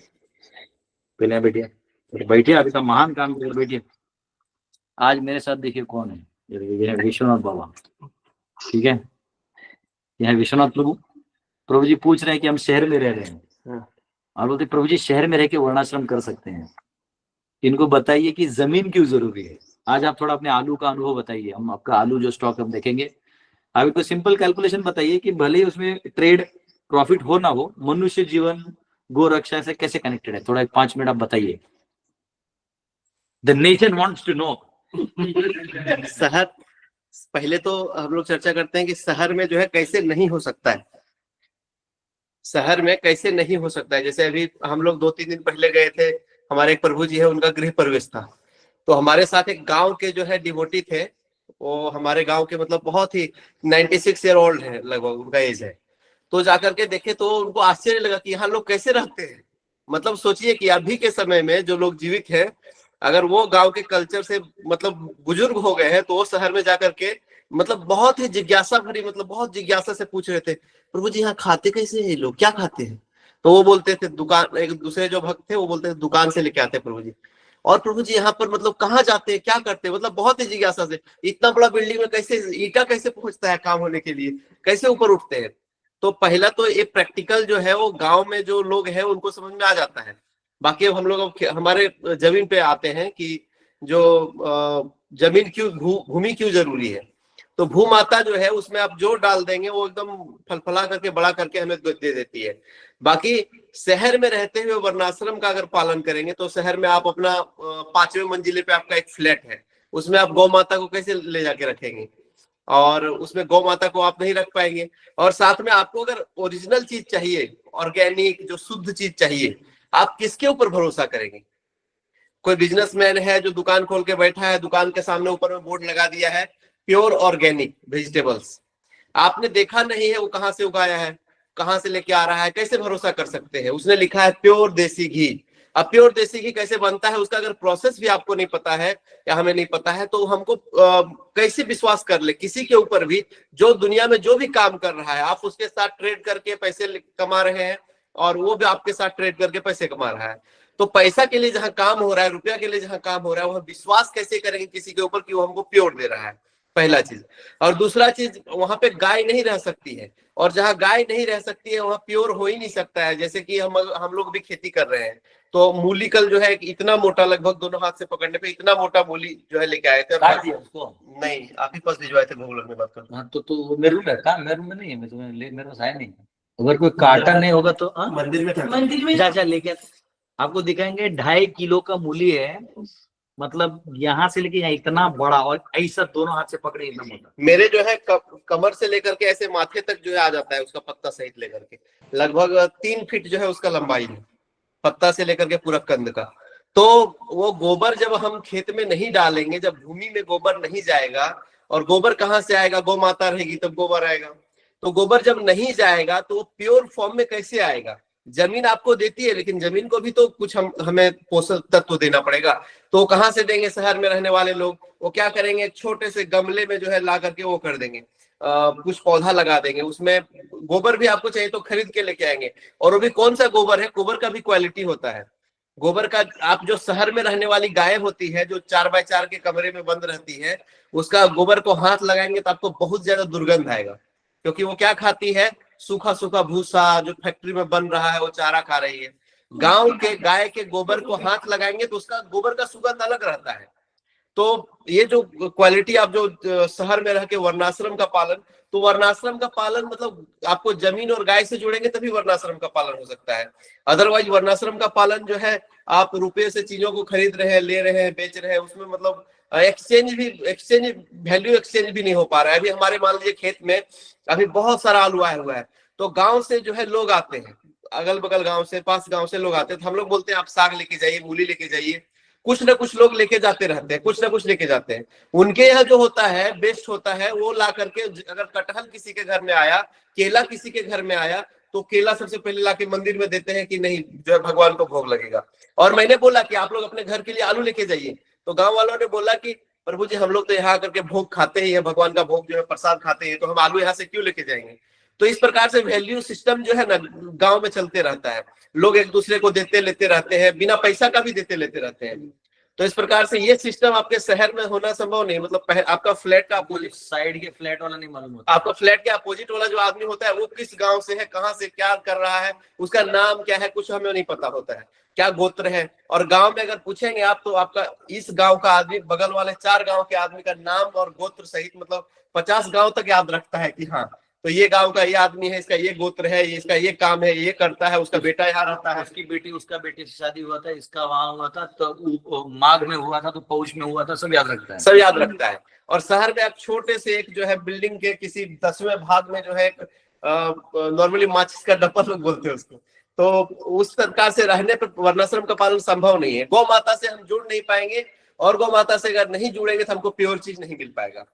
पहले यहाँ बैठिए, बैठिए, अभी तो महान काम कर, बैठिए। आज मेरे साथ देखिए कौन है, ये है विश्वनाथ बाबा, ठीक है। यहाँ विश्वनाथ प्रभु, प्रभु जी पूछ रहे हैं कि हम शहर में रह रहे हैं, और बोलते प्रभु जी शहर में रह के वर्णाश्रम कर सकते हैं, इनको बताइए कि जमीन क्यों जरूरी है। आज आप थोड़ा अपने आलू का अनुभव बताइए, हम आपका आलू जो स्टॉक हम देखेंगे। आप तो सिंपल कैलकुलेशन बताइए कि भले ही उसमें ट्रेड प्रॉफिट हो ना हो, मनुष्य जीवन गो रक्षा से कैसे कनेक्टेड है, थोड़ा 5 मिनट आप बताइए। The nation wants to know.
शहर, पहले तो हम लोग चर्चा करते हैं कि शहर में जो है कैसे नहीं हो सकता है, शहर में कैसे नहीं हो सकता है। जैसे अभी हम लोग 2-3 दिन पहले गए थे, हमारे एक प्रभु जी है, उनका गृह प्रवेश था, तो हमारे साथ एक गांव के जो है डिवोटी थे, वो हमारे गांव के मतलब बहुत ही 96 ईयर ओल्ड है लगभग उनका एज है। तो जाकर के देखे तो उनको आश्चर्य लगा कि यहाँ लोग कैसे रहते हैं। मतलब सोचिए कि अभी के समय में जो लोग जीवित हैं, अगर वो गांव के कल्चर से मतलब बुजुर्ग हो गए हैं, तो वो शहर में जाकर के मतलब बहुत ही जिज्ञासा भरी, मतलब बहुत जिज्ञासा से पूछ रहे थे, प्रभु जी यहाँ खाते कैसे हैं लोग, क्या खाते हैं? तो वो बोलते थे दुकान, एक दूसरे जो भक्त थे वो बोलते थे दुकान से लेके आते प्रभु जी। और प्रभु जी यहाँ पर मतलब कहाँ जाते हैं, क्या करते हैं? मतलब बहुत ही जिज्ञासा से, इतना बड़ा बिल्डिंग में कैसे ईटा कैसे पहुंचता है काम होने के लिए, कैसे ऊपर उठते हैं? तो पहला तो ये प्रैक्टिकल जो है वो गांव में जो लोग हैं उनको समझ में आ जाता है। बाकी अब हम लोग हमारे जमीन पे आते हैं कि जो जमीन क्यों, भूमि क्यों जरूरी है। तो भू माता जो है उसमें आप जो डाल देंगे वो एकदम फलफला करके बड़ा करके हमें दे देती है। बाकी शहर में रहते हुए वर्णाश्रम का अगर पालन करेंगे तो शहर में आप अपना 5वें मंजिले पे आपका एक फ्लैट है, उसमें आप गौ माता को कैसे ले जाके रखेंगे? और उसमें गौ माता को आप नहीं रख पाएंगे। और साथ में आपको अगर ओरिजिनल चीज चाहिए, ऑर्गेनिक, जो शुद्ध चीज चाहिए, आप किसके ऊपर भरोसा करेंगे? कोई बिजनेसमैन है जो दुकान खोल के बैठा है, दुकान के सामने ऊपर में बोर्ड लगा दिया है प्योर ऑर्गेनिक वेजिटेबल्स, आपने देखा नहीं है वो कहाँ से उगाया है, कहाँ से लेके आ रहा है, कैसे भरोसा कर सकते हैं? उसने लिखा है प्योर देसी घी। अब प्योर देसी घी कैसे बनता है, उसका अगर प्रोसेस भी आपको नहीं पता है या हमें नहीं पता है, तो हमको कैसे विश्वास कर ले किसी के ऊपर भी जो दुनिया में जो भी काम कर रहा है? आप उसके साथ ट्रेड करके पैसे कमा रहे हैं और वो भी आपके साथ ट्रेड करके पैसे कमा रहा है। तो पैसा के लिए जहां काम हो रहा है, रुपया के लिए जहां काम हो रहा है, वह विश्वास कैसे करेंगे किसी के ऊपर कि वो हमको प्योर दे रहा है? पहला चीज। और दूसरा चीज, वहां पे गाय नहीं रह सकती है, और जहां गाय नहीं रह सकती है वहां प्योर हो ही नहीं सकता है। जैसे कि हम लोग भी खेती कर रहे हैं, तो मूली कल जो है इतना मोटा, लगभग दोनों हाथ से पकड़ने पे इतना मोटा मूली जो है लेके आए थे।
उसको
नहीं, आप ही पास भिजवाए थे भोगलक में बात कर।
हाँ, तो मेरे रूम है, मेरे रूम में नहीं है, मैं तुम्हें मेरे पास आया नहीं। अगर कोई काटा नहीं होगा तो
मंदिर में था,
मंदिर में जा लेके आपको दिखाएंगे। 2.5 किलो का मूली है, मतलब यहाँ से लेके यहाँ इतना बड़ा, और ऐसा दोनों हाथ से पकड़े इतना मोटा।
मेरे जो है कमर से लेकर के ऐसे माथे तक जो है आ जाता है उसका पत्ता सहित लेकर के, लगभग 3 फीट जो है उसका लंबाई है, पत्ता से लेकर के पूरा कंद का। तो वो गोबर जब हम खेत में नहीं डालेंगे, जब भूमि में गोबर नहीं जाएगा, और गोबर कहाँ से आएगा? गौ माता रहेगी तब गोबर आएगा। तो गोबर जब नहीं जाएगा तो वो प्योर फॉर्म में कैसे आएगा? जमीन आपको देती है, लेकिन जमीन को भी तो कुछ हमें पोषक तत्व देना पड़ेगा। तो कहाँ से देंगे? शहर में रहने वाले लोग वो क्या करेंगे, एक छोटे से गमले में जो है ला करके वो कर देंगे, कुछ पौधा लगा देंगे, उसमें गोबर भी आपको चाहिए तो खरीद के लेके आएंगे। और वो भी कौन सा गोबर है? गोबर का भी क्वालिटी होता है। गोबर का, आप जो शहर में रहने वाली गाय होती है जो 4x4 के कमरे में बंद रहती है, उसका गोबर को हाथ लगाएंगे तो आपको बहुत ज्यादा दुर्गंध आएगा, क्योंकि वो क्या खाती है? सूखा सूखा भूसा जो फैक्ट्री में बन रहा है वो चारा खा रही है। गांव के गाय के गोबर को हाथ लगाएंगे तो उसका गोबर का सुगंध अलग रहता है। तो ये जो क्वालिटी, आप जो शहर में रह के वर्णाश्रम का पालन, तो वर्णाश्रम का पालन मतलब आपको जमीन और गाय से जुड़ेंगे तभी वर्णाश्रम का पालन हो सकता है। अदरवाइज वर्णाश्रम का पालन जो है, आप रुपये से चीजों को खरीद रहे हैं, ले रहे हैं, बेच रहे हैं, उसमें मतलब एक्सचेंज वैल्यू एक्सचेंज भी नहीं हो पा रहा है। अभी हमारे मान लीजिए खेत में अभी बहुत सारा आलू आया हुआ है, तो गांव से जो है लोग आते हैं, अगल बगल गांव से, पास गांव से लोग आते हैं, तो हम लोग बोलते हैं आप साग लेके जाइए, मूली लेके जाइए, कुछ ना कुछ लोग लेके जाते रहते हैं, कुछ ना कुछ लेके जाते हैं। उनके यहाँ जो होता है बेस्ट होता है, वो ला करके, अगर कटहल किसी के घर में आया, केला किसी के घर में आया, तो केला सबसे पहले लाके मंदिर में देते हैं कि नहीं जो है भगवान को भोग लगेगा। और मैंने बोला कि आप लोग अपने घर के लिए आलू लेके जाइए, तो गांव वालों ने बोला कि प्रभु जी हम लोग तो यहाँ करके भोग खाते ही है, भगवान का भोग जो है प्रसाद खाते हैं, तो हम आलू यहाँ से क्यों लेके जाएंगे? तो इस प्रकार से वैल्यू सिस्टम जो है ना गांव में चलते रहता है, लोग एक दूसरे को देते लेते रहते हैं, बिना पैसा का भी देते लेते रहते हैं। तो इस प्रकार से ये सिस्टम आपके शहर में होना संभव नहीं। मतलब आपका फ्लैट का अपोजिट
साइड के फ्लैट वाला नहीं मालूम होता,
आपका फ्लैट के अपोजिट वाला जो आदमी होता है वो किस गांव से है, कहाँ से क्या कर रहा है, उसका नाम क्या है, कुछ हमें नहीं पता होता है, क्या गोत्र है। और गांव में अगर पूछेंगे आप, तो आपका इस गांव का आदमी बगल वाले 4 गांव के आदमी का नाम और गोत्र सहित मतलब 50 गांव तक याद रखता है कि हाँ तो ये गांव का ये आदमी है, इसका ये गोत्र है, ये इसका ये काम है, ये करता है, उसका बेटा यहाँ रहता है,
उसकी बेटी, उसका बेटे से शादी हुआ था, इसका वहां हुआ था, तो माघ में हुआ था, तो पौष में हुआ था, सब याद रखता है,
सब याद रखता है। और शहर में आप छोटे से एक जो है बिल्डिंग के किसी 10वें भाग में जो है नॉर्मली माचिस का डब्बा लोग बोलते हैं उसको, तो उस प्रकार से रहने पर वर्णाश्रम का पालन संभव नहीं है। गौ माता से हम जुड़ नहीं पाएंगे, और गौ माता से अगर नहीं जुड़ेंगे तो हमको प्योर चीज नहीं मिल पाएगा।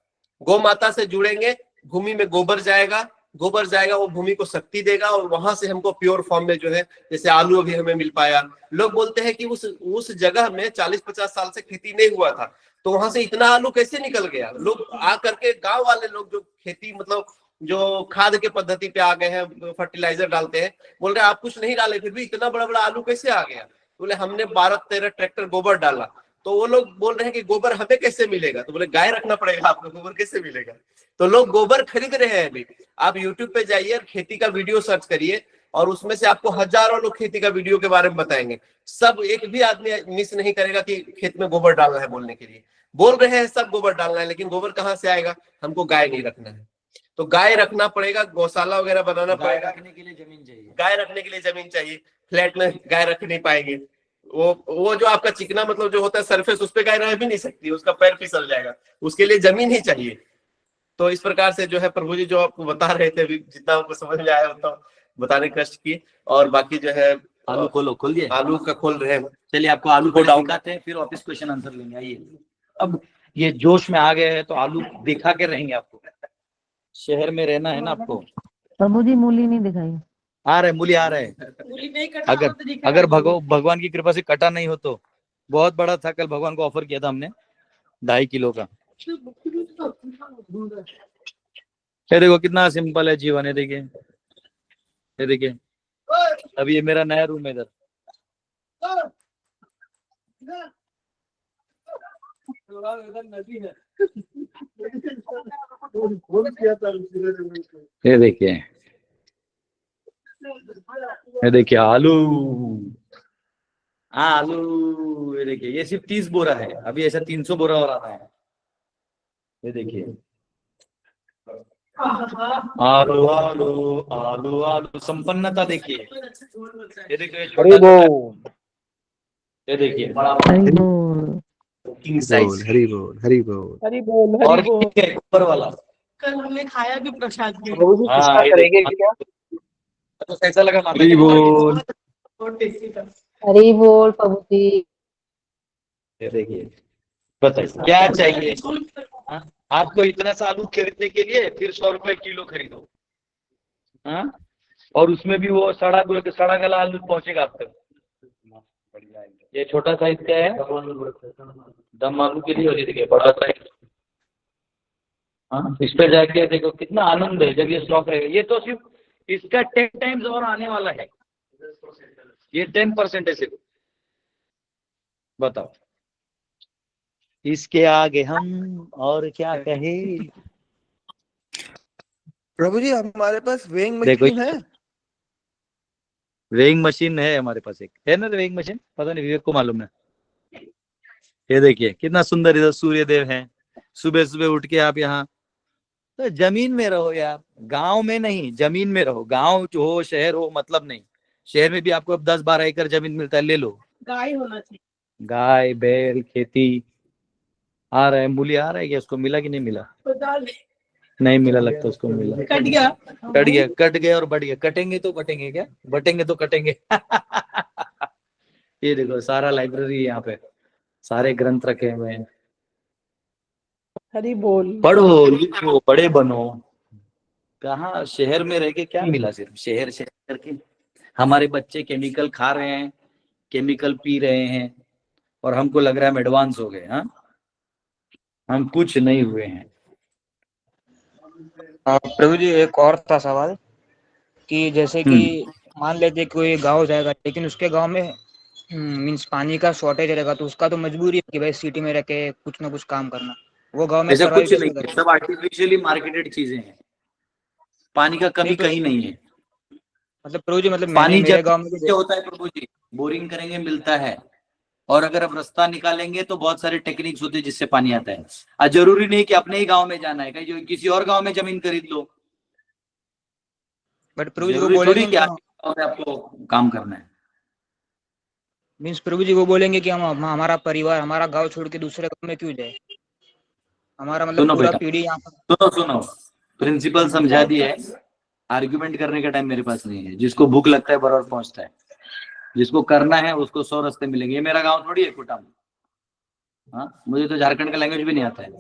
गौ माता से जुड़ेंगे, भूमि में गोबर जाएगा, गोबर जाएगा, वो भूमि को शक्ति देगा, और वहां से हमको प्योर फॉर्म में जो है, जैसे आलू अभी हमें मिल पाया। लोग बोलते हैं कि उस जगह में 40-50 साल से खेती नहीं हुआ था, तो वहां से इतना आलू कैसे निकल गया? लोग आ करके, गांव वाले लोग जो खेती मतलब जो खाद के पद्धति पे आ गए हैं, फर्टिलाइजर डालते हैं, बोल रहे आप कुछ नहीं डाले फिर भी इतना बड़ा बड़ा आलू कैसे आ गया? बोले हमने 12-13 ट्रैक्टर गोबर डाला। तो वो लोग बोल रहे हैं कि गोबर हमें कैसे मिलेगा? तो बोले गाय रखना पड़ेगा आपको, गोबर कैसे मिलेगा? तो लोग गोबर खरीद रहे हैं अभी। आप YouTube पे जाइए और खेती का वीडियो सर्च करिए, और उसमें से आपको हजारों लोग खेती का वीडियो के बारे में बताएंगे। सब एक भी आदमी मिस नहीं करेगा कि खेत में गोबर डालना है बोलने के लिए। बोल रहे हैं सब गोबर डालना है, लेकिन गोबर कहाँ से आएगा? हमको गाय नहीं रखना है, तो गाय रखना पड़ेगा, गौशाला वगैरह बनाना पड़ेगा।
रखने के लिए जमीन चाहिए,
गाय रखने के लिए जमीन चाहिए। फ्लैट में गाय रख नहीं पाएंगे, वो जो आपका चिकना मतलब जो होता है सरफेस, उस पे गाय रह भी नहीं सकती, उसका पैर फिसल जाएगा, उसके लिए जमीन ही चाहिए। तो इस प्रकार से जो है प्रभु जी जो आपको बता रहे थे, अभी जितना आपको समझ में आया उतना बताने का कष्ट किए। और बाकी जो है
आलू खोलो, खोल दिए
आलू का खोल रहे हैं।
चलिए आपको आलू को दिखाते हैं, फिर वापस क्वेश्चन आंसर लेंगे। आइए, अब ये जोश में आ गए हैं तो आलू दिखा के रहेंगे आपको। शहर में रहना है ना आपको।
प्रभु जी मूली नहीं दिखाई।
आ रहे मूली आ रहे हैं। अगर भगवान की कृपा से कटा नहीं हो तो बहुत बड़ा था। कल भगवान को ऑफर किया था हमने 2.5 किलो का। ये देखो कितना सिंपल है जीवन है। देखिए, ये देखिए, अभी ये मेरा नया रूम है इधर। ये देखिए, ये देखिए आलू, आलू। ये देखिए, ये सिर्फ 30 बोरा है, अभी ऐसा 300 बोरा और आना है। ये देखिए, आलू आलू आलू आलू, संपन्नता देखिए। ये देखिए, ये देखिए बड़ा किंग साइज।
हरी बोल हरी बोल
हरी बोल
और
हरी बोल।
ऊपर वाला
कल हमने खाया भी प्रसाद भी।
हाँ, ये
करेंगे क्या?
तो कैसा लगा?
हरी बोल।
बहुत टेस्टी था।
हरी बोल प्रभु जी।
ये देखिए, बताइए क्या चाहिए? हाँ? आपको इतना सा आलू खरीदने के लिए फिर 100 रुपए किलो खरीदो। हाँ? और उसमें भी वो सड़ा गला आलू पहुंचेगा आप तक। ये छोटा साइज क्या है? दम आलू के लिए। हो देखिए बड़ा साइज। हाँ, इस पे जाके देखो कितना आनंद है जब ये स्टॉक रहेगा। ये तो सिर्फ इसका 10 टाइम्स और आने वाला है। ये 10% है सिर्फ। बताओ, इसके आगे हम और क्या कहे?
प्रभु जी हमारे पास वेइंग
देखो,
मशीन है।
वेइंग मशीन है हमारे पास, एक है ना वेइंग मशीन। पता नहीं, विवेक को मालूम है। ये देखिए कितना सुंदर इधर सूर्य देव है। सुबह सुबह उठ के आप यहाँ तो जमीन में रहो यार, गांव में नहीं, जमीन में रहो। गांव जो हो, शहर हो, मतलब नहीं। शहर में भी आपको अब 10-12 एकड़ जमीन मिलता है, ले लो।
गाय होना चाहिए।
गाय बैल खेती आ रहा है। मूली आ रहा है क्या? उसको मिला कि नहीं मिला? नहीं मिला लगता उसको। मिला,
कट गया।
कट गया और बढ़ गया। कटेंगे तो कटेंगे क्या? बटेंगे तो कटेंगे। ये देखो सारा लाइब्रेरी यहाँ पे, सारे ग्रंथ रखे हुए हैं।
हरी बोल।
पढ़ो लिखो बड़े बनो। कहाँ शहर में रह के क्या मिला? सिर्फ शहर शहर करके हमारे बच्चे केमिकल खा रहे हैं, केमिकल पी रहे हैं, और हमको लग रहा है हम एडवांस हो गए। हाँ, हम कुछ नहीं हुए हैं।
प्रभु जी एक और था सवाल कि जैसे कि मान लेते कोई गांव जाएगा लेकिन उसके गांव में मीन्स पानी का शॉर्टेज रहेगा, तो उसका तो मजबूरी है कि भाई सिटी में रह के कुछ ना कुछ काम करना। वो गांव में
ऐसा
सर्वाइव
कुछ
कैसे
नहीं है, सब आर्टिफिशियली मार्केटेड चीजें हैं। पानी का कमी कहीं नहीं है।
मतलब प्रभु जी, मतलब
पानी
मेरे
जब
गांव में भी
होता है प्रभु जी, बोरिंग करेंगे मिलता है। और अगर आप रास्ता निकालेंगे तो बहुत सारे टेक्निक्स होते हैं जिससे पानी आता है। जरूरी नहीं कि अपने ही गांव में जाना है, कहीं किसी और गांव में जमीन खरीद लो।
बट प्रभु जी वो
जरूरी थोड़ी
बोलेंगे
कि आपको काम करना है।
मीन्स प्रभु जी वो बोलेंगे कि हम हमारा परिवार, हमारा गांव छोड़ के दूसरे गांव में क्यों जाए? हमारा मतलब
सुनो
पूरा
बेटा,
पीढ़ी यहाँ पर।
सुनो, प्रिंसिपल समझा दिया है। आर्ग्यूमेंट करने का टाइम मेरे पास नहीं है। जिसको भूख लगता है बराबर पहुंचता है, जिसको करना है उसको 100 रास्ते मिलेंगे। ये मेरा गांव थोड़ी है कुटाम। हाँ, मुझे तो झारखंड का लैंग्वेज भी नहीं आता है।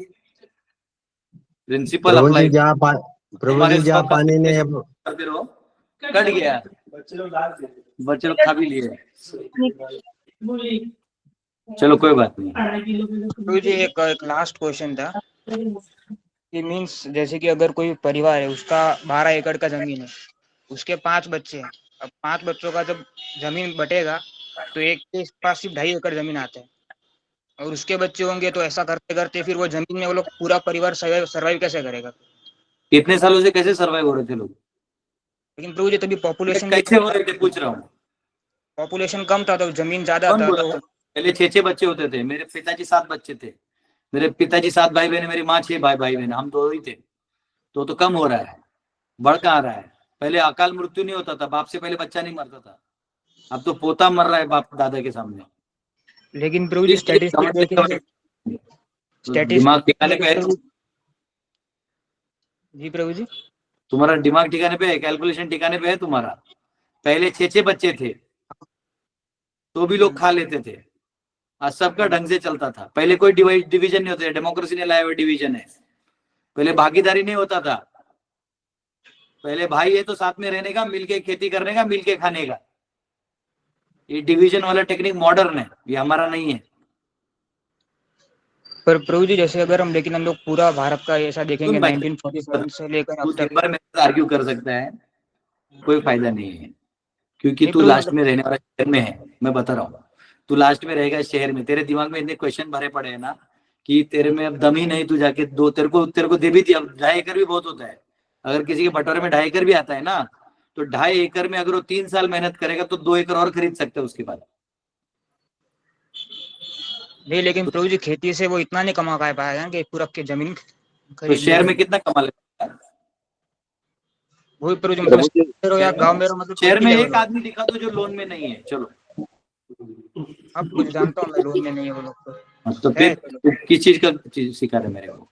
प्रिंसिपल
प्रभु जी
अप्लाई।
प्रभु जी जहाँ पानी ने
कट गया, बच्चे लोग खा भी लिए। चलो कोई बात नहीं।
प्रभु जी एक लास्ट क्वेश्चन था कि मीन्स जैसे कि अगर कोई परिवार है, उसका 12 एकड़ का जमीन है, उसके 5 बच्चे हैं। अब 5 बच्चों का जब जमीन बटेगा तो एक के पास सिर्फ 2.5 एकड़ जमीन आता है, और उसके बच्चे होंगे तो ऐसा करते करते फिर वो जमीन में वो लोग पूरा परिवार सर्वाइव कैसे करेगा?
इतने सालों से कैसे सर्वाइव हो रहे थे लोग?
लेकिन प्रभु जी तभी पॉपुलेशन
कैसे हो रहे थे पूछ रहा हूँ।
पॉपुलेशन कम था तो जमीन ज्यादा
कौन
था
बोला
तो
था? पहले 6-6 बच्चे होते थे। मेरे पिताजी 7 बच्चे थे। मेरे पिताजी 7 भाई बहन, मेरी माँ 6 भाई बहन, हम 2 ही थे। तो कम हो रहा है, बढ़ कहाँ आ रहा है? पहले अकाल मृत्यु नहीं होता था, बाप से पहले बच्चा नहीं मरता था। अब तो पोता मर रहा है बाप दादा के सामने।
लेकिन प्रभु जी स्टैटिस्टिक्स देखेंगे,
दिमाग टिकाने पे
जी प्रभु जी
तुम्हारा दिमाग ठिकाने पे है, कैलकुलेशन ठिकाने पे है तुम्हारा। पहले 6 बच्चे थे तो भी लोग खा लेते थे, आज सबका ढंग से चलता था। पहले कोई डिवीजन नहीं होता, डेमोक्रेसी ने लाया हुआ डिवीजन है। पहले भागीदारी नहीं होता था, पहले भाई है तो साथ में रहने का, मिलके खेती करने का, मिलके खाने का। ये डिवीजन वाला टेक्निक मॉडर्न है, ये हमारा नहीं है।
पर प्रभु जी जैसे अगर हम लोग पूरा भारत का ऐसा देखेंगे 1947 से लेकर अब तक,
मेरे आर्ग्यू कर सकता है, कोई फायदा नहीं है, क्योंकि तू
तो
लास्ट में रहने वाला शहर में है। मैं बता रहा हूँ, तू लास्ट में रहेगा शहर में। तेरे दिमाग में इतने क्वेश्चन भरे पड़े हैं ना कि तेरे में अब दम ही नहीं, तू जाके दो तेरे को दे भी दिया। 2.5 एकड़ भी बहुत होता है। अगर किसी के बटोरे में 2.5 एकड़ भी आता है ना, तो 2.5 एकड़ में अगर वो 3 साल मेहनत करेगा तो 2 एकड़ और खरीद सकते हैं उसके बाद।
नहीं, लेकिन प्रभु जी खेती से वो इतना नहीं कमा पाएगा कि पूरा की जमीन
तो शहर में कितना कमा लेगा?
वही प्रभु जी, मतलब या गांव में मतलब
शहर में एक आदमी दिखा दो जो लोन में नहीं है। चलो,
अब कुछ जानता हूँ मैं, लोन में नहीं है वो लोग।
तो फिर किस चीज का चीज सिखा रहे मेरे को?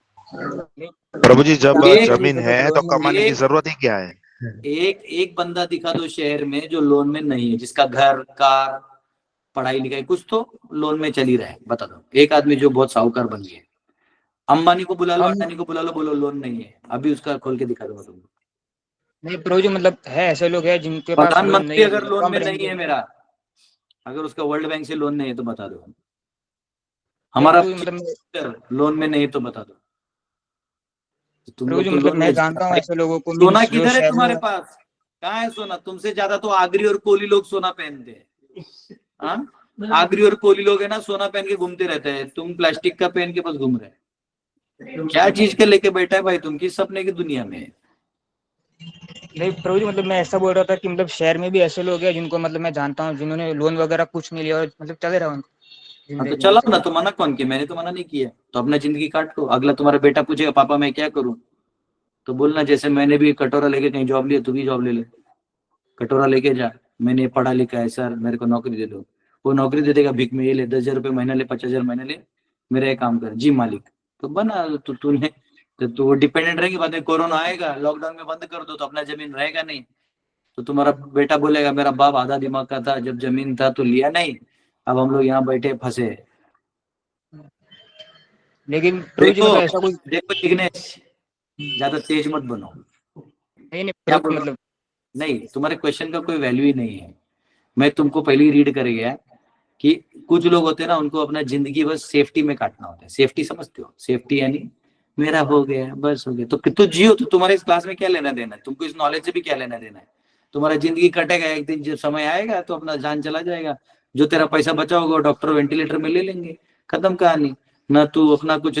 प्रभु जी जब जमीन है तो कमाने की जरूरत ही क्या है?
एक बंदा दिखा दो शहर में जो लोन में नहीं है, जिसका घर, कार, पढ़ाई लिखाई कुछ तो लोन में चली रहा है, बता दो। एक आदमी जो बहुत साहूकार बन गया। अंबानी को बुला लो, अडानी को बुला लो, बोलो लोन नहीं है, अभी उसका खोल के दिखा दो तुम।
नहीं प्रभु जी, मतलब है ऐसे लोग हैं जिनके पास
प्रधानमंत्री अगर लोन में नहीं है मेरा, अगर उसका वर्ल्ड बैंक से लोन नहीं है तो बता दो। हमारा मतलब लोन में नहीं तो बता दो। तुम लोग
मतलब मैं जानता हूँ ऐसे लोगों को।
सोना किधर है तुम्हारे पास? कहाँ है सोना? तुमसे ज्यादा तो आगरी और कोली लोग सोना पहनते हैं। आगरी और कोली लोग है ना, सोना पहन के घूमते रहते हैं। तुम प्लास्टिक का पहन के बस घूम रहे। क्या चीज के लेके बैठा है भाई तुम? किस सपने की दुनिया में?
नहीं प्रभु जी, मतलब मैं ऐसा बोल रहा था कि मतलब शहर में भी ऐसे लोग हैं जिनको मतलब मैं जानता हूँ, जिन्होंने लोन वगैरह कुछ नहीं लिया और मतलब चले रहा हूँ।
तो चलाओ ना, तो मना कौन किया? मैंने तो मना नहीं किया। तो अपना जिंदगी काट लो। अगला तुम्हारा बेटा पूछेगा पापा मैं क्या करूं, तो बोलना जैसे मैंने भी कटोरा लेके कहीं जॉब लिया, तू भी जॉब ले ले, कटोरा लेके जा। मैंने पढ़ा लिखा है सर, मेरे को नौकरी दे दो। वो नौकरी दे देगा, भीख में ये ले 10,000 रुपये महीना ले, 50,000 महीना ले, मेरा ये काम कर। जी मालिक। तो बना तो तूने तो वो डिपेंडेंट रहेंगे। बाद में कोरोना आएगा, लॉकडाउन में बंद कर दो तो अपना जमीन रहेगा नहीं। तो तुम्हारा बेटा बोलेगा मेरा बाप आधा दिमाग का था, जब जमीन था तो लिया नहीं, अब हम लोग यहाँ बैठे फंसे।
लेकिन
देखो जिग्नेश, ज्यादा तेज मत बनो।
मतलब
नहीं, तुम्हारे क्वेश्चन का कोई वैल्यू ही नहीं है। मैं तुमको पहले ही रीड कर गया कि कुछ लोग होते हैं ना, उनको अपना जिंदगी बस सेफ्टी में काटना होता है। सेफ्टी समझते हो? सेफ्टी यानी मेरा हो गया बस हो गया, तो जियो। तो तुम्हारे इस क्लास में क्या लेना देना है? तुमको इस नॉलेज से भी क्या लेना देना है? तुम्हारा जिंदगी कटेगा, एक दिन जब समय आएगा तो अपना जान चला जाएगा। जो तेरा पैसा बचा होगा डॉक्टर वेंटिलेटर में ले लेंगे, खत्म कहानी। ना तू अपना कुछ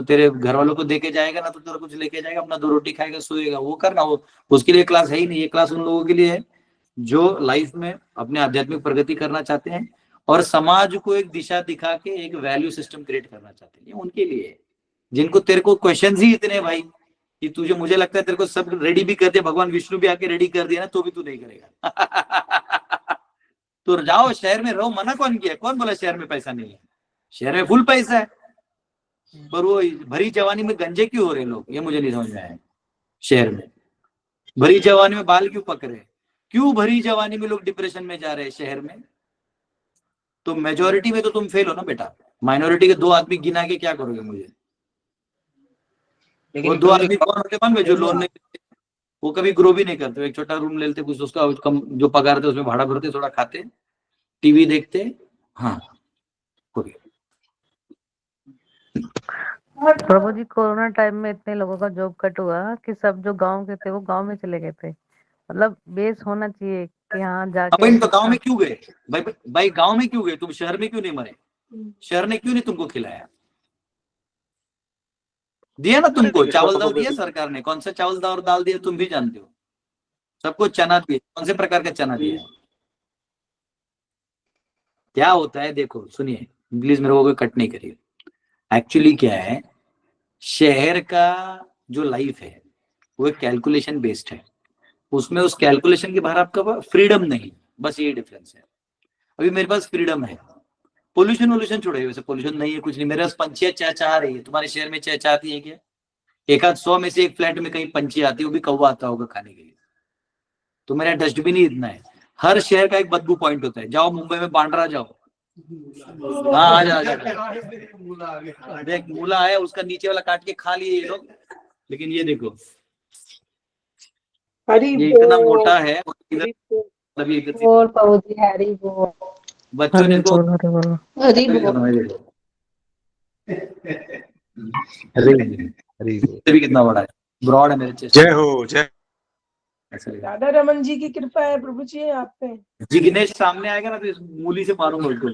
तेरे घर वालों को देके जाएगा, ना तो तेरा कुछ लेके जाएगा। अपना 2 रोटी खाएगा, सोएगा, वो करना। वो उसके लिए क्लास है ही नहीं। ये क्लास उन लोगों के लिए है जो लाइफ में अपने आध्यात्मिक प्रगति करना चाहते हैं और समाज को एक दिशा दिखा के एक वैल्यू सिस्टम क्रिएट करना चाहते हैं। ये उनके लिए है, जिनको तेरे को क्वेश्चन ही इतने भाई कि तुझे, मुझे लगता है तेरे को सब रेडी भी कर दिया, भगवान विष्णु भी आके रेडी कर दिया ना, तो भी तू नहीं करेगा। तो जाओ शहर में रहो, मना कौन किया? कौन बोला शहर में पैसा नहीं है? शहर में फुल पैसा है, पर वो भरी जवानी में गंजे क्यों हो रहे लोग, ये मुझे नहीं समझ में आया। शहर में भरी जवानी में बाल क्यों पक रहे? क्यों भरी जवानी में लोग डिप्रेशन में जा रहे हैं शहर में? तो मेजोरिटी में तो तुम फेल हो ना बेटा। माइनॉरिटी के 2 आदमी गिना के क्या करोगे मुझे? वो 2 आदमी कौन होते मालूम है? जो लोन नहीं, वो कभी ग्रो भी नहीं करते। एक छोटा रूम लेते, कुछ उसका कम जो पगार थे उसमें भाड़ा भरते, थोड़ा खाते, टीवी देखते। हाँ,
प्रभु जी कोरोना टाइम में इतने लोगों का जॉब कट हुआ कि सब जो गांव के थे वो गांव में चले गए थे। मतलब बेस होना चाहिए कि यहाँ जाके।
तो गांव में क्यों गए भाई? गांव में क्यों गए? तुम शहर में क्यों नहीं मरे? शहर ने क्यों नहीं तुमको खिलाया? दिया ना तुमको, चावल दाल दिया सरकार ने। कौन सा चावल दाल और दाल दिया तुम भी जानते हो। सबको चना दिया। कौन से प्रकार का चना दिया? क्या होता है देखो, सुनिए, प्लीज मेरे को कोई कट नहीं करिए। एक्चुअली क्या है, शहर का जो लाइफ है वो एक कैलकुलेशन बेस्ड है। उसमें उस कैलकुलेशन के बाहर आपका फ्रीडम नहीं, बस ये डिफरेंस है। अभी मेरे पास फ्रीडम है, पोल्यूशन वोल्यूशन छोड़े, वैसे पोल्यूशन नहीं है, कुछ नहीं। मेरे पास पंछियां चहचहा रही है। तुम्हारे शहर में चहचहाती है क्या? एक आध 100 में से एक फ्लैट में कहीं पंछी आती है, वो भी कौवा आता होगा खाने के लिए। तो मेरा डस्टबिन ही इतना है। हर शहर का एक बदबू पॉइंट होता है। जाओ मुंबई में बांद्रा जाओ, हाँ आ जा देख मूला है, उसका नीचे वाला काट के खा लिए ये लोग। लेकिन ये देखो ये इतना मोटा है,
बोल प्रभु जी, हरी बोल।
बच्चों ने इसको
हरी बोल।
भी कितना बड़ा है, ब्रॉड है मेरे चेस्ट।
जय हो जय।
राधा रमन जी की कृपा है प्रभु जी आप पे।
जिग्नेश सामने आएगा ना तो इस मूली से मारूंगा उसको।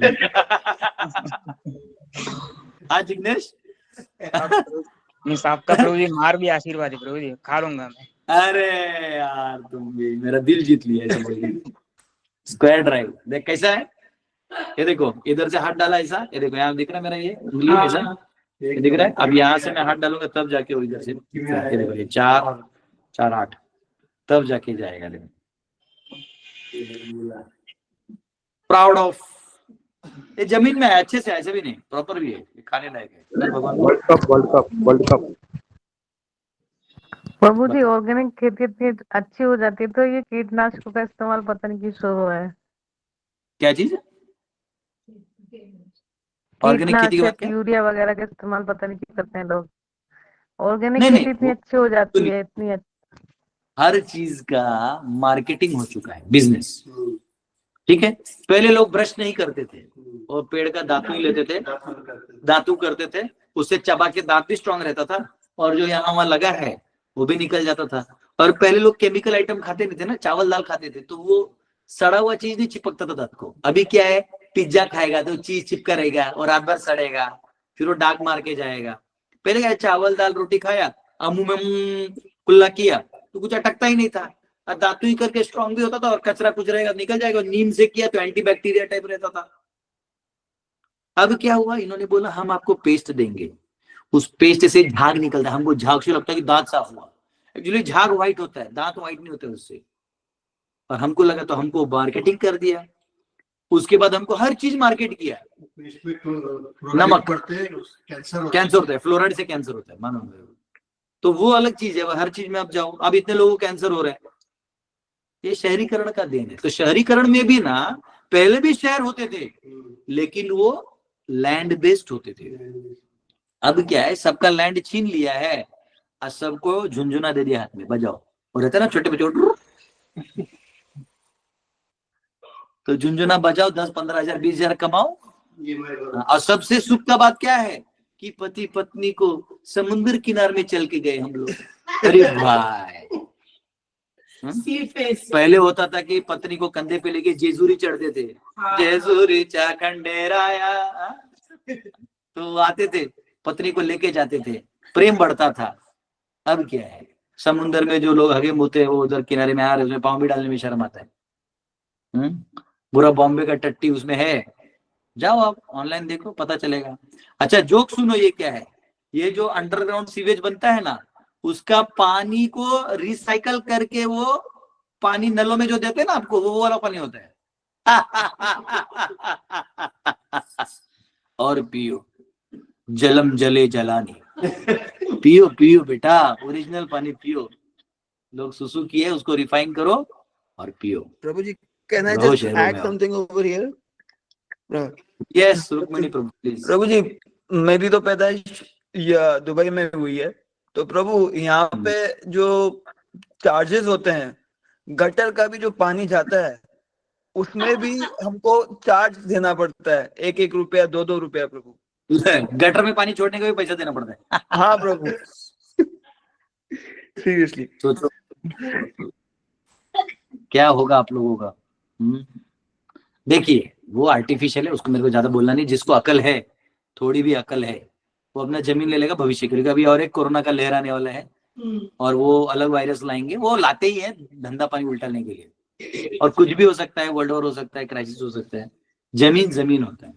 हाँ जिग्नेश
मीन्स आपका प्रभु जी मार भी आशीर्वाद है प्रभु जी, खा लूंगा मैं।
अरे यार तुम भी मेरा दिल जीत लिया। स्क्वायर ड्राइव देख कैसा है, ये देखो इधर से हाथ डाला ऐसा, ये देखो यहाँ दिख रहा है मेरा ये उंगली ऐसा, ये दिख रहा है। अब यहाँ से मैं हाथ डालूंगा तब जाके वो इधर से, ये देखो ये 4 4 8 तब जाके जाएगा। देखो प्राउड ऑफ, ये जमीन में है अच्छे से, ऐसे भी नहीं प्रॉपर भी है, ये खाने लायक है।
वर्ल्ड कप
प्रभु जी ऑर्गेनिक खेती इतनी अच्छी हो जाती है तो ये कीटनाशकों का इस्तेमाल पता नहीं क्यों शुरू हुआ है।
क्या चीज? ऑर्गेनिक खेती के बाद
कीटनाशक यूरिया वगैरह का इस्तेमाल पता नहीं क्यों करते हैं लोग। ऑर्गेनिक
नहीं,
खेती
नहीं,
इतनी अच्छी हो जाती है, इतनी
हर चीज का मार्केटिंग हो चुका है, बिजनेस। ठीक है, पहले लोग ब्रश नहीं करते थे और पेड़ का दातू ही लेते थे, दातू करते थे, उससे चबा के दांत भी स्ट्रांग रहता था और जो यहाँ वहां लगा है वो भी निकल जाता था। और पहले लोग केमिकल आइटम खाते नहीं थे ना, चावल दाल खाते थे, तो वो सड़ा हुआ चीज नहीं चिपकता था दांत को। अभी क्या है, पिज्जा खाएगा तो चीज चिपका रहेगा और रात भर सड़ेगा, फिर वो दाग मार के जाएगा। पहले क्या, चावल दाल रोटी खाया, मुंह में कुल्ला किया तो कुछ अटकता ही नहीं था, दातु ही करके स्ट्रांग भी होता था और कचरा कुछ रहेगा निकल जाएगा। नीम से किया तो एंटीबैक्टीरिया टाइप रहता था। अब क्या हुआ, इन्होंने बोला हम आपको पेस्ट देंगे, उस पेस्ट से झाग निकलता है, हमको झाग से लगता है कि दांत साफ हुआ। एक्चुअली झाग व्हाइट होता है, दांत व्हाइट नहीं होते उससे। और हमको लगा तो हमको मार्केटिंग कर दिया। उसके बाद हमको हर चीज मार्केट किया। नमक कैंसर होता है, फ्लोराइड से कैंसर होता है, मानो तो वो अलग चीज है। हर चीज में आप जाओ, अब इतने लोगों को कैंसर हो रहा है, ये शहरीकरण का देन है। तो शहरीकरण में भी ना, पहले भी शहर होते थे लेकिन वो लैंड बेस्ड होते थे। अब क्या है, सबका लैंड छीन लिया है और सबको झुंझुना दे दिया हाथ में, बजाओ। और रहता है ना छोटे बच्चे, तो झुंझुना बजाओ, 10-15 हजार 20 हजार कमाओ। और सबसे सुख का बात क्या है कि पति पत्नी को समुद्र किनारे में चल के गए हम लोग। अरे भाई, पहले होता था कि पत्नी को कंधे पे लेके जेजूरी चढ़ते थे, जेजूरी चा खंडेराया, तो आते थे पत्नी को लेके जाते थे, प्रेम बढ़ता था। अब क्या है, समुद्र में जो लोग हगे मुते वो उधर किनारे में आ रहे, उसमें पाँव भी डालने में शर्म आता है। पूरा बॉम्बे का टट्टी उसमें है, जाओ आप ऑनलाइन देखो पता चलेगा। अच्छा जोक सुनो, ये क्या है, ये जो अंडरग्राउंड सीवेज बनता है ना, उसका पानी को रिसाइकल करके वो पानी नलों में जो देते हैं ना आपको, वो वाला पानी होता है। और पियो, जलम जले जलानी, पियो पियो बेटा, ओरिजिनल पानी पियो। लोग सुसु किए, उसको रिफाइन करो और पियो।
Prabhu ji, can I just add something over here?
Yes, Rukmini Prabhu please.
Prabhu ji, मेरी तो पैदाइश दुबई में हुई है, तो प्रभु यहाँ पे जो चार्जेस होते हैं, गटर का भी जो पानी जाता है उसमें भी हमको चार्ज देना पड़ता है, 1-1 रुपया 2-2 रुपया प्रभु।
गटर में पानी छोड़ने का भी पैसा देना पड़ता है।
हाँ प्रभु, सीरियसली
सोचो क्या होगा आप लोगों का। देखिए वो आर्टिफिशियल है, उसको मेरे को ज्यादा बोलना नहीं। जिसको अकल है, थोड़ी भी अकल है, वो अपना जमीन ले लेगा भविष्य के लिए। अभी और एक कोरोना का लहर आने वाला है और वो अलग वायरस लाएंगे, वो लाते ही है धंधा पानी उल्टाने के लिए। और कुछ भी हो सकता है, वर्ल्ड वॉर हो सकता है, क्राइसिस हो सकता है, जमीन जमीन होता है।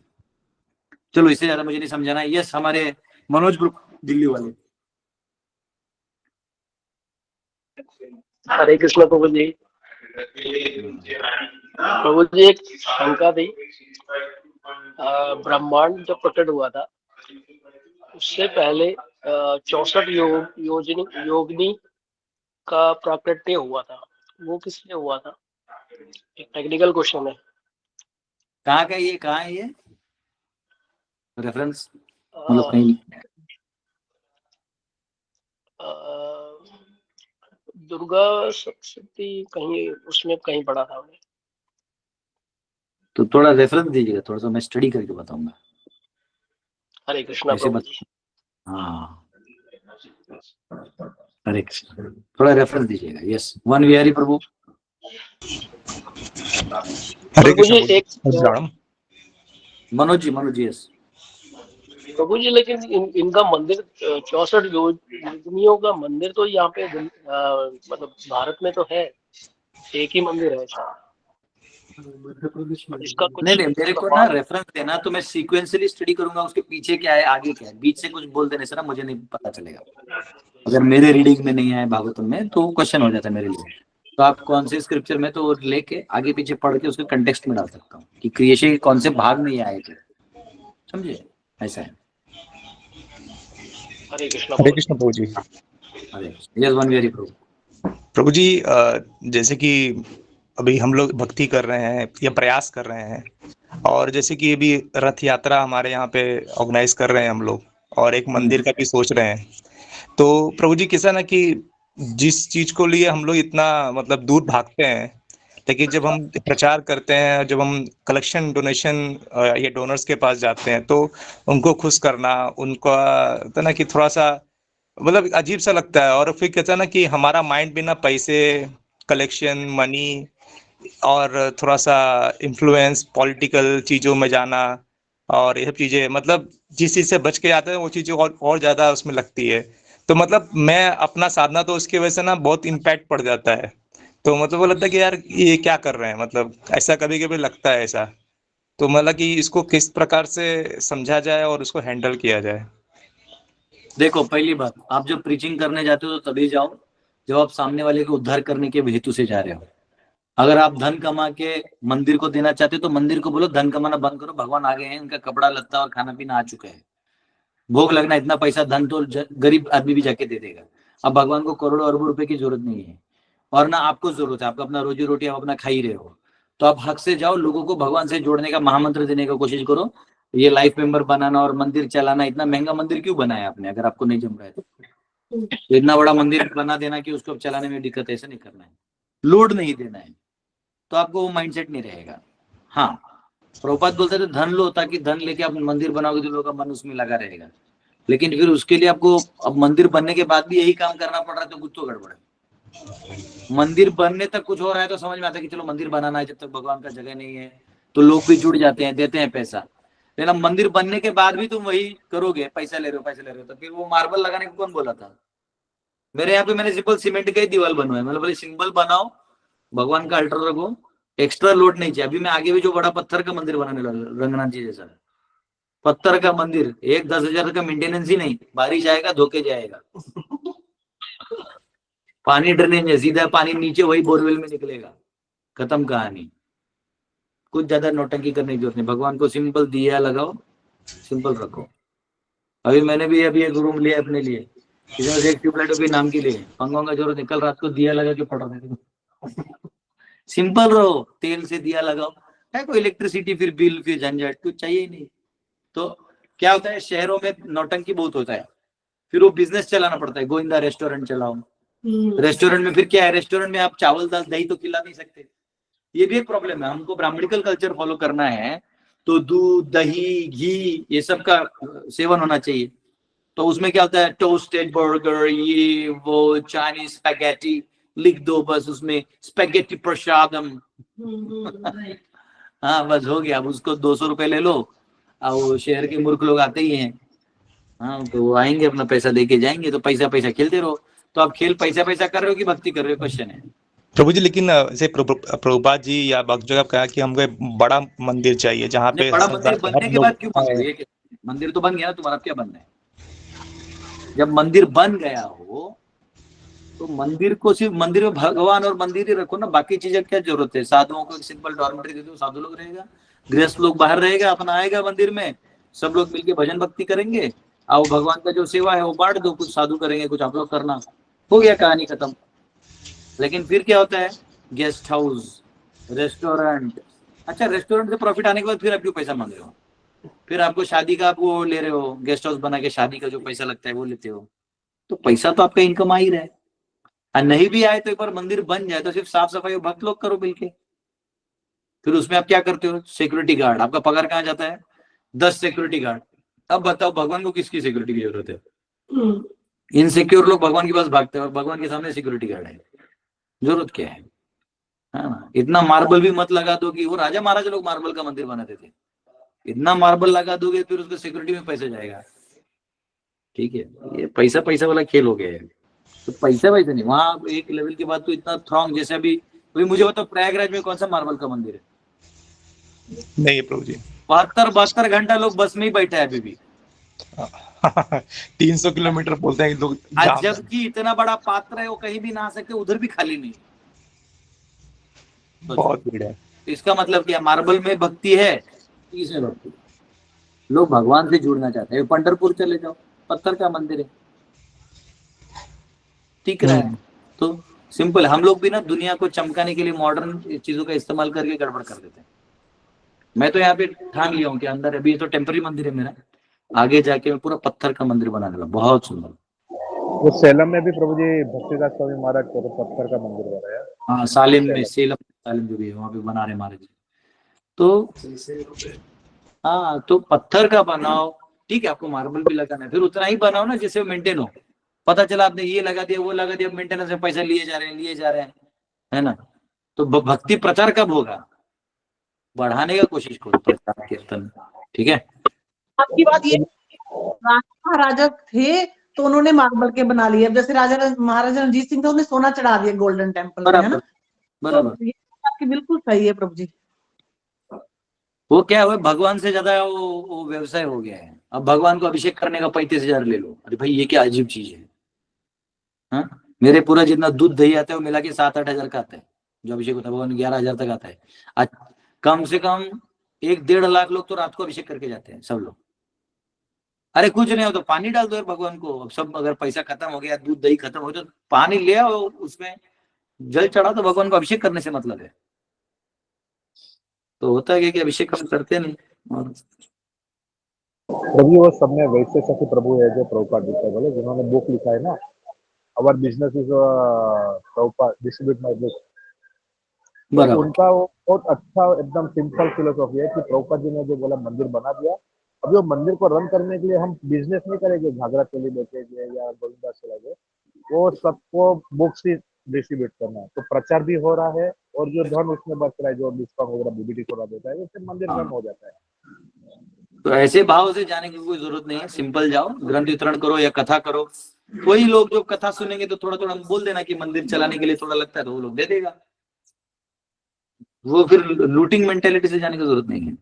चलो इससे ज्यादा मुझे नहीं समझाना। यस, हमारे मनोज ग्रुप दिल्ली वाले।
हरे कृष्ण प्रभु जी। प्रभु जी एक शंका थी, ब्रह्मांड जब प्रकट हुआ था उससे पहले 64 योगिनी का प्राकट्य हुआ था, वो किस लिए हुआ था? एक टेक्निकल क्वेश्चन है।
कहाँ है ये रेफरेंस? मतलब कहीं
दुर्गा सप्तशती कहीं उसमें कहीं पढ़ा था हमने।
तो थोड़ा रेफरेंस दीजिएगा, थोड़ा सा मैं स्टडी करके बताऊंगा।
हरे कृष्णा प्रभु जी।
हाँ, हरे कृष्णा, थोड़ा रेफरेंस दीजिएगा। यस, वन विहारी प्रभु।
हरे
प्रभु जी
कृष्ण
एक
मनोज जी यस।
प्रभु जी, लेकिन इनका मंदिर 64 योगिनियों का मंदिर तो यहाँ पे मतलब भारत में तो है, एक ही मंदिर है शायद। इसका कुछ
नहीं मेरे को ना रेफरेंस देना, तो मैं सीक्वेंशियली स्टडी करूंगा, उसके पीछे क्या है आगे क्या है। बीच से कुछ बोल देने से ना मुझे नहीं पता चलेगा। अगर मेरे रीडिंग में नहीं आए भागवतम में तो क्वेश्चन हो जाता है मेरे लिए। तो आप कौन से स्क्रिप्चर में तो लेके आगे पीछे पढ़ के उसके कंटेक्स्ट में डाल सकता हूँ कि क्रिएशन के कौन से भाग में ये आए थे, समझे? ऐसा है।
हरे कृष्ण
प्रभु जी।
यस वन विहारी
प्रभु जी, जैसे कि अभी हम लोग भक्ति कर रहे हैं या प्रयास कर रहे हैं, और जैसे कि अभी रथ यात्रा हमारे यहाँ पे ऑर्गेनाइज कर रहे हैं हम लोग, और एक मंदिर का भी सोच रहे हैं। तो प्रभु जी कैसा ना कि जिस चीज को लिए हम लोग इतना मतलब दूर भागते हैं, लेकिन जब हम प्रचार करते हैं, जब हम कलेक्शन डोनेशन या डोनर्स के पास जाते हैं, तो उनको खुश करना, उनका तो ना कि थोड़ा सा मतलब अजीब सा लगता है। और फिर कहता है ना कि हमारा माइंड भी ना पैसे, कलेक्शन, मनी और थोड़ा सा इन्फ्लुएंस, पॉलिटिकल चीजों में जाना और ये सब चीजें, मतलब जिस चीज से बच के आते हैं वो चीजें और ज्यादा उसमें लगती है। तो मतलब मैं अपना साधना तो उसकी वजह से ना बहुत इम्पैक्ट पड़ जाता है। तो मतलब वो लगता है कि यार ये क्या कर रहे हैं, मतलब ऐसा कभी कभी लगता है ऐसा। तो मतलब कि इसको किस प्रकार से समझा जाए और उसको हैंडल किया जाए?
देखो, पहली बात, आप जब प्रीचिंग करने जाते हो तो तभी जाओ जब आप सामने वाले को उद्धार करने के हेतु से जा रहे हो। अगर आप धन कमा के मंदिर को देना चाहते हो तो मंदिर को बोलो धन कमाना बंद करो, भगवान आ गए हैं, उनका कपड़ा लत्ता और खाना पीना आ चुका है, भोग लगना, इतना पैसा धन तो गरीब आदमी भी जाके दे देगा। अब भगवान को करोड़ों अरबों रुपए की जरूरत नहीं है, और ना आपको जरूरत है, आपको अपना रोजी रोटी आप अपना खा ही रहे हो। तो आप हक से जाओ, लोगों को भगवान से जोड़ने का महामंत्र देने की कोशिश करो। ये लाइफ मेंबर बनाना और मंदिर चलाना, इतना महंगा मंदिर क्यों बनाया आपने अगर आपको नहीं जम रहा है तो इतना बड़ा मंदिर बना देना कि उसको चलाने में दिक्कत, ऐसा नहीं करना है, लोड नहीं देना है, तो आपको वो माइंडसेट नहीं रहेगा। हाँ, प्रभुपाद बोलते थे धन लो, ताकि धन लेके आप मंदिर बनाओगे तो लोगों का मन उसमें लगा रहेगा। लेकिन फिर उसके लिए आपको अब मंदिर बनने के बाद भी यही काम करना पड़ रहा है तो कुछ तो गड़बड़ है। मंदिर बनने तक कुछ हो रहा है तो समझ में आता है कि चलो मंदिर बनाना है, जब तक भगवान का जगह नहीं है तो लोग भी जुड़ जाते हैं, देते हैं पैसा। लेकिन मंदिर बनने के बाद भी तुम वही करोगे, पैसा ले रहे हो, तो फिर वो मार्बल लगाने को कौन बोला था? मेरे यहाँ पे मैंने सिंपल सीमेंट का ही दीवार बनवाया, मतलब बोले सिंपल बनाओ, भगवान का अल्टर रखो, एक्स्ट्रा लोड नहीं चाहिए। अभी मैं आगे भी जो बड़ा पत्थर का मंदिर बनाने लगा, रंगनाथ जी जैसा पत्थर का मंदिर, 10,000 का मेंटेनेंस ही नहीं, बारिश आएगा धोके जाएगा, पानी ड्रेनेज है, सीधा पानी नीचे वही बोरवेल में निकलेगा, खत्म कहानी। कुछ ज्यादा नौटंकी करने की जरूरत नहीं, भगवान को सिंपल दिया लगाओ, सिंपल रखो। अभी मैंने भी अभी एक रूम लिया अपने लिए, एक ट्यूबलाइट भी नाम के लिए, पंखों का जरूरत नहीं, कल रात को दिया लगा के पड़ रहे। सिंपल रहो, तेल से दिया लगाओ, है कोई इलेक्ट्रिसिटी फिर बिल फिर झंझट कुछ चाहिए ही नहीं। तो क्या होता है, शहरों में नौटंकी बहुत होता है, फिर वो बिजनेस चलाना पड़ता है, गोविंदा रेस्टोरेंट चलाओ। रेस्टोरेंट में फिर क्या है, रेस्टोरेंट में आप चावल दाल दही तो खिला नहीं सकते, ये भी एक प्रॉब्लम है। हमको ब्राह्मणिकल कल्चर फॉलो करना है तो दूध दही घी ये सब का सेवन होना चाहिए। तो उसमें क्या होता है, टोस्टेड बर्गर, ये वो चाइनीज स्पैगेटी लिख दो, बस उसमें स्पैगेटी प्रसादम। हाँ बस हो गया, अब उसको 200 रुपए ले लो, और वो शहर के मूर्ख लोग आते ही हैं, हाँ तो वो आएंगे अपना पैसा दे के जाएंगे, तो पैसा पैसा खेलते रहो। तो आप खेल पैसा पैसा कर रहे हो कि भक्ति कर रहे हो, क्वेश्चन है।
प्रभु जी, लेकिन जैसे प्रभुपाद जी या भक्त जगह कहा कि हमको बड़ा मंदिर चाहिए जहाँ पे
बड़ा मंदिर बनने के बाद क्यों मंदिर तो बन गया ना तुम्हारा, क्या बनना है? जब मंदिर बन गया हो तो मंदिर को सिर्फ मंदिर में भगवान और मंदिर ही रखो ना, बाकी चीजें क्या जरूरत है? साधुओं को एक सिंपल डॉर्मेटरी दे दो, साधु लोग रहेगा, गृहस्थ लोग बाहर रहेगा, अपना आएगा मंदिर में, सब लोग मिलके भजन भक्ति करेंगे, आओ भगवान का जो सेवा है वो बांट दो, कुछ साधु करेंगे, कुछ आप लोग करना, हो गया, कहानी खत्म। लेकिन फिर क्या होता है, गेस्ट हाउस, रेस्टोरेंट। अच्छा, रेस्टोरेंट से प्रॉफिट आने के बाद फिर आप क्यों पैसा मांग रहे हो? फिर आपको शादी का आप वो ले रहे हो, गेस्ट हाउस बना के शादी का जो पैसा लगता है वो लेते हो। तो पैसा तो आपका इनकम आ ही रहा है। और नहीं भी आए तो एक बार मंदिर बन जाए तो सिर्फ साफ सफाई भक्त लोग करो मिलके। फिर उसमें आप क्या करते हो, सिक्योरिटी गार्ड। आपका पगार कहाँ जाता है? 10 सिक्योरिटी गार्ड। अब बताओ भगवान को किसकी सिक्योरिटी की जरूरत है? इनसिक्योर लोग भगवान के पास भागते हैं और भगवान के सामने सिक्योरिटी गार्ड है, जरूरत क्या है? हाँ, इतना मार्बल भी मत लगा दो कि वो राजा महाराजा लोग मार्बल का मंदिर बनाते थे। इतना मार्बल लगा दोगे फिर उसको सिक्योरिटी में पैसा जाएगा। ठीक है, ये पैसा पैसा वाला खेल हो गया है। तो पैसा वैसे नहीं, वहां एक लेवल के बाद तो इतना थ्रॉन्ग, जैसे अभी मुझे बताओ प्रयागराज में कौन सा मार्बल का मंदिर है?
नहीं प्रभु जी।
72 घंटा लोग बस में ही बैठे हैं अभी भी।
300 किलोमीटर बोलते हैं लोग।
आज जबकि इतना बड़ा पात्र है वो कहीं भी ना आ सकते, उधर भी खाली नहीं।
बहुत भीड़ है।
इसका मतलब क्या, मार्बल में भक्ति है, इसमें भक्ति। लोग भगवान से जुड़ना चाहते हैं। पंढरपुर चले जाओ, पत्थर का मंदिर है, टिक रहा है। तो सिंपल, हम लोग भी ना दुनिया को चमकाने के लिए मॉडर्न चीजों का इस्तेमाल करके गड़बड़ कर देते हैं। मैं तो यहाँ पे ठान लिया हूँ कि अंदर अभी ये तो टेम्पररी मंदिर है मेरा, आगे जाके मैं पूरा पत्थर का मंदिर बनाने वाला, बहुत सुंदर।
वो सेलम में भी प्रभु जी भक्तिदास स्वामी महाराज को तो पत्थर का मंदिर बनाया।
हाँ, सालेम में, सालेम जो भी है वहां पे बना रहे महाराज जी। तो हाँ, तो पत्थर का बनाओ, ठीक है, आपको मार्बल भी लगाना है, फिर उतना ही बनाओ ना जिससे मेंटेन हो। पता चला आपने ये लगा दिया वो लगा दिया, मेंटेनेंस में पैसा लिए जा रहे हैं, है ना? तो भक्ति प्रचार कब होगा? बढ़ाने का कोशिश करो, प्रचार कीर्तन। ठीक है,
आपकी बात ये, महाराजा थे तो उन्होंने मार्बल के बना लिए। जैसे महाराजा रणजीत सिंह थे, उन्होंने सोना चढ़ा दिया गोल्डन टेम्पल में, है ना? तो ये आपकी बिल्कुल सही है प्रभु जी।
वो क्या है, भगवान से ज्यादा वो व्यवसाय हो गया है। अब भगवान को अभिषेक करने का 35,000 ले लो। अरे भाई, ये क्या अजीब चीज है? हाँ, मेरे पूरा जितना दूध दही आता है वो मिला के 7-8 हजार का आता है जो अभिषेक होता है। भगवान 11 हजार तक आता है। आज कम से कम 1-1.5 लाख लोग तो रात को अभिषेक करके जाते हैं, सब लोग। अरे कुछ नहीं हो तो पानी डाल दो यार भगवान को। अब सब अगर पैसा खत्म हो गया, दूध दही खत्म हो गया, तो पानी ले आओ, उसमें जल चढ़ा तो भगवान को अभिषेक करने से मतलब है। तो होता है कि अभिषेक हम करते नहीं।
प्रभु वो सब में वैसे सखी प्रभु है जो प्रभुपाद जी का बोले, जिन्होंने बुक लिखा है ना, our business is Prabhupada distribute my book. तो उनका वो बहुत अच्छा एकदम सिंपल फिलोसॉफी है कि प्रभुपाद जी ने जो बोला मंदिर बना दिया, अभी वो मंदिर को रन करने के लिए हम बिजनेस नहीं करेंगे, घाघरा चोली बेचेंगे या गोविंदास चलाएंगे, वो सबको बुक्स ही डिस्ट्रीब्यूट करना है। तो प्रचार भी हो रहा है और जो धन उसमें बच रहा है, जो डिस्काउंट वगैरह बीबीटी को देता है, उससे मंदिर रन हो जाता है।
तो ऐसे भाव से जाने की कोई जरूरत नहीं है। सिंपल जाओ, ग्रंथ वितरण करो या कथा करो। कोई लोग जो कथा सुनेंगे तो थोड़ा थोड़ा बोल देना कि मंदिर चलाने के लिए थोड़ा लगता है, तो वो लोग दे देगा। वो फिर लूटिंग मेंटेलिटी से जाने की जरूरत नहीं है।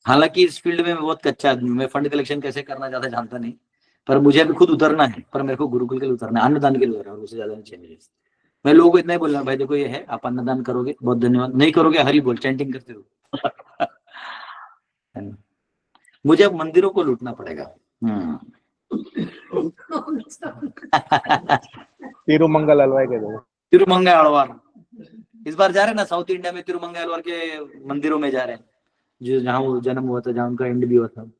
हालांकि इस फील्ड में मैं बहुत कच्चा आदमी, मैं फंड कलेक्शन कैसे करना ज्यादा जानता नहीं, पर मुझे अभी खुद उतरना है। पर मेरे को गुरुकुल के लिए उतरना है, अन्नदान के लिए उतरना है, और उससे ज्यादा नहीं चाहिए मुझे। मैं लोगों को इतना ही बोलना, भाई देखो ये है, आप अन्नदान करोगे बहुत धन्यवाद, नहीं करोगे हरी बोल, चैंटिंग करते रहो। मुझे अब मंदिरों को लूटना पड़ेगा।
तिरुमंगल अलवार के दो,
तिरुमंगल अलवार इस बार जा रहे हैं ना, साउथ इंडिया में तिरुमंगल अलवार के मंदिरों में जा रहे हैं, जो जहाँ वो जन्म हुआ था, जहाँ उनका एंड भी हुआ था।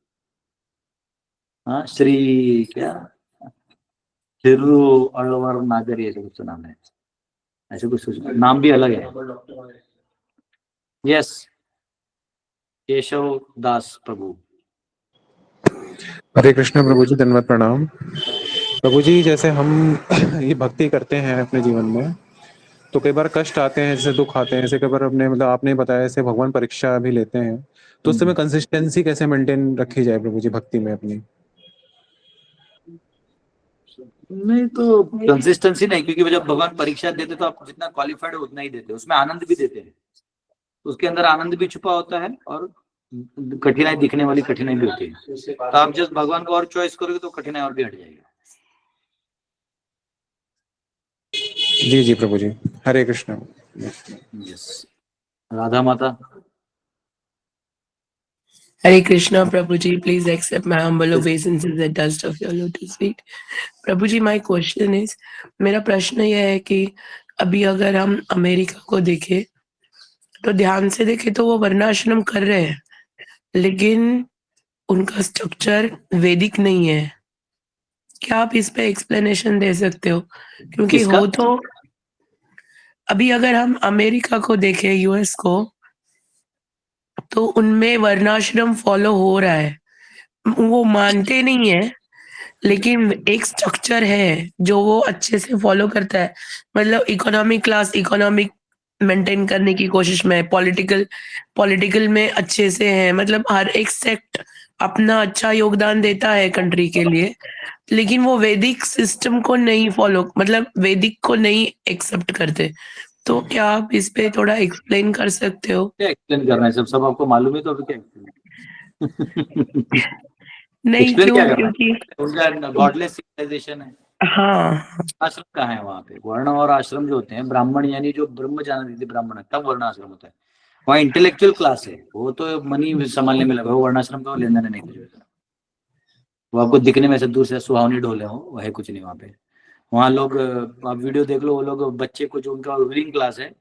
हाँ, श्री क्या तिरु अलवार नागर, ऐसे कुछ नाम है, ऐसे कुछ नाम भी अलग है। यस, केशव दास प्रभु।
हरे कृष्ण प्रभु जी, धन्यवाद, प्रणाम प्रभु जी। जैसे हम ये भक्ति करते हैं अपने जीवन में, तो कई बार कष्ट आते हैं, जैसे दुख आते हैं, जैसे कई बार अपने मतलब आपने बताया ऐसे भगवान परीक्षा भी लेते हैं, तो उस समय कंसिस्टेंसी कैसे मेंटेन रखी जाए प्रभु जी भक्ति में अपनी?
नहीं तो कंसिस्टेंसी नहीं, क्योंकि जब भगवान परीक्षा देते तो आप जितना क्वालिफाइड हो उतना ही देते, उसमें आनंद भी देते हैं, उसके अंदर आनंद भी छुपा होता है और कठिनाई दिखने वाली कठिनाई भी होती है। तो आप जब भगवान को और चॉइस करोगे तो कठिनाई और भी हट जाएगी।
जी जी प्रभु जी, हरे कृष्ण।
यस, राधा माता।
Hare Krishna, Prabhuji, please accept my humble obeisances at dust of your lotus feet. Prabhuji, my question is, मेरा प्रश्न यह है कि अभी अगर हम अमेरिका को देखें तो ध्यान से देखें तो वो वर्णाश्रम कर रहे हैं, लेकिन उनका स्ट्रक्चर वैदिक नहीं है। क्या आप इस पे एक्सप्लेनेशन दे सकते हो? क्योंकि
किसका?
हो तो अभी अगर हम अमेरिका को देखें, यूएस को, तो उनमें वर्णाश्रम फॉलो हो रहा है। वो मानते नहीं है, लेकिन एक स्ट्रक्चर है जो वो अच्छे से फॉलो करता है। मतलब इकोनॉमिक क्लास इकोनॉमिक मेंटेन करने की कोशिश में, पॉलिटिकल में अच्छे से है। मतलब हर एक सेक्ट अपना अच्छा योगदान देता है कंट्री के लिए, लेकिन वो वैदिक सिस्टम को नहीं फॉलो, मतलब वैदिक को नहीं एक्सेप्ट करते। तो क्या आप इस पे थोड़ा एक्सप्लेन कर सकते हो?
क्या एक्सप्लेन करना है? सब आपको मालूम है तो अभी क्या
नहीं,
एक्सप्लेन
क्यों?
क्या करना है?
क्योंकि
उनका गॉडलेस सिविलाइजेशन है।
हाँ,
आश्रम कहाँ है वहाँ पे? वर्ण और आश्रम जो होते हैं, ब्राह्मण यानी जो ब्रह्म जान ब्राह्मण, तब वर्ण आश्रम होता है। वहाँ इंटेलेक्चुअल क्लास है, वो तो मनी संभालने में लगा, वो वर्णाश्रम का लेन देन नहीं कुछ। वो आपको दिखने में ऐसे दूर से सुहावनी ढोले हो, वो है कुछ नहीं वहाँ पे। वहाँ लोग, आप वीडियो देख लो, वो लोग बच्चे को, जो उनका रूलिंग क्लास है,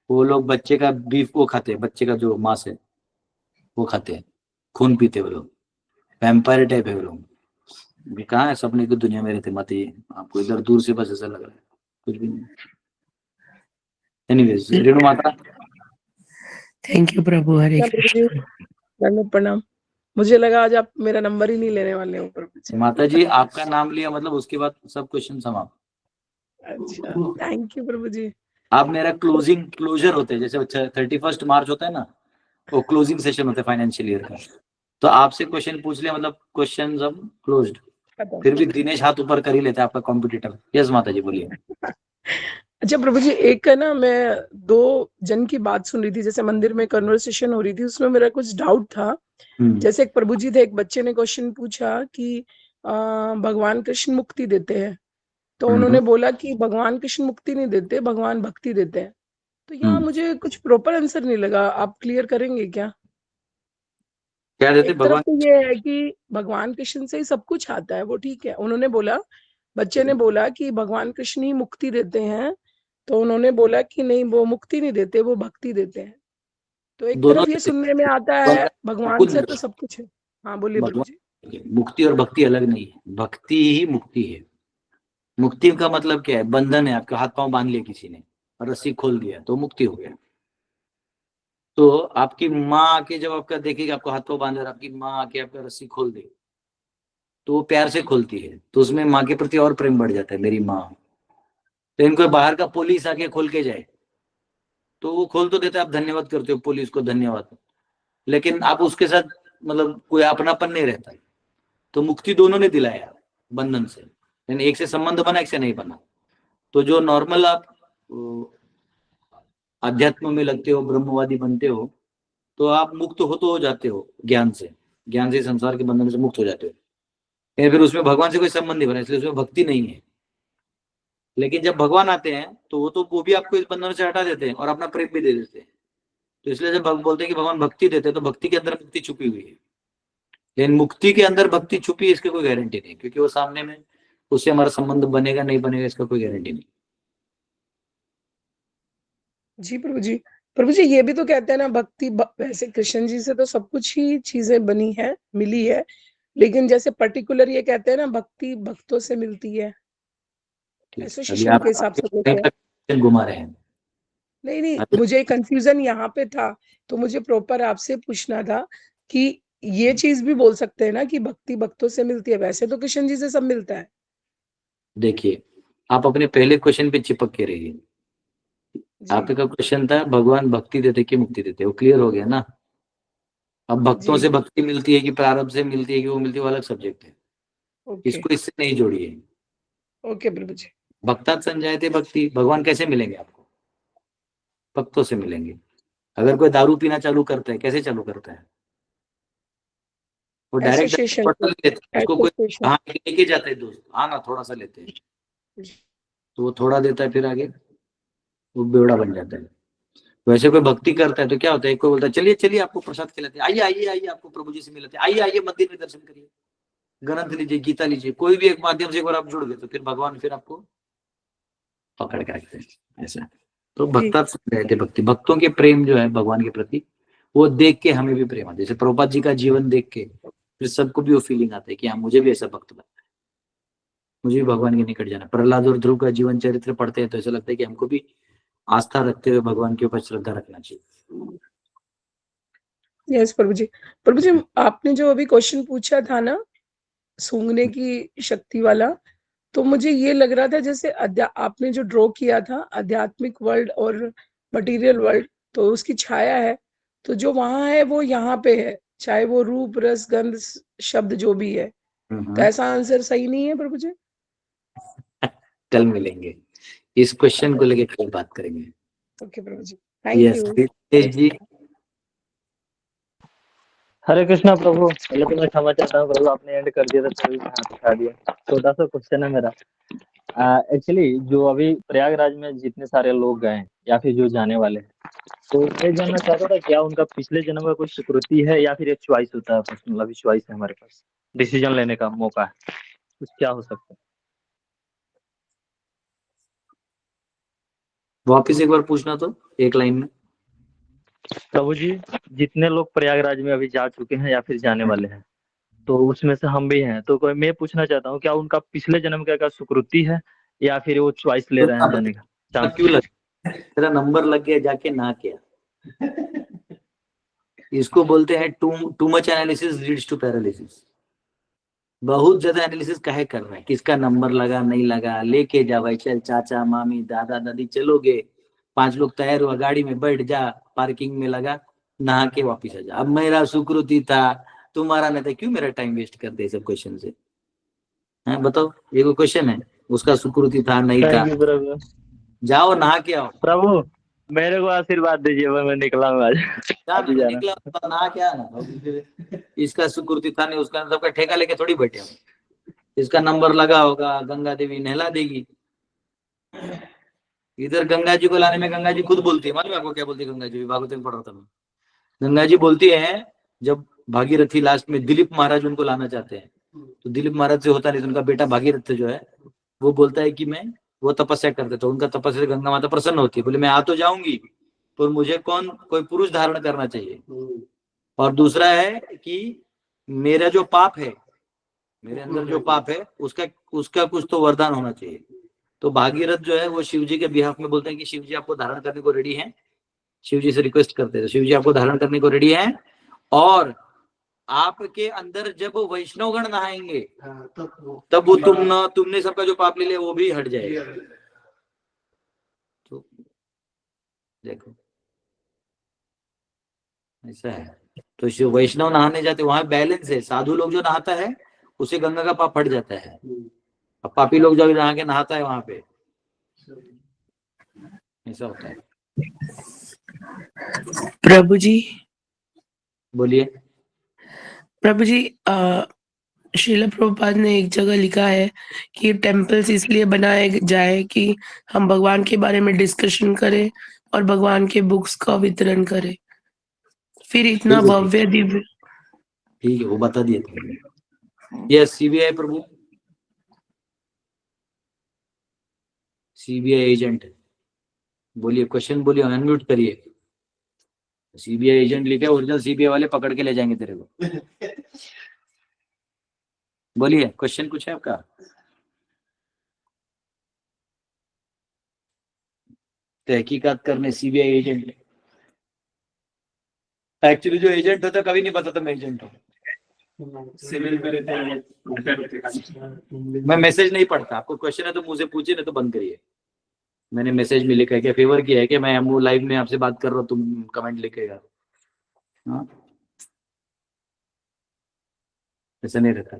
वो लोग बच्चे का बीफ वो खाते हैं, बच्चे का जो मांस है वो खाते हैं, खून पीते वो लोग, वैम्पायर टाइप है वो लोग। कहाँ है सपने की दुनिया में रहते मत, ये आपको इधर दूर से बस ऐसा लग रहा है, कुछ भी नहीं। एनीवेज, रेणु माता,
थैंक यू प्रभु। हरे कृष्ण।
दंडवत प्रणाम। मुझे लगा आज आप मेरा नंबर ही नहीं लेने वाले हो प्रभु जी।
माता जी आपका नाम लिया मतलब उसके बाद सब क्वेश्चन समाप्त।
अच्छा, थैंक यू प्रभु जी।
आप मेरा क्लोजर होते हैं, जैसे 31 मार्च होता है ना, वो क्लोजिंग सेशन होता है फाइनेंशियल ईयर का। तो आपसे क्वेश्चन पूछ लिया मतलब क्वेश्चन सब क्लोज्ड। फिर भी दिनेश हाथ ऊपर कर ही लेता है, आपका कॉम्पिटिटर। यस माता जी बोलिए।
अच्छा प्रभु जी, एक है ना, मैं दो जन की बात सुन रही थी, जैसे मंदिर में कन्वर्सेशन हो रही थी, उसमें मेरा कुछ डाउट था। जैसे एक प्रभु जी थे, एक बच्चे ने क्वेश्चन पूछा कि भगवान कृष्ण मुक्ति देते हैं, तो उन्होंने बोला कि भगवान कृष्ण मुक्ति नहीं देते, भगवान भक्ति देते हैं। तो यहाँ मुझे कुछ प्रॉपर आंसर नहीं लगा, आप क्लियर करेंगे क्या?
क्या देते
एक तरफ
भगवान?
तो ये है कि भगवान कृष्ण से ही सब कुछ आता है, वो ठीक है। उन्होंने बोला, बच्चे ने बोला कि भगवान कृष्ण ही मुक्ति देते हैं, तो उन्होंने बोला कि नहीं, वो मुक्ति नहीं देते, वो भक्ति देते हैं। तो एक तरफ ये सुनने में आता है भगवान से तो सब कुछ है। हाँ बोलिए प्रभु जी।
मुक्ति और भक्ति अलग नहीं है, भक्ति ही मुक्ति है। मुक्ति का मतलब क्या है? बंधन है, आपके हाथ पांव बांध लिया किसी ने और रस्सी खोल दिया तो मुक्ति हो गया। तो आपकी माँ आके जब आपका देखेगी, आपको हाथ पांव बांध, आपकी माँ आके आपका रस्सी खोल दे तो वो प्यार से खोलती है, तो उसमें माँ के प्रति और प्रेम बढ़ जाता है, मेरी माँ। तो इनको बाहर का पुलिस आके खोल के जाए तो वो खोल तो देता है, आप धन्यवाद करते हो पुलिस को, धन्यवाद, लेकिन आप उसके साथ मतलब कोई अपनापन नहीं रहता। तो मुक्ति दोनों ने दिलाया बंधन से, यानी एक से संबंध बना, एक से नहीं बना। तो जो नॉर्मल आप अध्यात्म में लगते हो, ब्रह्मवादी बनते हो, तो आप मुक्त हो तो हो जाते हो ज्ञान से संसार के बंधन से मुक्त हो जाते हो। फिर उसमें भगवान से कोई संबंध नहीं बना, इसलिए उसमें भक्ति नहीं है। लेकिन जब भगवान आते हैं तो वो भी आपको इस बंधन से हटा देते हैं और अपना प्रेम भी दे देते हैं। तो इसलिए जब बोलते हैं कि भगवान भक्ति देते हैं, तो भक्ति के अंदर मुक्ति छुपी हुई है। लेकिन मुक्ति के अंदर भक्ति छुपी है, इसकी कोई गारंटी नहीं, क्योंकि वो सामने में उससे हमारा संबंध बनेगा नहीं बनेगा, इसका कोई गारंटी नहीं।
जी प्रभु जी। प्रभु जी ये भी तो कहते हैं ना, भक्ति वैसे कृष्ण जी से तो सब कुछ ही चीजें बनी है, मिली है, लेकिन जैसे पर्टिकुलर ये कहते हैं ना, भक्ति भक्तों से मिलती है, एसोसिएशन के हिसाब से
घुमा रहे हैं।
नहीं, मुझे कंफ्यूजन यहाँ पे था, तो मुझे प्रॉपर आपसे पूछना था कि ये चीज भी बोल सकते हैं ना कि भक्ति भक्तों से मिलती है, वैसे तो कृष्ण जी से सब मिलता है।
देखिए, आप अपने पहले क्वेश्चन पे चिपक के रहिए। आपका क्वेश्चन था भगवान भक्ति देते कि मुक्ति देते, वो क्लियर हो गया ना। अब भक्तों से भक्ति मिलती है कि प्रारब्ध से मिलती है कि वो मिलती है, वो अलग सब्जेक्ट है। इसको इससे नहीं जोड़िए।
ओके प्रभु जी।
भक्ता संजायते भक्ति, भगवान कैसे मिलेंगे आपको? भक्तों से मिलेंगे। अगर कोई दारू पीना चालू करता है, कैसे चालू करता है? वो डायरेक्ट उसको कोई कहाँ लेके जाता है, दोस्त ना थोड़ा सा लेते हैं, तो वो थोड़ा देता है, फिर आगे वो बेवड़ा बन जाता है। वैसे कोई भक्ति करता है तो क्या होता है, कोई बोलता है चलिए चलिए आपको प्रसाद खिलाते हैं, आइए आइए आइए आपको प्रभु जी से मिलते हैं, आइए आइए मंदिर में दर्शन करिए, ग्रंथ लीजिए, गीता लीजिए, कोई भी एक माध्यम से एक बार आप जुड़ गए तो फिर भगवान फिर आपको पकड़ के रखते हैं ऐसा। तो भक्ता रहते भक्ति, भक्तों के प्रेम जो है भगवान के प्रति वो देख के हमें भी प्रेम आता है। जैसे प्रभुपाद जी का जीवन देख के फिर सबको भी वो फीलिंग आता है कि हाँ मुझे भी ऐसा भक्त बनना है, मुझे भी भगवान के निकट जाना। प्रहलाद और ध्रुव का जीवन चरित्र पढ़ते हैं तो ऐसा लगता है कि हमको भी आस्था रखते हुए भगवान के ऊपर श्रद्धा रखना चाहिए।
यस प्रभु जी। प्रभु जी आपने जो अभी क्वेश्चन पूछा था ना सूंघने की शक्ति वाला, तो मुझे ये लग रहा था जैसे आपने जो ड्रॉ किया था आध्यात्मिक वर्ल्ड और मटेरियल वर्ल्ड, तो उसकी छाया है, तो जो वहां है वो यहाँ पे है, चाहे वो रूप रस गंध शब्द जो भी है। तो ऐसा आंसर सही नहीं है प्रभु जी?
कल मिलेंगे, इस क्वेश्चन को लेके कल बात करेंगे।
Okay Prabhu ji, thank you
ji.
Hare Krishna Prabhu. पहले तो मैं क्षमा चाहता हूँ प्रभु, आपने एंड कर दिया था तभी मैं हाथ उठा दिया। छोटा सा क्वेश्चन है मेरा। एक्चुअली जो अभी प्रयागराज में जितने सारे लोग गए या फिर जो जाने वाले हैं, तो मैं जानना चाहता था क्या उनका पिछले जन्म का कोई सुकृति है या फिर एक चॉइस होता है, पर्सनल अभी चॉइस है हमारे पास, डिसीजन लेने का मौका है, कुछ क्या हो सकता है?
वापिस एक बार पूछना तो एक लाइन में।
प्रभु जी जितने लोग प्रयागराज में अभी जा चुके हैं या फिर जाने वाले हैं, तो उसमें से हम भी हैं, तो कोई मैं पूछना चाहता हूँ क्या उनका पिछले जन्म का सुकृति है या फिर वो चॉइस ले रहे हैं जाने का?
क्यों लग तेरा नंबर लग गया जाके ना किया इसको बोलते हैं too much analysis leads to paralysis. बहुत ज्यादा एनालिसिस काहे कर रहे हैं, किसका नंबर लगा नहीं लगा, लेके जा भाई, चल चाचा मामी दादा दादी चलोगे, 5 लोग तैयार हुआ, गाड़ी में बैठ जा, पार्किंग में लगा, नहा के वापिस आ जा। अब मेरा सुकृति था तुम्हारा नहीं था, क्यों मेरा टाइम वेस्ट करते सब क्वेश्चन से? हैं बताओ, ये कोई क्वेश्चन है? उसका सुकृति था नहीं था, जाओ नहा के आओ।
प्रभु मेरे को आशीर्वाद दीजिए, मैं निकला हूँ आज।
निकला नहा के आना। इसका सुकृति था नहीं, उसका सबका ठेका लेके थोड़ी बैठे हो, इसका नंबर लगा होगा, गंगा देवी नहला देगी। इधर गंगा जी को लाने में गंगा जी खुद बोलती है, मालूम आपको क्या बोलती है गंगा जी? भागवत में पढ़ रहा था मैं, गंगा जी बोलती है जब भागीरथी लास्ट में दिलीप महाराज उनको लाना चाहते हैं, तो दिलीप महाराज से होता नहीं, तो उनका बेटा भागीरथ जो है वो बोलता है कि मैं वो तपस्या करते, तो उनका तपस्या से गंगा माता प्रसन्न होती है, बोले मैं आ तो जाऊंगी पर मुझे कोई पुरुष धारण करना चाहिए, और दूसरा है कि मेरा जो पाप है, मेरे अंदर जो पाप है उसका कुछ तो वरदान होना चाहिए। तो भागीरथ जो है वो शिव जी के बिहाफ में बोलते हैं कि शिव जी आपको धारण करने को रेडी हैं, शिव जी से रिक्वेस्ट करते हैं, तो शिव जी आपको धारण करने को रेडी हैं, और आपके अंदर जब वैष्णवगण नहाएंगे तब वो तुमने सबका जो पाप ले लिया वो भी हट जाएगा। तो देखो ऐसा है, तो जो वैष्णव नहाने जाते वहां बैलेंस है, साधु लोग जो नहाता है उसे गंगा का पाप हट जाता है, अब पापी लोग जो नहा के नहाता है वहां पे ऐसा होता है।
प्रभु जी
बोलिए।
प्रभु जी श्रील प्रभुपाद ने एक जगह लिखा है कि टेम्पल्स इसलिए बनाए जाए कि हम भगवान के बारे में डिस्कशन करें और भगवान के बुक्स का वितरण करें, फिर इतना भव्य दिव्य।
ठीक है, वो बता दिए थे। यस सीबीआई प्रभु, सीबीआई एजेंट बोलिए, क्वेश्चन बोलिए, अनम्यूट करिए। सीबीआई एजेंट लिखे, ओरिजिनल सीबीआई वाले पकड़ के ले जाएंगे तेरे को। बोलिए, क्वेश्चन कुछ है आपका? तहकीकात करने सीबीआई एजेंट, एक्चुअली जो एजेंट होता कभी नहीं बताता मैं एजेंट हूँ, सिविल में रहते हैं। मैं मैसेज नहीं पढ़ता, आपको क्वेश्चन है तो मुझे पूछिए, नहीं तो बंद करिए। मैंने मैसेज में लिखा है क्या, फेवर किया है कि मैं वो लाइव में आपसे बात कर रहा हूँ, तुम कमेंट लिखेगा? हाँ ऐसा नहीं रहता,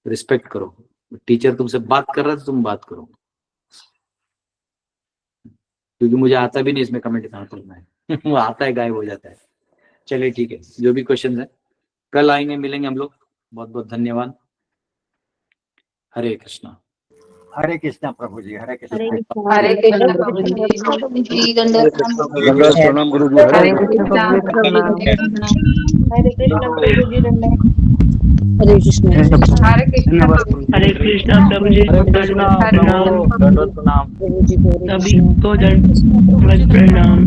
रिस्पेक्ट करो। टीचर तुमसे बात कर रहा है तो तुम बात करो, क्योंकि मुझे आता भी नहीं इसमें कमेंट कहाँ करना है। वो आता है गायब हो जाता है। चलिए ठीक है, जो भी क्वेश्चन है कल आएंगे, मिलेंगे हम लोग। बहुत बहुत धन्यवाद। हरे कृष्णा।
हरे कृष्णा प्रभु जी, हरे कृष्णा।
हरे कृष्णा प्रभु जी, दंडवत
प्रणाम गुरु जी।
हरे कृष्णा प्रभु जी, हरे कृष्णा प्रभु जी, दंडवत हरे कृष्णा प्रभु जी,
हरे कृष्णा प्रभु जी, प्रणाम
दंडवत प्रणाम
प्रभु जी,
सभी को दंडवत प्रणाम।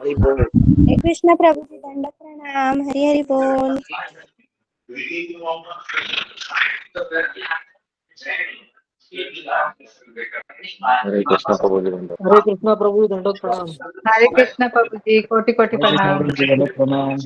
हरे कृष्णा प्रभु जी, दंडवत प्रणाम। हरि हरि बोल।
हरे कृष्णा प्रभु जी दंडवत।
हरे कृष्णा प्रभु जी, दंडवत प्रणाम।
हरे कृष्णा प्रभु जी, कोटि कोटि प्रणाम।
प्रणाम।